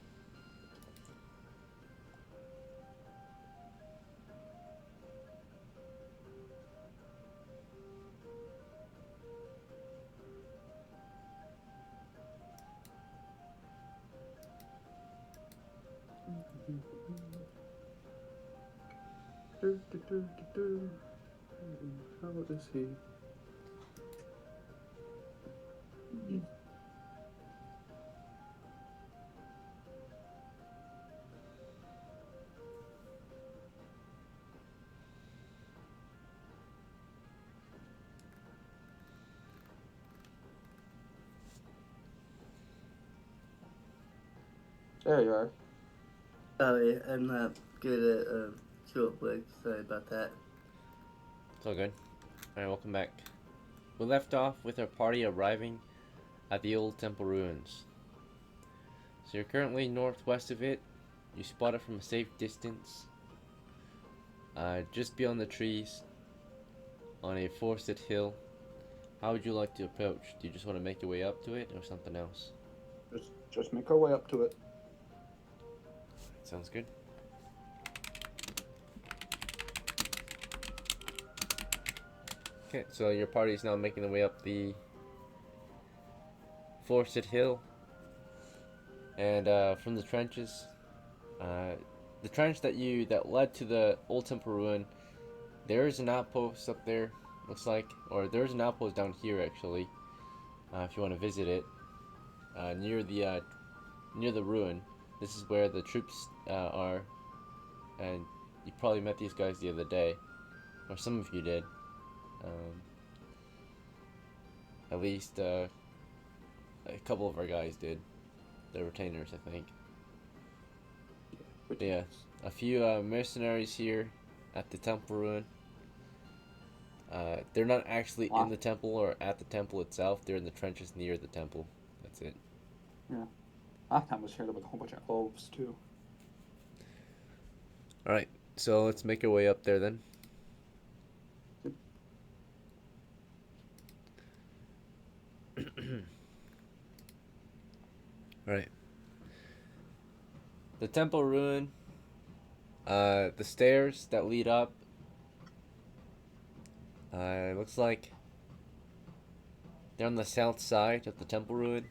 How is he? There you are. Oh yeah, I'm not good at short work. Sorry about that. It's all good. Alright, welcome back. We left off with our party arriving at the old temple ruins. So you're currently northwest of it. You spot it from a safe distance. Just beyond the trees on a forested hill. How would you like to approach? Do you just want to make your way up to it or something else? Just make our way up to it. Sounds good. Okay, so your party is now making their way up the forested hill. And from the trenches, the trench that led to the old temple ruin, there is an outpost up there, looks like, or there's an outpost down here actually, if you want to visit it, near the ruin. This is where the troops are, and you probably met these guys the other day, or some of you did. At least a couple of our guys did. The retainers, I think. But yeah, a few mercenaries here at the temple ruin. They're not actually in the temple or at the temple itself. They're in the trenches near the temple. That's it. Yeah. Last time I was here, there was a whole bunch of elves too. Alright, so let's make our way up there then. Alright. The temple ruin, the stairs that lead up, it looks like they're on the south side of the temple ruin.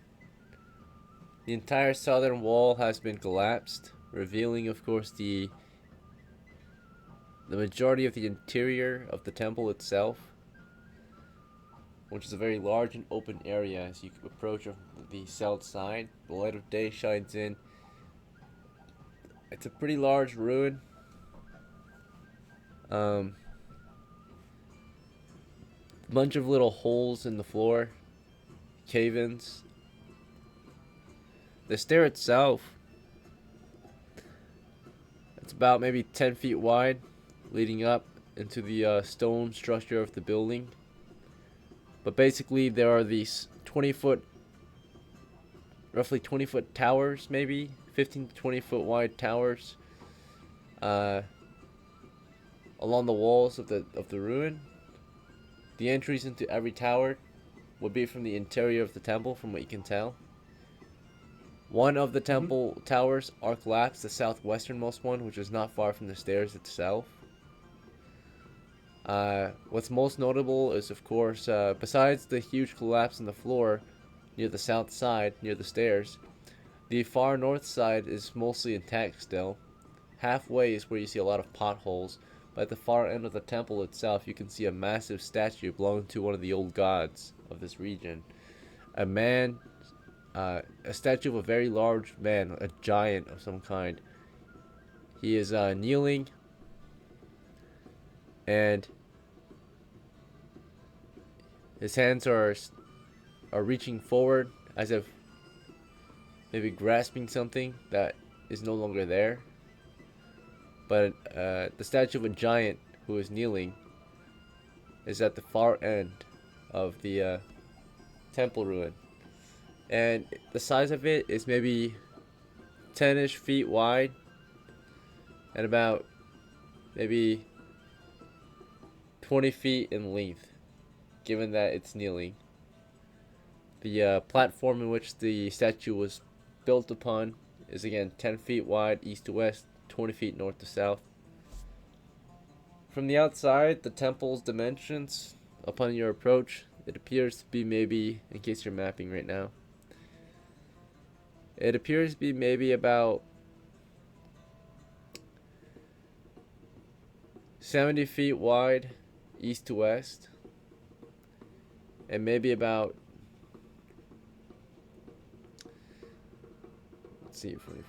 The entire southern wall has been collapsed, revealing, of course, the majority of the interior of the temple itself, which is a very large and open area as you approach the south side. The light of day shines in. It's a pretty large ruin. Bunch of little holes in the floor, cave-ins. The stair itself, it's about maybe 10 feet wide, leading up into the stone structure of the building. But basically there are these 20-foot, roughly 20-foot towers, maybe 15 to 20-foot wide towers along the walls of the ruin. The entries into every tower would be from the interior of the temple, from what you can tell. One of the temple towers are collapsed, the southwesternmost one, which is not far from the stairs itself. What's most notable is, of course, besides the huge collapse in the floor near the south side, near the stairs, the far north side is mostly intact still. Halfway is where you see a lot of potholes, but at the far end of the temple itself, you can see a massive statue belonging to one of the old gods of this region. A man, a statue of a very large man, a giant of some kind. He is kneeling, and his hands are reaching forward as if maybe grasping something that is no longer there. But the statue of a giant who is kneeling is at the far end of the temple ruin. And the size of it is maybe 10-ish feet wide and about maybe 20 feet in length, given that it's kneeling. The platform in which the statue was built upon is again 10 feet wide east to west, 20 feet north to south. From the outside, the temple's dimensions, upon your approach, it appears to be maybe, in case you're mapping right now, it appears to be maybe about 70 feet wide, east to west, and maybe about, let's see, 45.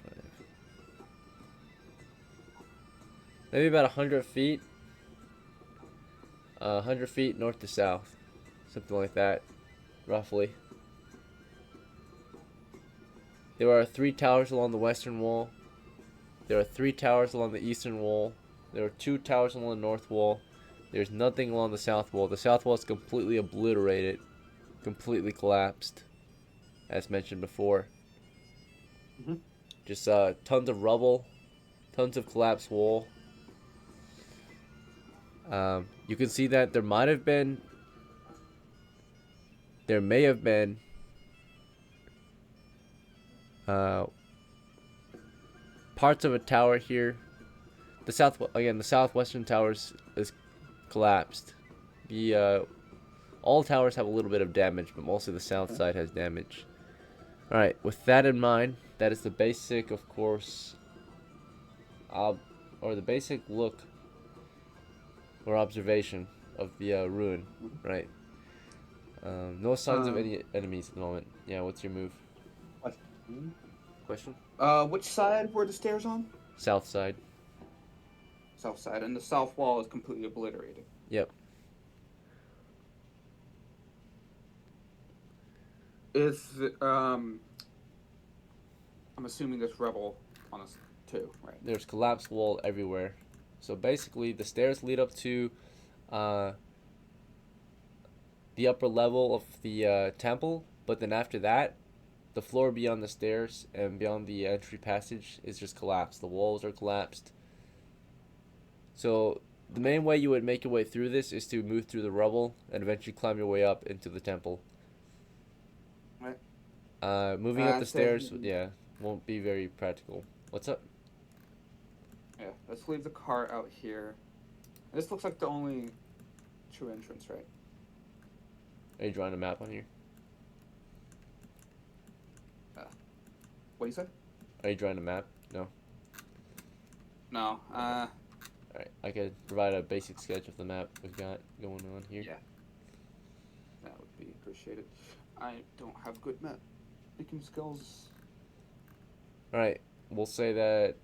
Maybe about 100 feet. 100 feet north to south, something like that, roughly. There are 3 towers along the western wall. There are 3 towers along the eastern wall. There are 2 towers along the north wall. There's nothing along the south wall. The south wall is completely obliterated, completely collapsed, as mentioned before. Just tons of rubble, tons of collapsed wall. You can see that there may have been parts of a tower here. The southwestern towers is collapsed. All towers have a little bit of damage, but mostly the south side has damage. All right, with that in mind, that is the basic, of course, or the basic look or observation of the ruin, right? No signs of any enemies at the moment. Yeah, what's your move? Question? Which side were the stairs on? South side. South side, and the south wall is completely obliterated. Yep. I'm assuming there's rubble on us too, right? There's collapsed wall everywhere. So basically, the stairs lead up to the upper level of the temple, but then after that, the floor beyond the stairs and beyond the entry passage is just collapsed. The walls are collapsed. So the main way you would make your way through this is to move through the rubble and eventually climb your way up into the temple. Right. Moving up the stairs, yeah, won't be very practical. What's up? Yeah, let's leave the car out here. This looks like the only true entrance, right? Are you drawing a map on here? What do you say? Are you drawing a map? No. No. Alright, I could provide a basic sketch of the map we've got going on here. Yeah. That would be appreciated. I don't have good map making skills. Alright, we'll say that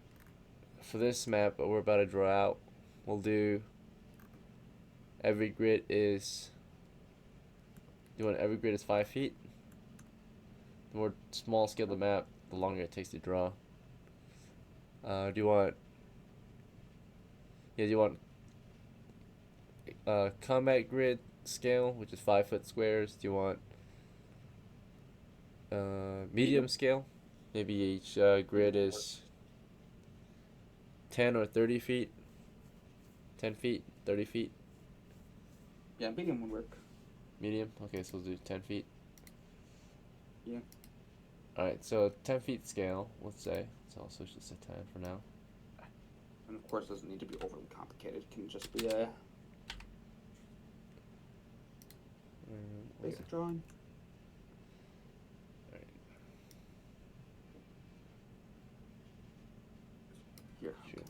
for this map that we're about to draw out, we'll do every grid is, every grid is 5 feet? The more small scale the map, the longer it takes to draw. Do you want combat grid scale, which is 5 foot squares? Do you want medium scale? Maybe each grid is 10 or 30 feet. 10 feet, 30 feet. Yeah, medium would work. Medium? Okay, so we'll do 10 feet. Yeah. Alright, so 10 feet scale, let's say. So I'll switch this to 10 for now. And of course, it doesn't need to be overly complicated. It can just be a basic drawing. Alright. Here. Sure.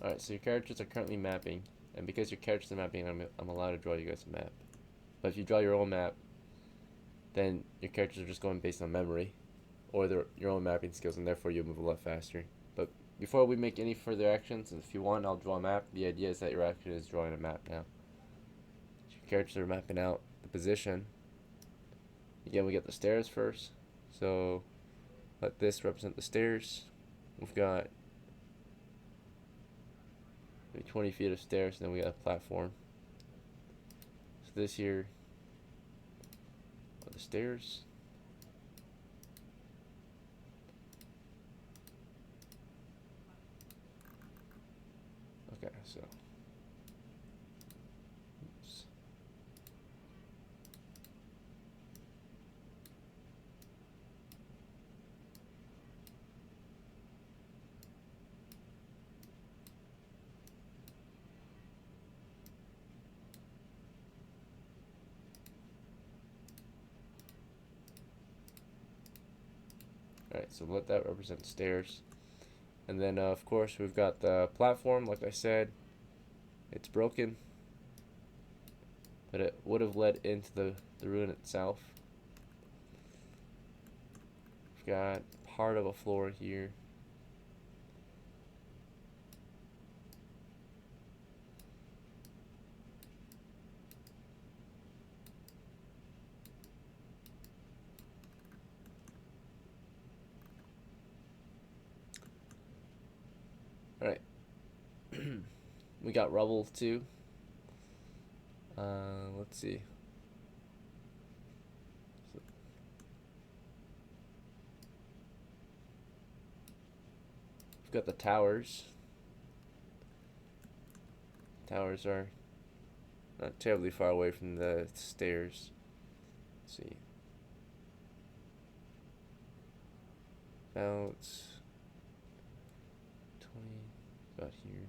Alright, so your characters are currently mapping. And because your characters are mapping, I'm allowed to draw you guys a map. But if you draw your own map, then your characters are just going based on memory or your own mapping skills, and therefore you'll move a lot faster. But before we make any further actions, if you want, I'll draw a map. The idea is that your action is drawing a map now. Your characters are mapping out the position. Again, we get the stairs first. So let this represent the stairs. We've got maybe 20 feet of stairs, and then we got a platform. So this here are the stairs. Okay, so oops. Alright, so let that represent stairs. And then of course we've got the platform. Like I said, it's broken, but it would have led into the ruin itself. We've got part of a floor here. Alright. We got rubble too. Let's see. We've got the towers. Towers are not terribly far away from the stairs. Let's see. About 20, about here.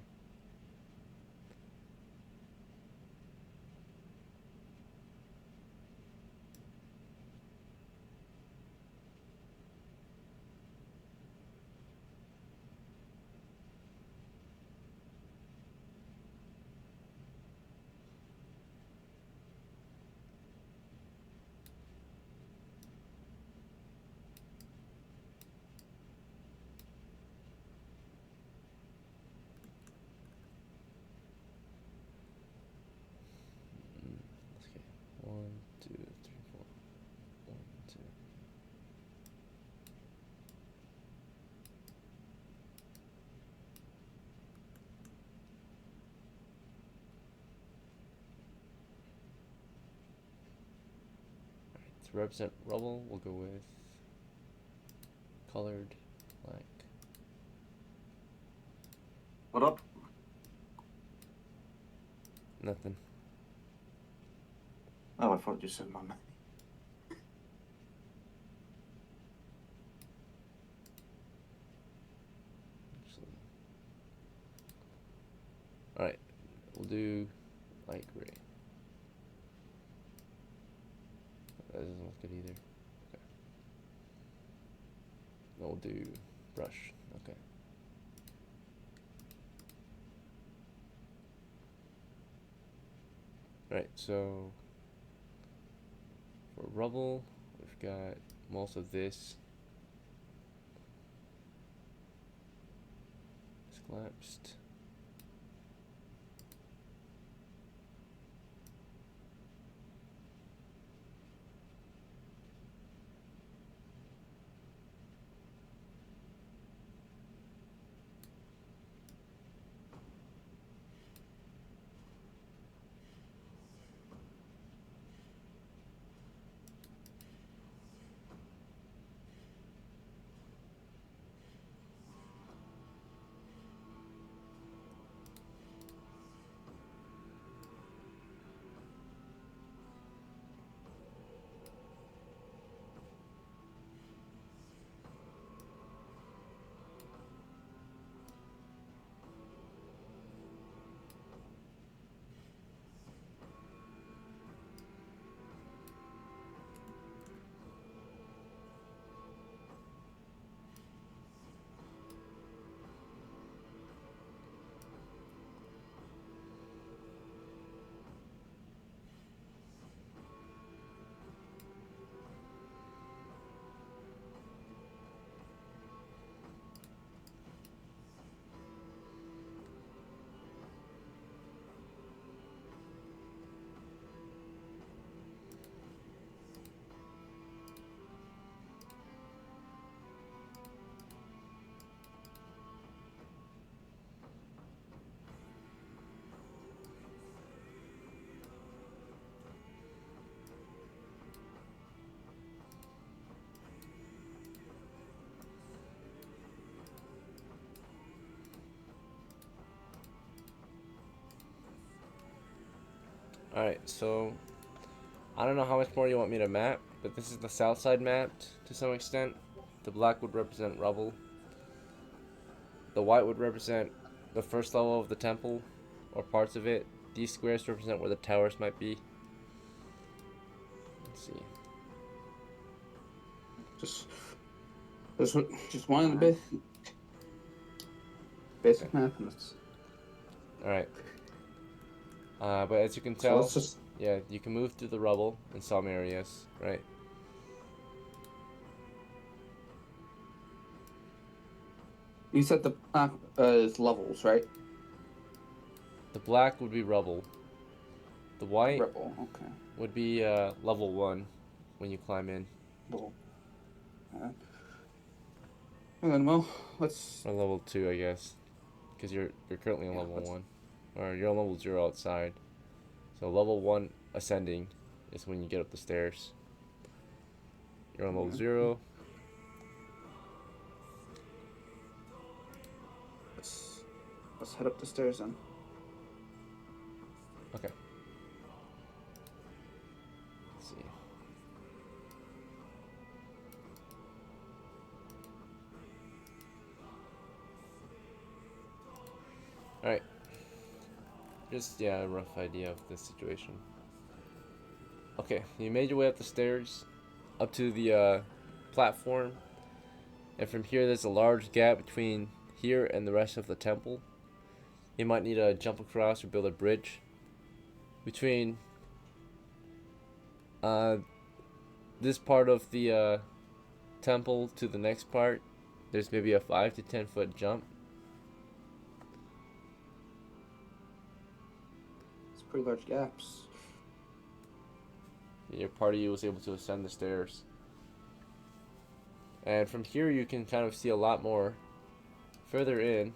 Okay. 1, 2, 3, 4. 1, 2. To represent rubble, we'll go with colored black. What up? Nothing. Oh, I thought you said my name. Alright, we'll do light gray. That doesn't look good either. Okay. No, we'll do brush. Okay. Alright, so for rubble, we've got most of this. It's collapsed. Alright, so I don't know how much more you want me to map, but this is the south side mapped to some extent. The black would represent rubble. The white would represent the first level of the temple, or parts of it. These squares represent where the towers might be. Let's see. Just one bit. basic math, and it's, All right. But as you can so tell, let's just. yeah, you can move through the rubble in some areas, right? You said the black is levels, right? The black would be rubble. The white Ripple. Okay. would be level 1 when you climb in. Well, and then, well, let's. Or level 2, I guess. Because you're currently on Yeah, level let's- 1. Or you're on level 0 outside. So level 1 ascending is when you get up the stairs. You're on level Okay. 0. Let's head up the stairs then. Okay. Let's see. Alright. Just, yeah, a rough idea of the situation. Okay, you made your way up the stairs, up to the platform. And from here, there's a large gap between here and the rest of the temple. You might need to jump across or build a bridge between this part of the temple to the next part. There's maybe a 5 to 10 foot jump. It's pretty large gaps. Your party was able to ascend the stairs. And from here you can kind of see a lot more. Further in,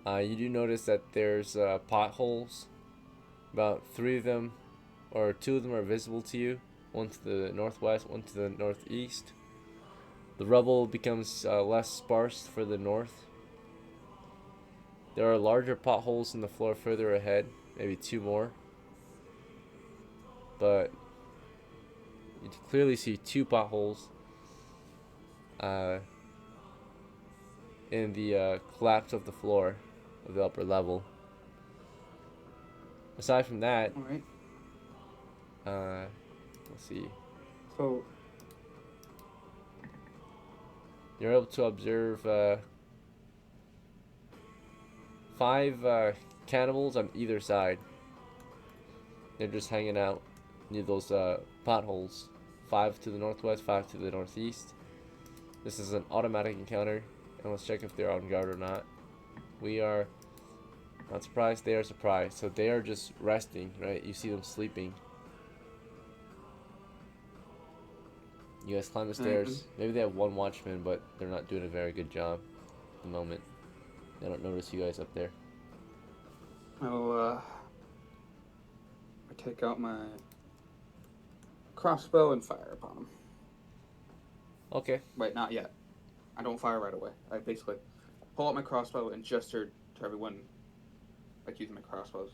you do notice that there's potholes. About 3 of them, or 2 of them are visible to you. One to the northwest, one to the northeast. The rubble becomes less sparse for the north. There are larger potholes in the floor further ahead, maybe 2 more. But you can clearly see 2 potholes in the collapse of the floor of the upper level. Aside from that, All right. let's see. So You're able to observe 5 cannibals on either side. They're just hanging out near those potholes. 5 to the northwest, 5 to the northeast. This is an automatic encounter, and let's check if they're on guard or not. We are not surprised, they are surprised. So they are just resting, right? You see them sleeping. You guys climb the stairs. Maybe they have 1 watchman, but they're not doing a very good job at the moment. They don't notice you guys up there. I take out my crossbow and fire upon them. Okay. Wait, not yet. I don't fire right away. I basically pull out my crossbow and gesture to everyone, like using my crossbows.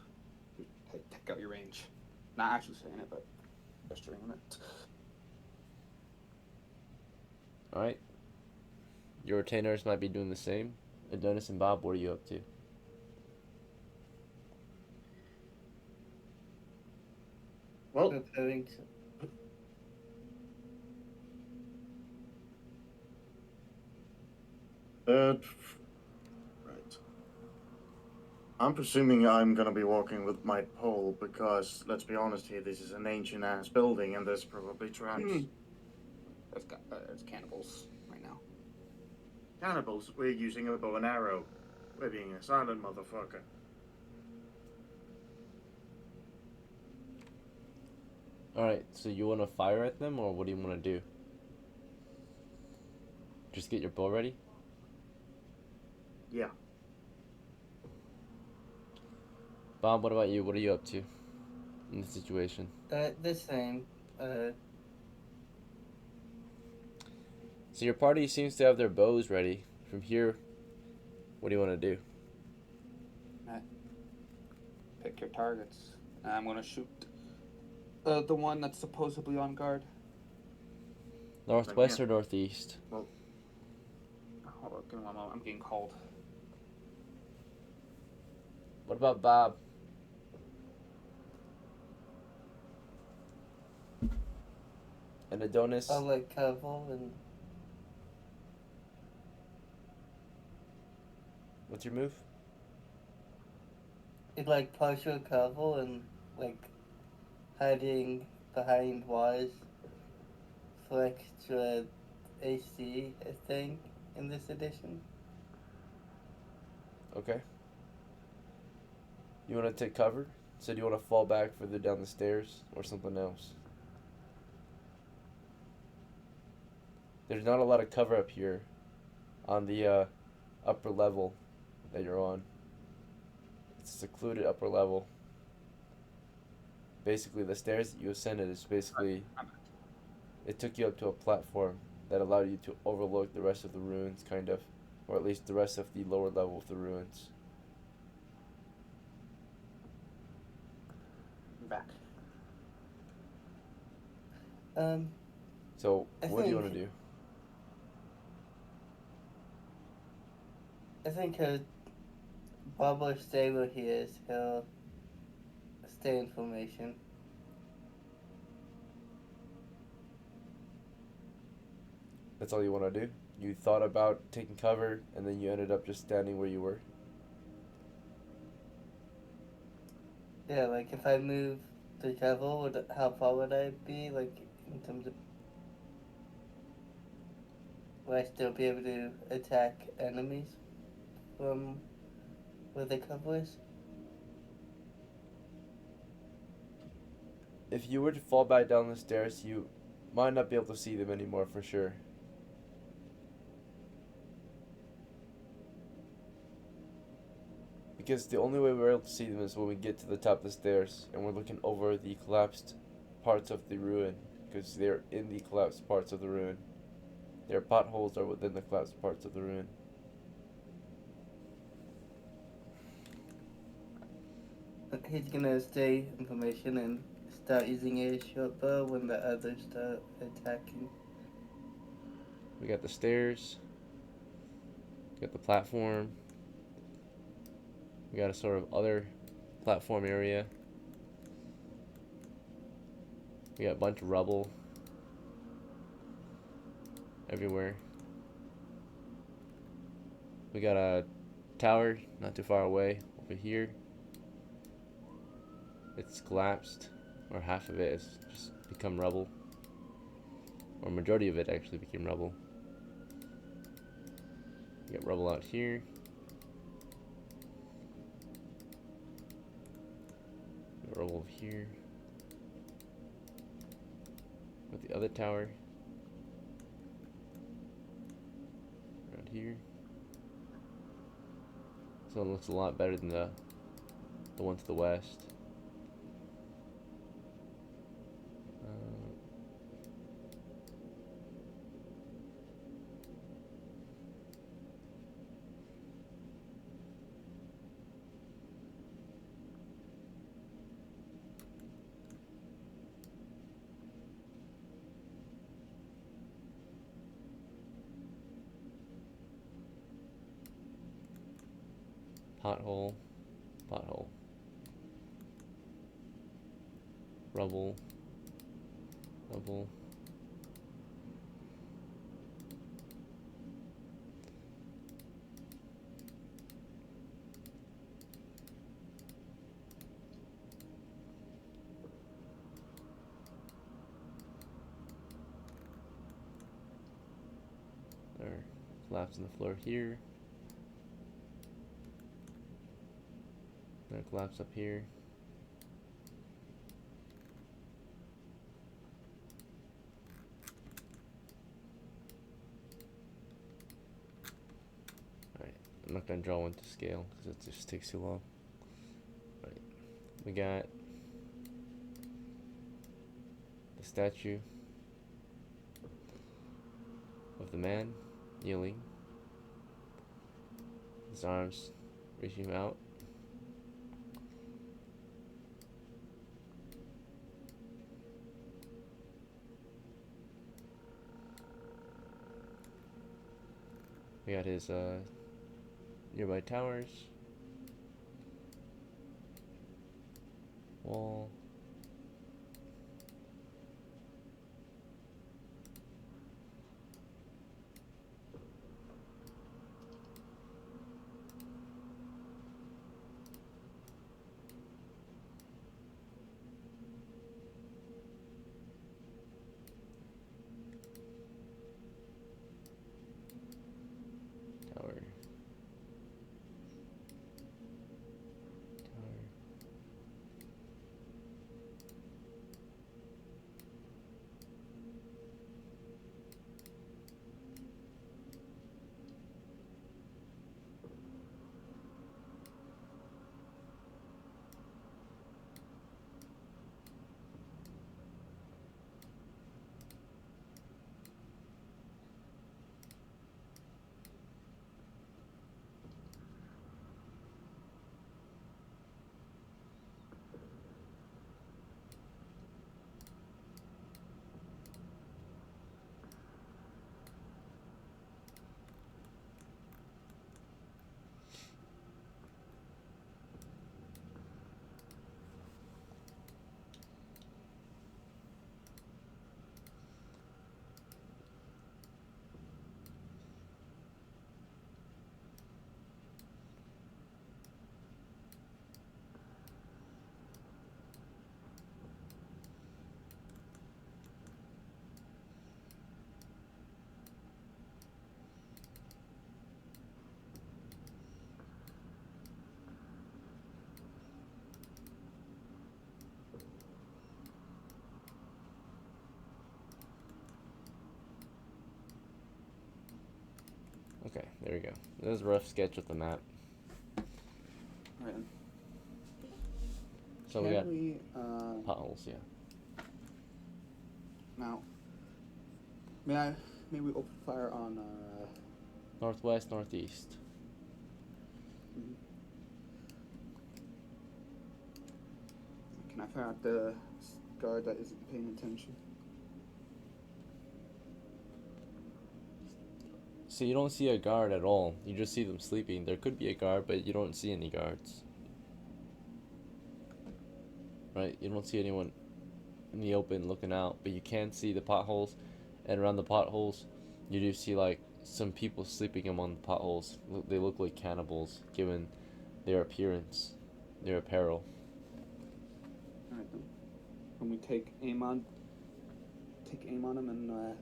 Hey, take out your range. Not actually saying it, but gesturing it. Alright. Your retainers might be doing the same. Adonis and Bob, what are you up to? Well, Preparing to. right. I'm presuming I'm gonna be walking with my pole because, let's be honest here, this is an ancient ass building and there's probably traps. There's cannibals right now. Cannibals, we're using a bow and arrow. We're being a silent motherfucker. Alright, so you want to fire at them, or what do you want to do? Just get your bow ready? Yeah. Bob, what about you? What are you up to in this situation? The same. So your party seems to have their bows ready. From here, what do you want to do? Pick your targets. I'm gonna shoot the one that's supposedly on guard. Northwest or northeast? Hold on, give me one moment. I'm getting cold. What about Bob? And Adonis? I'll let Cavill and. What's your move? It's like partial cover and like hiding behind walls for extra AC, I think, in this edition. Okay. You want to take cover? So do you want to fall back further down the stairs or something else? There's not a lot of cover up here on the upper level that you're on. It's a secluded upper level. Basically, the stairs that you ascended is basically, it took you up to a platform that allowed you to overlook the rest of the ruins, kind of, or at least the rest of the lower level of the ruins. I'm back. So, I what do you want to think- do? I think Bob will stay where he is. He'll stay in formation. That's all you want to do? You thought about taking cover, and then you ended up just standing where you were? Yeah, like if I move the cover, how far would I be? Like in terms of, will I still be able to attack enemies from where the cover is? If you were to fall back down the stairs, you might not be able to see them anymore for sure. Because the only way we're able to see them is when we get to the top of the stairs and we're looking over the collapsed parts of the ruin, because they're in the collapsed parts of the ruin. Their potholes are within the collapsed parts of the ruin. He's gonna stay in formation and start using a short bow when the others start attacking. We got the stairs. We got the platform. We got a sort of other platform area. We got a bunch of rubble everywhere. We got a tower not too far away over here. It's collapsed, or half of it has just become rubble, or majority of it actually became rubble. We got rubble out here. We got rubble over here. Got the other tower around here. This one looks a lot better than the one to the west. Pothole, pothole, rubble, rubble. There, collapse on the floor here. There, collapse up here. Alright, I'm not gonna draw one to scale because it just takes too long. Alright, we got the statue of the man kneeling, his arms reaching out. We got his nearby towers, wall, There we go. There's a rough sketch of the map. Right. So we got potholes, yeah. Now, may we open fire on Northwest, northeast. Can I fire out the guard that isn't paying attention? So you don't see a guard at all. You just see them sleeping. There could be a guard, but you don't see any guards. Right? You don't see anyone in the open looking out, but you can see the potholes, and around the potholes, you do see like some people sleeping among the potholes. They look like cannibals, given their appearance, their apparel. Alright then. When we take aim on them and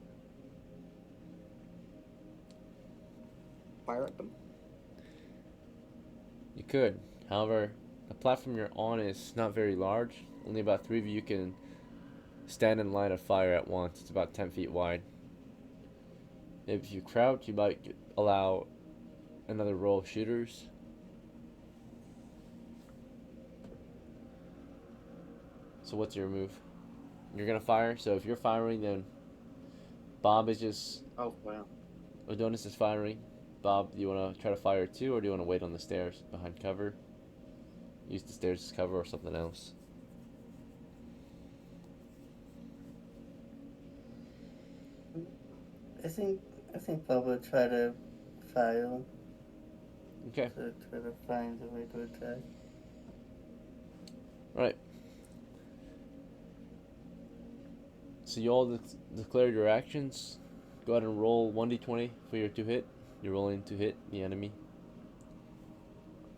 fire at them? You could. However, the platform you're on is not very large. Only about 3 of you can stand in line of fire at once. It's about 10 feet wide. If you crouch, you might allow another row of shooters. So what's your move? You're gonna fire. So if you're firing, then Bob is just... Oh, wow. Adonis is firing. Bob, do you want to try to fire too, or do you want to wait on the stairs behind cover? Use the stairs as cover or something else. I think Bob will try to fire. Okay. So try to find a way to attack. Right. So you all declare your actions. Go ahead and roll 1d20 for your to hit. You're rolling to hit the enemy.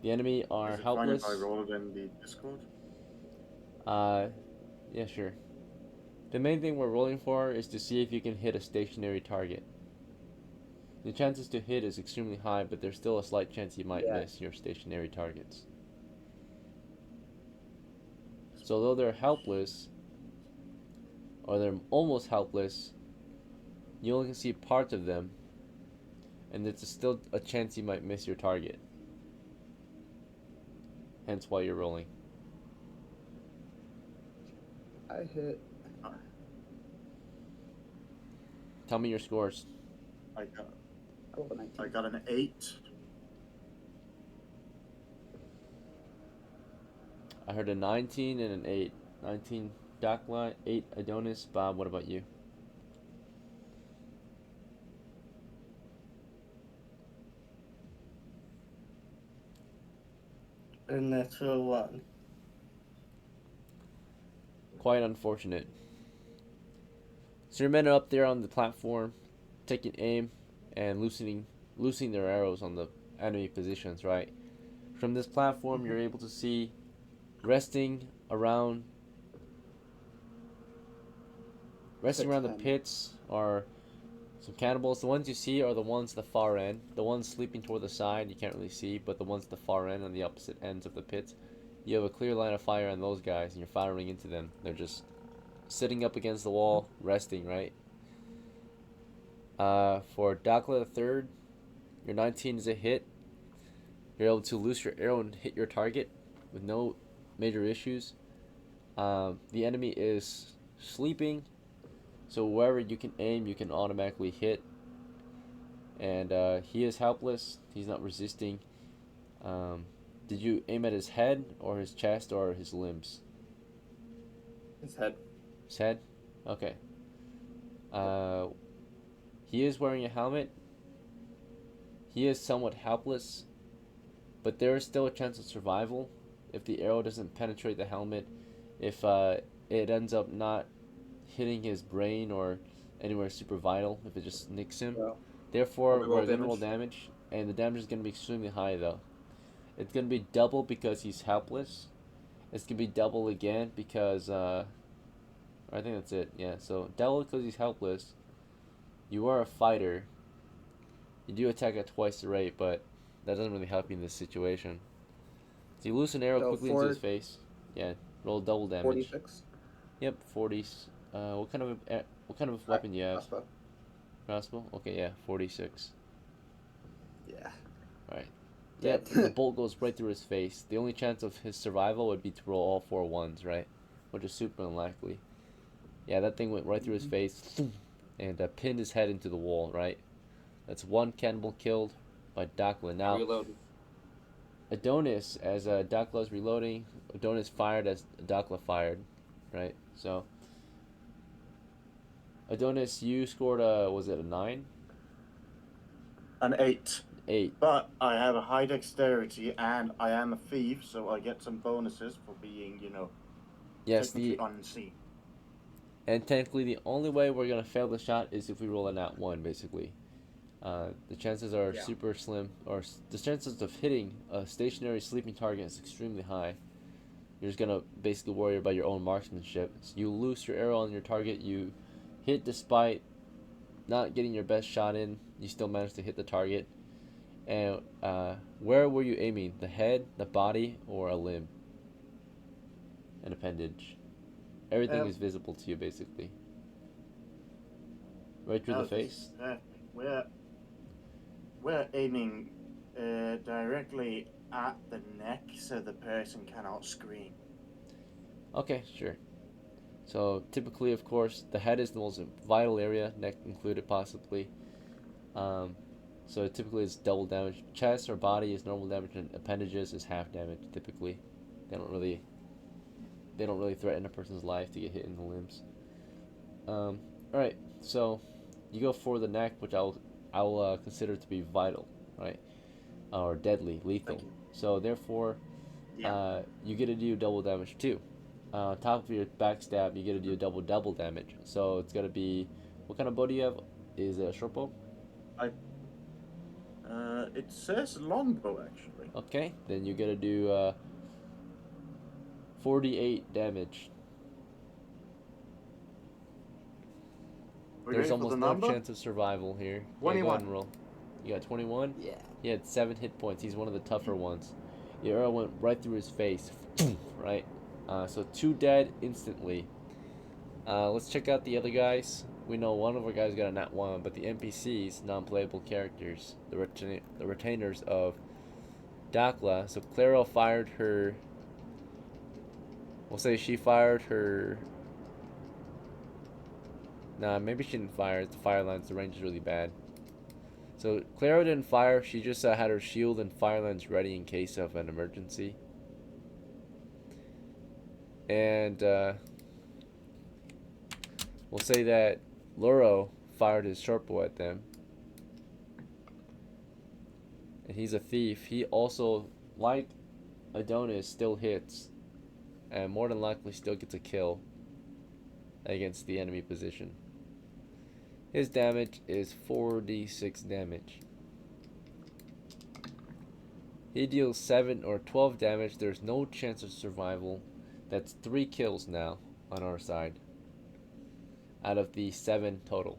The enemy are Is it helpless. fine if I roll it in the Discord? Yeah, sure. The main thing we're rolling for is to see if you can hit a stationary target. The chances to hit is extremely high, but there's still a slight chance you might miss your stationary targets. So although they're helpless, or they're almost helpless, you only can see parts of them, and there's still a chance you might miss your target. Hence why you're rolling. I hit. Tell me your scores. I rolled a 19. I got an 8. I heard a 19 and an 8. 19 DOCKLA, 8 Adonis. Bob, what about you? A natural 1. Quite unfortunate. So your men are up there on the platform, taking aim and loosing their arrows on the enemy positions, right? From this platform, you're able to see resting around the pits are some cannibals. The ones you see are the ones at the far end. The ones sleeping toward the side you can't really see, but the ones at the far end on the opposite ends of the pits, you have a clear line of fire on those guys, and you're firing into them. They're just sitting up against the wall, resting, right? For DOCKLA the third, your 19 is a hit. You're able to loose your arrow and hit your target with no major issues. The enemy is sleeping, so wherever you can aim, you can automatically hit. And he is helpless. He's not resisting. Did you aim at his head or his chest or his limbs? His head. His head? Okay. He is wearing a helmet. He is somewhat helpless, but there is still a chance of survival if the arrow doesn't penetrate the helmet, if it ends up not hitting his brain or anywhere super vital, if it just nicks him. Well, Therefore, we're going to roll damage, and the damage is going to be extremely high, though. It's going to be double because he's helpless. It's going to be double again because, I think that's it, yeah. So, double because he's helpless. You are a fighter. You do attack at twice the rate, but that doesn't really help you in this situation. So you loose an arrow quickly into his face. Yeah, roll double damage. 46. Yep, 40s. What kind of weapon do you have? Crossbow. Crossbow? Okay, yeah, 46. Yeah. Right. Dead. Yep, the bolt goes right through his face. The only chance of his survival would be to roll all 4 ones, right? Which is super unlikely. Yeah, that thing went right through his face and pinned his head into the wall, right? That's 1 cannibal killed by DOCKLA. Now, Reloaded. Adonis, as DOCKLA is reloading, Adonis fired as DOCKLA fired, right? So, Adonis, you scored was it a 9? An 8. 8. But I have a high dexterity and I am a thief, so I get some bonuses for being, Yes, technically unseen. and technically the only way we're gonna fail the shot is if we roll a nat 1, basically. The chances are super slim, or the chances of hitting a stationary sleeping target is extremely high. You're just gonna basically worry about your own marksmanship. So you loose your arrow on your target, you hit despite not getting your best shot in, you still manage to hit the target. And where were you aiming? The head, the body, or a limb? An appendage. Everything is visible to you, basically. Right through the face? We're aiming directly at the neck so the person cannot scream. Okay, sure. So typically, of course, the head is the most vital area, neck included possibly. So typically it's double damage. Chest or body is normal damage, and appendages is half damage. Typically, they don't really threaten a person's life to get hit in the limbs. All right, so you go for the neck, which I'll consider to be vital, right, or deadly, lethal. So therefore, you get to do double damage too. On top of your backstab, you get to do double damage. So it's gonna be, what kind of bow do you have? Is it a short bow? It says longbow actually. Okay, then you get to do 48 damage. There's almost no chance of survival here. 21. Yeah, go ahead and roll. You got 21? Yeah. He had 7 hit points. He's one of the tougher ones. Your arrow went right through his face. Right? So 2 dead instantly. Let's check out the other guys. We know one of our guys got a nat 1, but the NPCs, non-playable characters, the retainers of DOCKLA. So CLARO fired her. We'll say she fired her. Nah, maybe she didn't fire. The fire lines, the range is really bad. So CLARO didn't fire. She just had her shield and fire lines ready in case of an emergency. And we'll say that LORO fired his short bow at them. And he's a thief. He also, like Adonis, still hits. And more than likely still gets a kill against the enemy position. His damage is 4d6 damage. He deals 7 or 12 damage. There's no chance of survival. That's 3 kills now on our side out of the 7 total.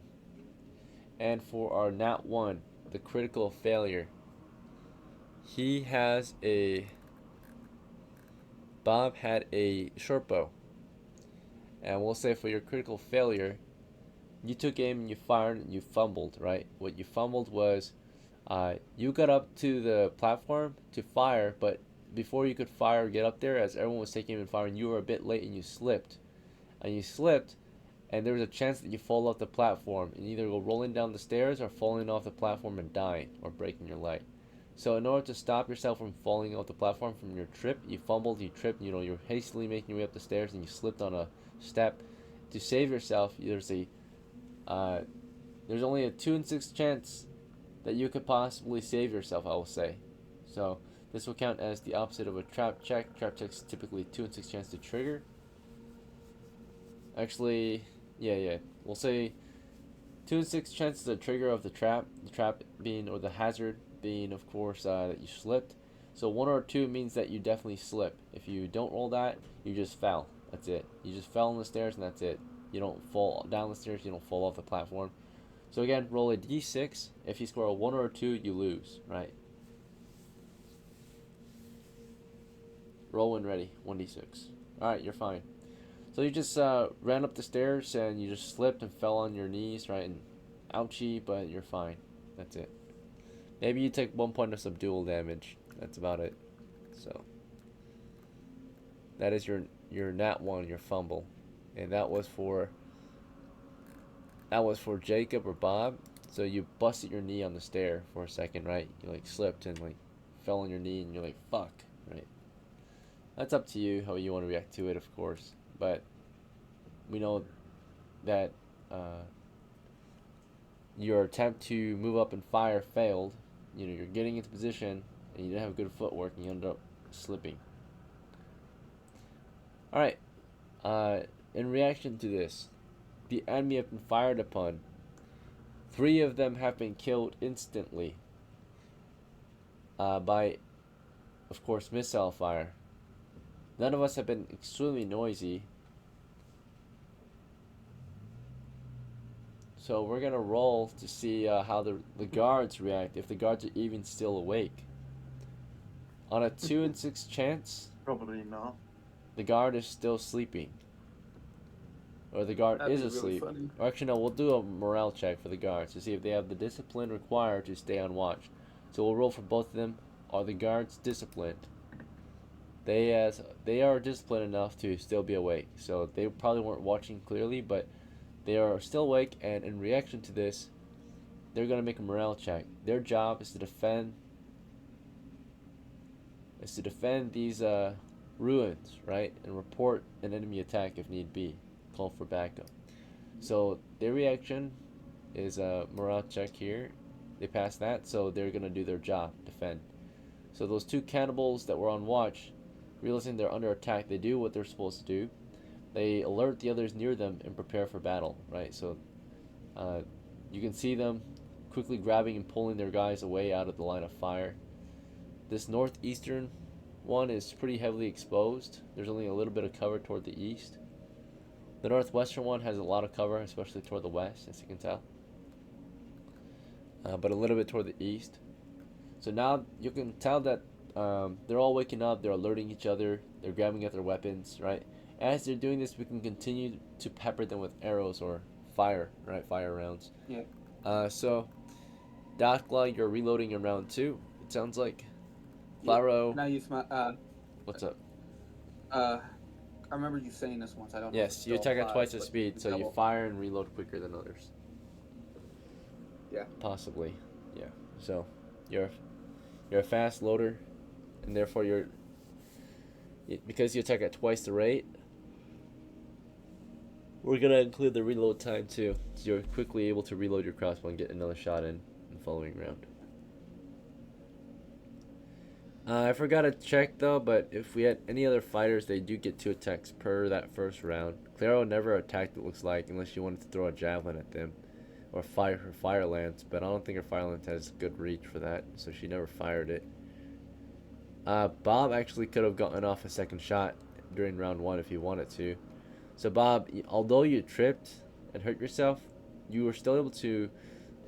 And for our nat 1, the critical failure, he has a Bob had a short bow. And we'll say for your critical failure, you took aim and you fired and you fumbled, right? What you fumbled was you got up to the platform to fire, but before you could fire or get up there, as everyone was taking aim and firing, you were a bit late and you slipped. And there was a chance that you fall off the platform and either go rolling down the stairs or falling off the platform and dying or breaking your leg. So in order to stop yourself from falling off the platform from your trip, you fumbled, you tripped, you're hastily making your way up the stairs and you slipped on a step. To save yourself, there's only a 2 in 6 chance that you could possibly save yourself, I will say. So this will count as the opposite of a trap check. Trap checks typically 2 in 6 chance to trigger. Actually, yeah. We'll say 2 in 6 chances of trigger of the trap being, or the hazard being, of course, that you slipped. So 1 or 2 means that you definitely slip. If you don't roll that, you just fell. That's it. You just fell on the stairs and that's it. You don't fall down the stairs, you don't fall off the platform. So again, roll a d6. If you score a 1 or a 2, you lose, right? Roll when ready. 1d6. Alright, you're fine. So you just ran up the stairs and you just slipped and fell on your knees, right? And ouchie, but you're fine. That's it. Maybe you take 1 point of subdual damage. That's about it. So that is your nat 1, your fumble, and that was for Jacob or Bob. So you busted your knee on the stair for a second, right? You like slipped and like fell on your knee, and you're like, fuck, right? That's up to you how you want to react to it, of course. But we know that your attempt to move up and fire failed. You know, you're getting into position and you didn't have good footwork, and you ended up slipping. Alright, in reaction to this, the enemy have been fired upon. 3 of them have been killed instantly by, of course, missile fire. None of us have been extremely noisy. So we're going to roll to see how the guards react, if the guards are even still awake. On a 2 in 6 chance, Probably not. the guard is still sleeping. Or the guard That'd is be really asleep. funny. Or actually, no, we'll do a morale check for the guards to see if they have the discipline required to stay on watch. So we'll roll for both of them. Are the guards disciplined? They are disciplined enough to still be awake. So they probably weren't watching clearly, but they are still awake, and in reaction to this, they're going to make a morale check. Their job is to defend these ruins, right? And report an enemy attack if need be. Call for backup. So their reaction is a morale check here. They pass that, so they're going to do their job, defend. So those 2 cannibals that were on watch, realizing they're under attack, they do what they're supposed to do. They alert the others near them and prepare for battle, right? So you can see them quickly grabbing and pulling their guys away out of the line of fire. This northeastern one is pretty heavily exposed. There's only a little bit of cover toward the east. The northwestern one has a lot of cover, especially toward the west, as you can tell. But a little bit toward the east. So now you can tell that they're all waking up, they're alerting each other, they're grabbing at their weapons, right? As they're doing this, we can continue to pepper them with arrows or fire, right? Fire rounds. Yeah. So, DOCKLA, you're reloading in round 2, it sounds like. CLARO, Now use my what's up? I remember you saying this once. I don't know. if Yes, it you still attack at applies, twice the but speed, so you double. fire and reload quicker than others. Yeah. Possibly, yeah. So, you're a fast loader, and therefore because you attack at twice the rate, we're gonna include the reload time too, so you're quickly able to reload your crossbow and get another shot in the following round. I forgot to check though, but if we had any other fighters, they do get 2 attacks per that first round. CLARO never attacked, it looks like, unless you wanted to throw a javelin at them or fire her fire lance, but I don't think her fire lance has good reach for that, so she never fired it. Bob actually could have gotten off a second shot during round 1 if he wanted to. So Bob, although you tripped and hurt yourself, you were still able to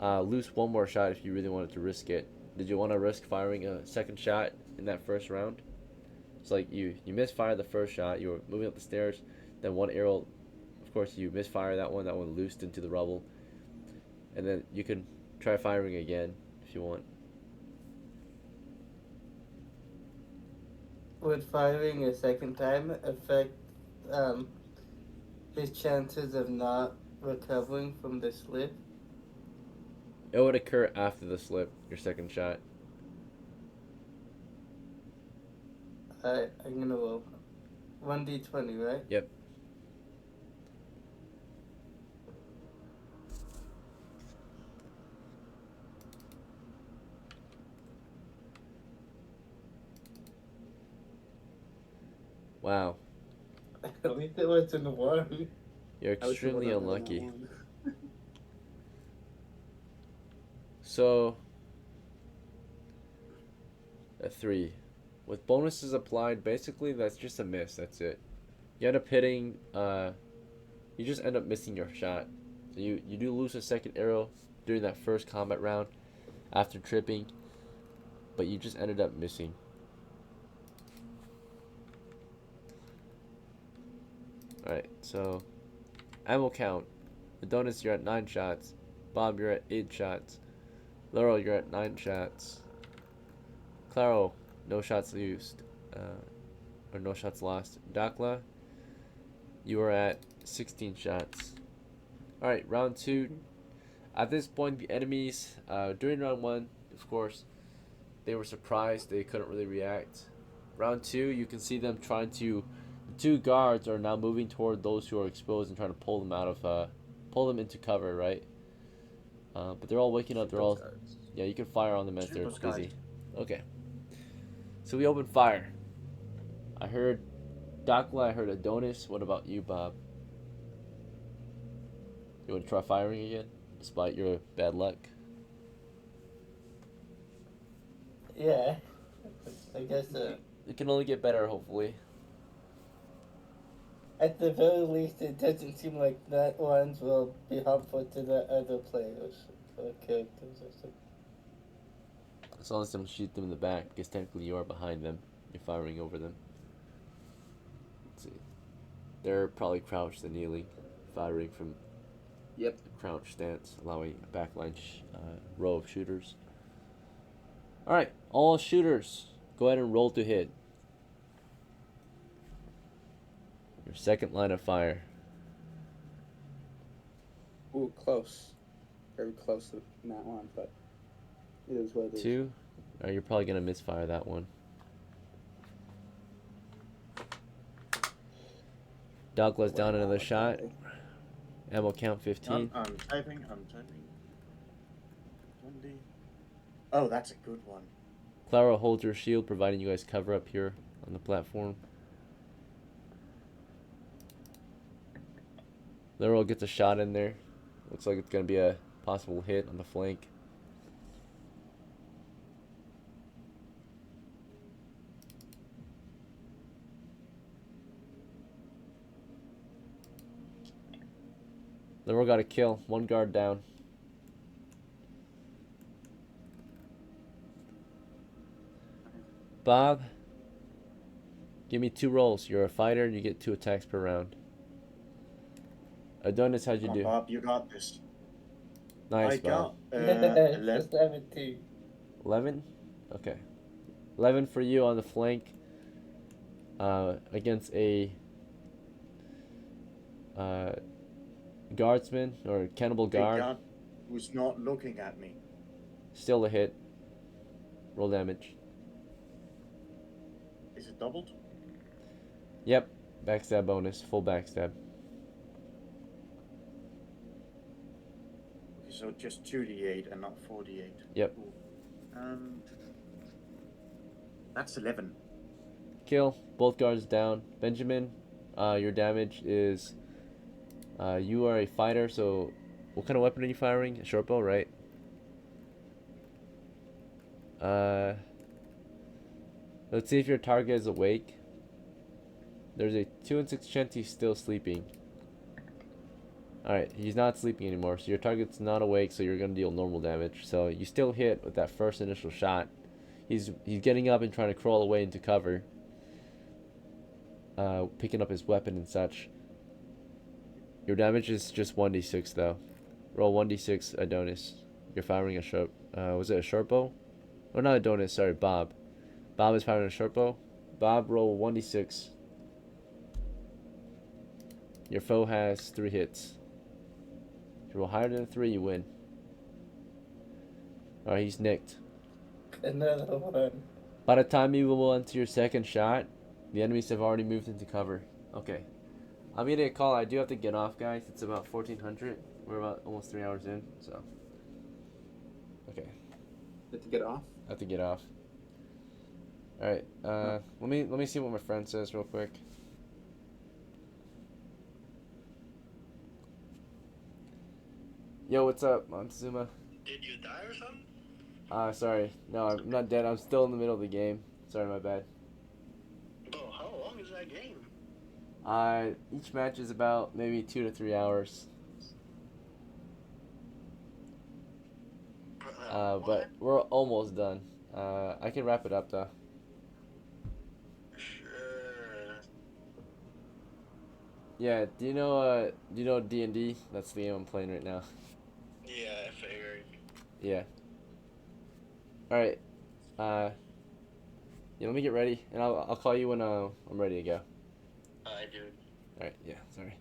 lose 1 more shot if you really wanted to risk it. Did you want to risk firing a second shot in that first round? It's like you misfired the first shot, you were moving up the stairs, then 1 arrow, of course you misfire that one loosed into the rubble, and then you can try firing again if you want. Would firing a second time affect his chances of not recovering from the slip? It would occur after the slip, your second shot. Alright, I'm gonna roll. 1d20, right? Yep. Wow. At least it wasn't 1. You're I wish it extremely would've been unlucky. one. So, a 3. With bonuses applied, basically that's just a miss, that's it. You end up hitting, you just end up missing your shot. So you do lose a second arrow during that first combat round after tripping, but you just ended up missing. Alright, so ammo count. Adonis, you're at 9 shots. Bob, you're at 8 shots. LORO, you're at 9 shots. CLARO, no shots used. Or no shots lost. DOCKLA, you are at 16 shots. Alright, round 2. At this point, the enemies, during round 1, of course, they were surprised. They couldn't really react. Round 2, you can see them trying to... The 2 guards are now moving toward those who are exposed and trying to pull them out of... pull them into cover, right? But they're all waking up. They're all... Yeah, you can fire on them as they're busy. Okay. So we open fire. I heard DOCKLA, I heard ADONIS. What about you, Bob? You want to try firing again, despite your bad luck? Yeah. I guess It can only get better, hopefully. at the very least, it doesn't seem like that ones will be harmful to the other players or characters or something. As long as they don't shoot them in the back, because technically you are behind them. You're firing over them. Let's see. They're probably crouched and kneeling, firing from Yep. a crouch stance, allowing a backline row of shooters. Alright, all shooters, go ahead and roll to hit. Your second line of fire. Ooh, close. Very close to that one, but it is what it is. 2. You're probably going to misfire that one. DOCKLA's down another shot. Ammo count 15. I'm typing. 20. Oh, that's a good one. CLARO holds your shield, providing you guys cover up here on the platform. LORO gets a shot in there. Looks like it's going to be a possible hit on the flank. LORO got a kill. 1 guard down. Bob, give me 2 rolls. You're a fighter and you get 2 attacks per round. Adonis, how'd you Come on, do? Bob, you got this. Nice, I Bob. got 11. 17. 11? Okay. 11 for you on the flank. Against a guardsman or cannibal guard. guard who's not looking at me. Still a hit. Roll damage. Is it doubled? Yep. Backstab bonus. Full backstab. Okay, so just 2d8 and not 4d8. Yep. Cool. That's 11. Kill. Both guards down. Benjamin, your damage is... you are a fighter, so... What kind of weapon are you firing? A short bow, right? Let's see if your target is awake. There's a 2 in 6 chance he's still sleeping. Alright, he's not sleeping anymore, so your target's not awake, so you're gonna deal normal damage. So you still hit with that first initial shot. He's getting up and trying to crawl away into cover. Picking up his weapon and such. Your damage is just 1d6 though. Roll 1d6, Adonis. You're firing a short... was it a short bow? Oh, not Adonis, sorry, Bob. Bob is firing a short bow. Bob, roll 1d6. Your foe has 3 hits. If you roll higher than 3, you win. Alright, he's nicked. Another one. By the time you move on to your second shot, the enemies have already moved into cover. Okay. I'm getting a call. I do have to get off, guys. It's about 1400. We're about almost 3 hours in, so. Okay. Have to get off. I have to get off. Alright, let me see what my friend says real quick. Yo, what's up, Montezuma? Did you die or something? Sorry. No, I'm not dead. I'm still in the middle of the game. Sorry, my bad. Bro, how long is that game? Each match is about maybe 2 to 3 hours. But we're almost done. I can wrap it up though. Sure. Yeah, do you know D&D? That's the game I'm playing right now. Yeah, I figured. Yeah. All right. Yeah, let me get ready, and I'll call you when I'm ready to go. Alright, dude. All right. Yeah. Sorry.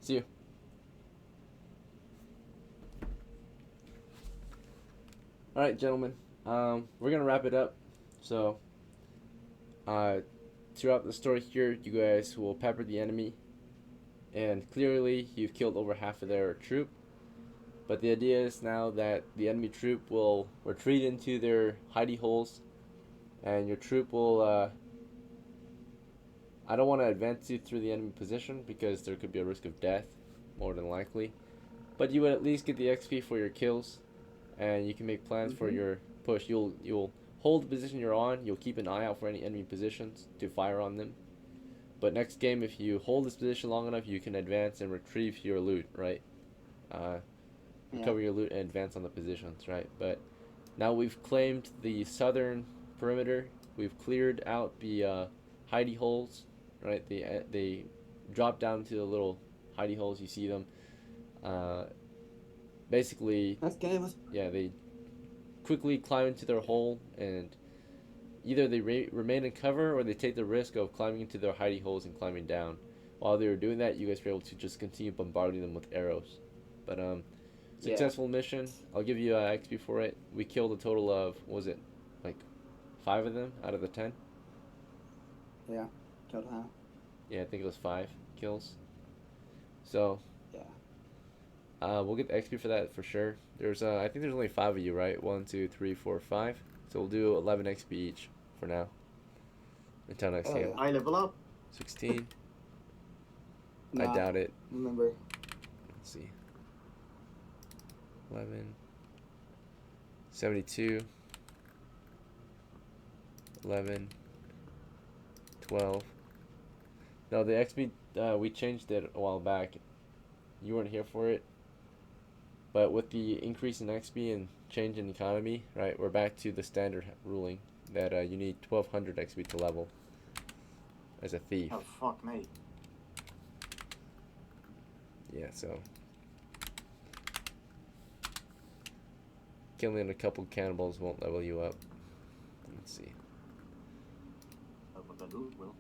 See you. All right, gentlemen. We're gonna wrap it up. So, throughout the story here, you guys will pepper the enemy, and clearly you've killed over half of their troop. But the idea is now that the enemy troop will retreat into their hidey holes, and your troop will. I don't want to advance you through the enemy position because there could be a risk of death, more than likely. But you would at least get the XP for your kills, and you can make plans for your push. You'll hold the position you're on. You'll keep an eye out for any enemy positions to fire on them. But next game, if you hold this position long enough, you can advance and retrieve your loot, right? Recover your loot and advance on the positions, right? But now we've claimed the southern perimeter. We've cleared out the hidey holes, right? They drop down to the little hidey holes. You see them. Basically, That's games. yeah, they quickly climb into their hole, and either they remain in cover or they take the risk of climbing into their hidey holes and climbing down. While they were doing that, you guys were able to just continue bombarding them with arrows. But successful mission. I'll give you XP for it. We killed a total of, what was it, like 5 of them out of the 10? Yeah. Total how? Yeah, I think it was 5 kills. So Yeah. we'll get the XP for that for sure. There's I think there's only 5 of you, right? 1, 2, 3, 4, 5. So we'll do 11 XP each for now. Until next Oh, game. yeah. I level up. 16. Nah, I doubt it. Remember. Let's see. 11. 72. 11. 12. No, the XP, we changed it a while back. You weren't here for it. But with the increase in XP and change in economy, right, we're back to the standard ruling that you need 1200 XP to level as a thief. Oh, fuck me. Yeah, so killing a couple cannibals won't level you up. Let's see. But the loot will.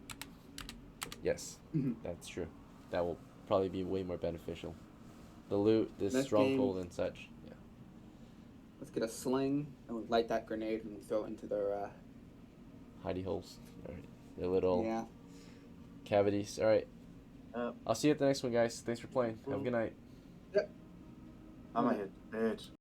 Yes, that's true. That will probably be way more beneficial. The loot, the Next stronghold, game. and such. Yeah. Let's get a sling and we light that grenade and we throw it into their Hidey holes. All right. Their little yeah. cavities. All right. Uh, I'll see you at the next one, guys. Thanks for playing. Have a good night. I'm a hit. Bitch.